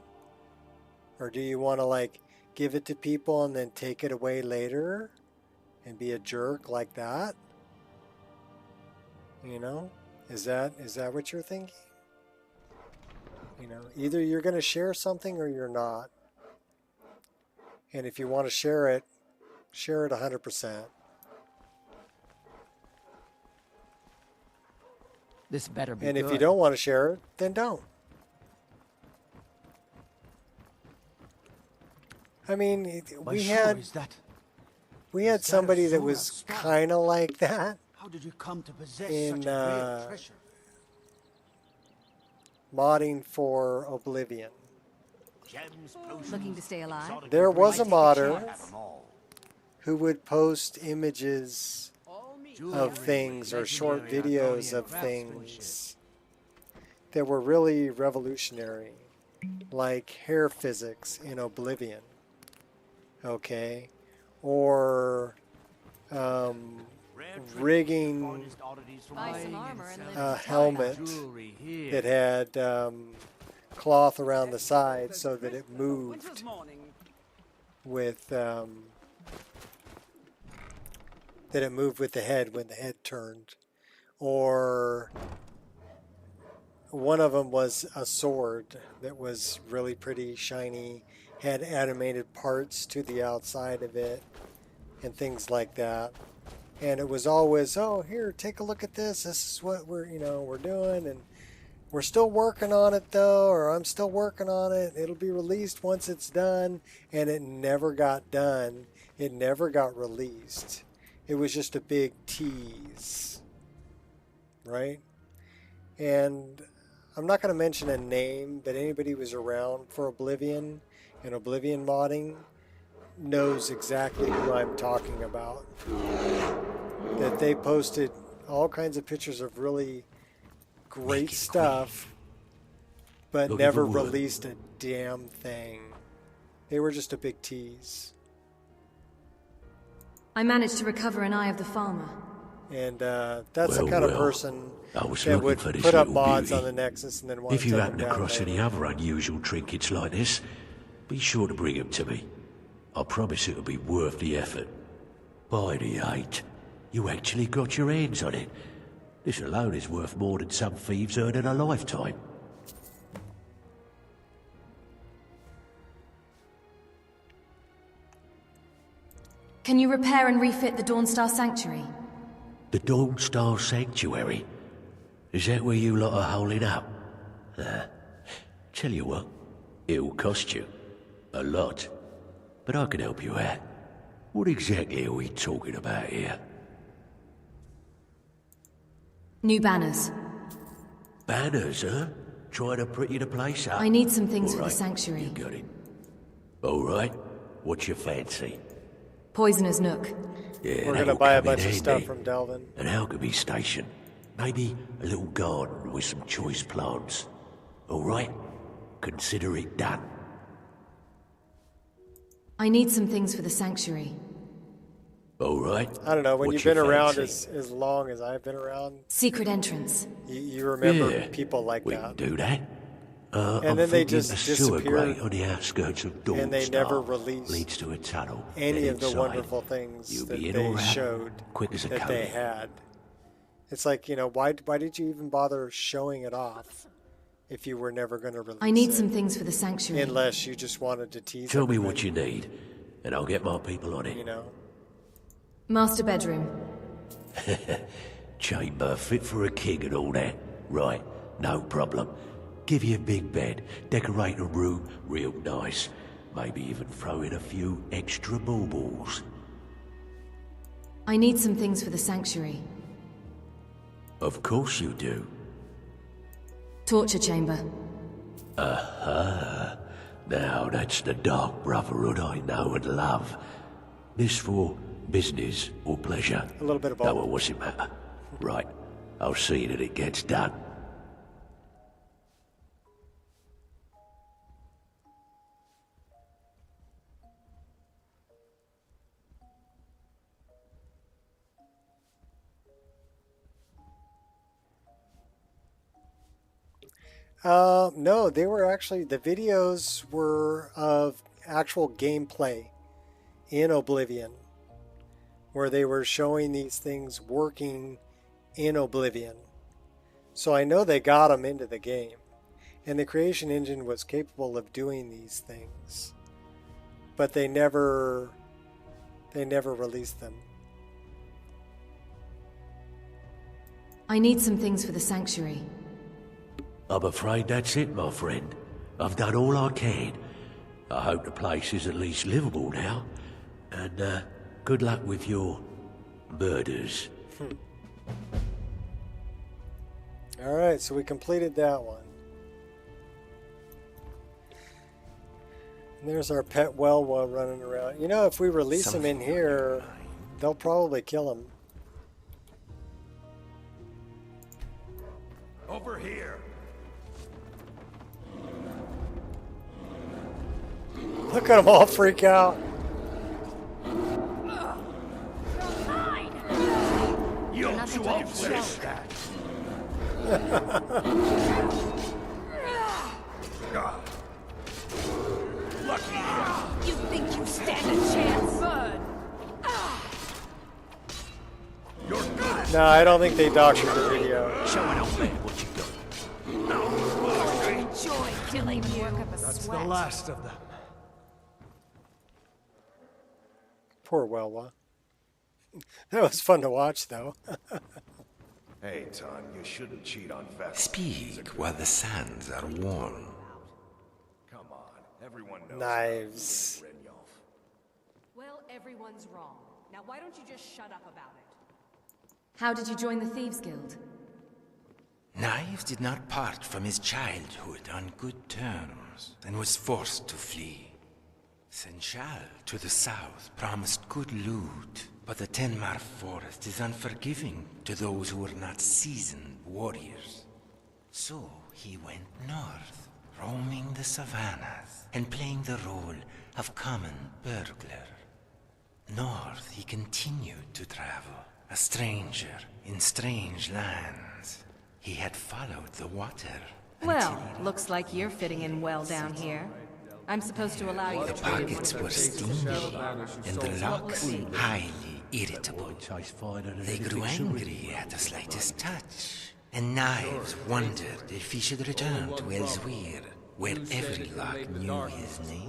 Or do you want to, like, give it to people and then take it away later and be a jerk like that? You know, is that what you're thinking? You know, either you're going to share something or you're not. And if you want to share it 100%. This better be And good. if you don't want to share it, then don't. I mean, we had somebody that was kind of like that. How did you come to possess in such a great treasure? modding for Oblivion. Looking to stay alive? There was a Might take modder chance. who would post images of things or short videos of things that were really revolutionary, like hair physics in Oblivion, okay, or rigging a helmet that had cloth around the side so that it moved with that it moved with the head when the head turned. Or one of them was a sword that was really pretty shiny, had animated parts to the outside of it, and things like that. And it was always, oh, here, take a look at this. This is what we're doing, and we're still working on it though, or I'm still working on it. It'll be released once it's done, and it never got done. It never got released. It was just a big tease, right? And I'm not going to mention a name, but anybody who was around for Oblivion and Oblivion modding knows exactly who I'm talking about. That they posted all kinds of pictures of really great stuff, but never released a damn thing. They were just a big tease. I managed to recover an eye of the farmer. And that's the kind of person that would put up mods on the Nexus and then want to take them down. If you happen across any other unusual trinkets like this, be sure to bring them to me. I promise it'll be worth the effort. By the 8, you actually got your hands on it. This alone is worth more than some thieves earn in a lifetime. Can you repair and refit the Dawnstar Sanctuary? The Dawnstar Sanctuary? Is that where you lot are holding up? Tell you what, it'll cost you. A lot. But I can help you out. What exactly are we talking about here? New banners. Banners, huh? Trying to pretty the place up? I need some things for All the right, sanctuary. You got it. All right. What's your fancy? Poisoner's Nook. Yeah, We're that'll gonna buy a come in bunch of handy. stuff from Delvin. An alchemy station. Maybe a little garden with some choice plants. All right? Consider it done. I need some things for the sanctuary. All right. I don't know, when What's you've been your around fancy? as long as I've been around, Secret entrance. you remember Yeah, people like we that. can do that. And I'm then they thinking just a sewer disappeared, grate on the outskirts of Dawnstar and they never released leads to a tunnel. any and of the inside, wonderful things you'll that be in they all right, showed quick as a that they comb. had. It's like, why did you even bother showing it off if you were never going to release it? I need some things for the sanctuary. Unless you just wanted to tease Tell me everybody, what you need, and I'll get my people on it. Master bedroom. Chamber fit for a king and all that. Right, no problem. Give you a big bed, decorate a room real nice. Maybe even throw in a few extra baubles. I need some things for the sanctuary. Of course you do. Torture chamber. Aha. Now that's the dark brotherhood I know and love. This for business or pleasure? A little bit of No, both. well, what's it matter? Right, I'll see that it gets done. No, they were actually, the videos were of actual gameplay in Oblivion, where they were showing these things working in Oblivion. So I know they got them into the game, and the creation engine was capable of doing these things, but they never released them. I need some things for the sanctuary. I'm afraid that's it, my friend. I've done all I can. I hope the place is at least livable now. And, good luck with your murders. Alright, so we completed that one. And there's our pet Welwa running around. If we release him in here, they'll probably kill him. Over here. Look at them all freak out. You won't finish that. You think you stand a chance? Bud, No, I don't think they doctored the video. Showing off man what you got. Enjoy killing you. That's the last of them. Poor Welwa. That was fun to watch, though. Hey, Ton, you shouldn't cheat on facts. Speak while the sands are warm. Come on, everyone knows. Knives. Well, everyone's wrong. Now why don't you just shut up about it? How did you join the Thieves Guild? Knives did not part from his childhood on good terms, and was forced to flee. Senchal, to the south, promised good loot, but the Tenmar forest is unforgiving to those who are not seasoned warriors. So he went north, roaming the savannas, and playing the role of common burglar. North he continued to travel, a stranger in strange lands. He had followed the water. Well, looks like you're fitting in well down here. I'm supposed to allow you The to trade pockets one were of your stingy, and the locks highly irritable. They grew angry at the slightest touch, and Knives wondered if he should return to Elsewhere, where every lock knew his name.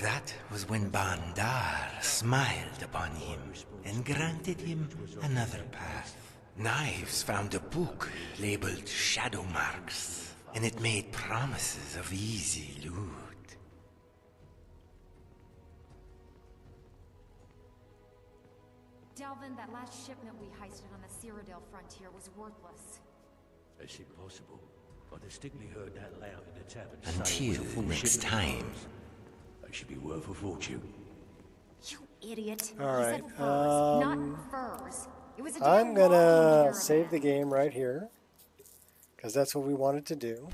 That was when Bandar smiled upon him and granted him another path. Knives found a book labeled Shadow Marks, and it made promises of easy loot. Delvin, that last shipment we heisted on the Cyrodiil frontier was worthless. Is it possible? I distinctly heard that loud in the tavern. Until next time. They should be worth a fortune. You idiot. All He right. said furs, not furs. It was a damn I'm gonna walking save the game right here because that's what we wanted to do.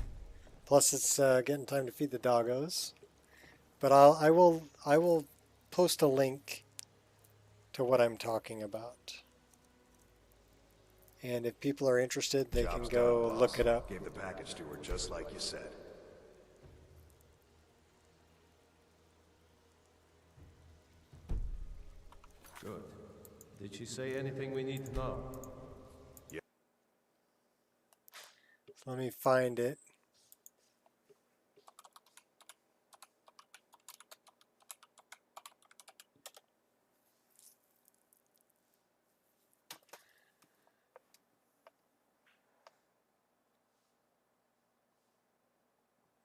Plus, it's getting time to feed the doggos. But I will post a link to what I'm talking about. And if people are interested, they can go look it up. Gave the package to her just like you said. Good. Did she say anything we need to know? Yeah. Let me find it.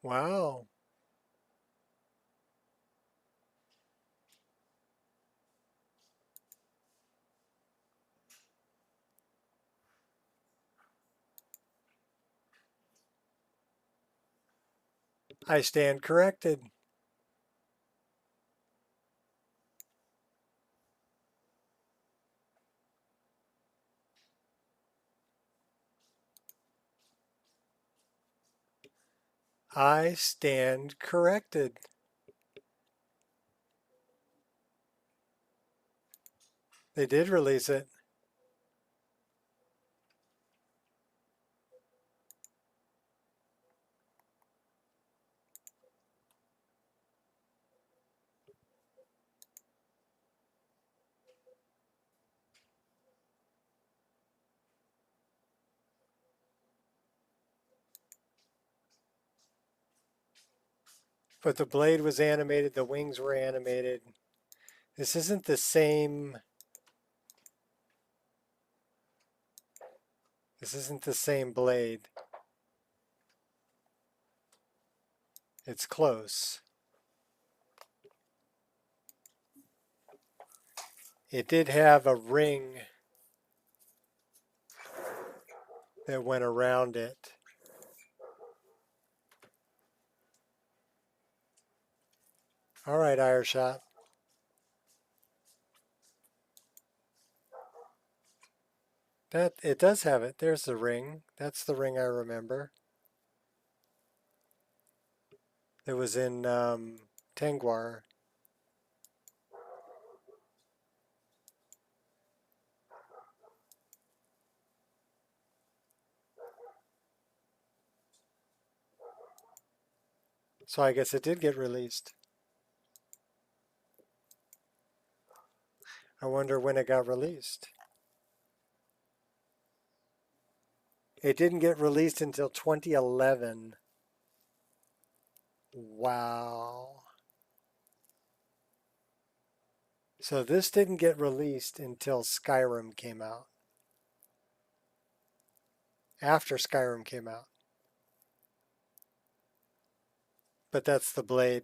Wow. I stand corrected. I stand corrected. They did release it. But the blade was animated, the wings were animated. This isn't the same. This isn't the same blade. It's close. It did have a ring that went around it. All right, Ireshot. That it does have it. There's the ring. That's the ring I remember. It was in Tengwar. So I guess it did get released. I wonder when it got released. It didn't get released until 2011. Wow. So this didn't get released until Skyrim came out. After Skyrim came out. But that's the blade.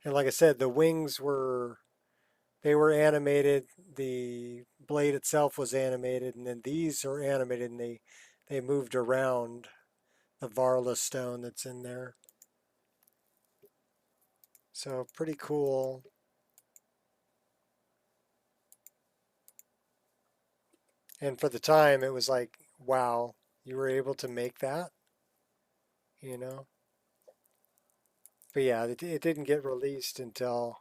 And like I said, the wings were animated, the blade itself was animated, and then these are animated and they moved around the Varla stone that's in there. So pretty cool. And for the time, it was like, wow, you were able to make that, you know? But yeah, it didn't get released until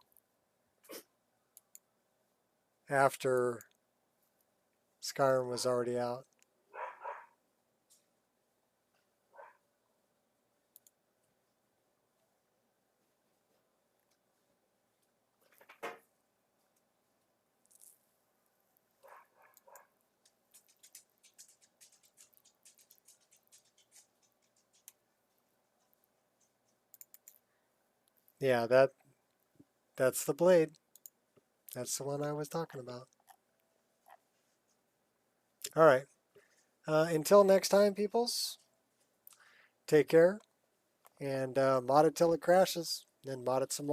after Skyrim was already out. Yeah, that's the blade. That's the one I was talking about. All right. Until next time, peoples, take care and mod it till it crashes, then mod it some more.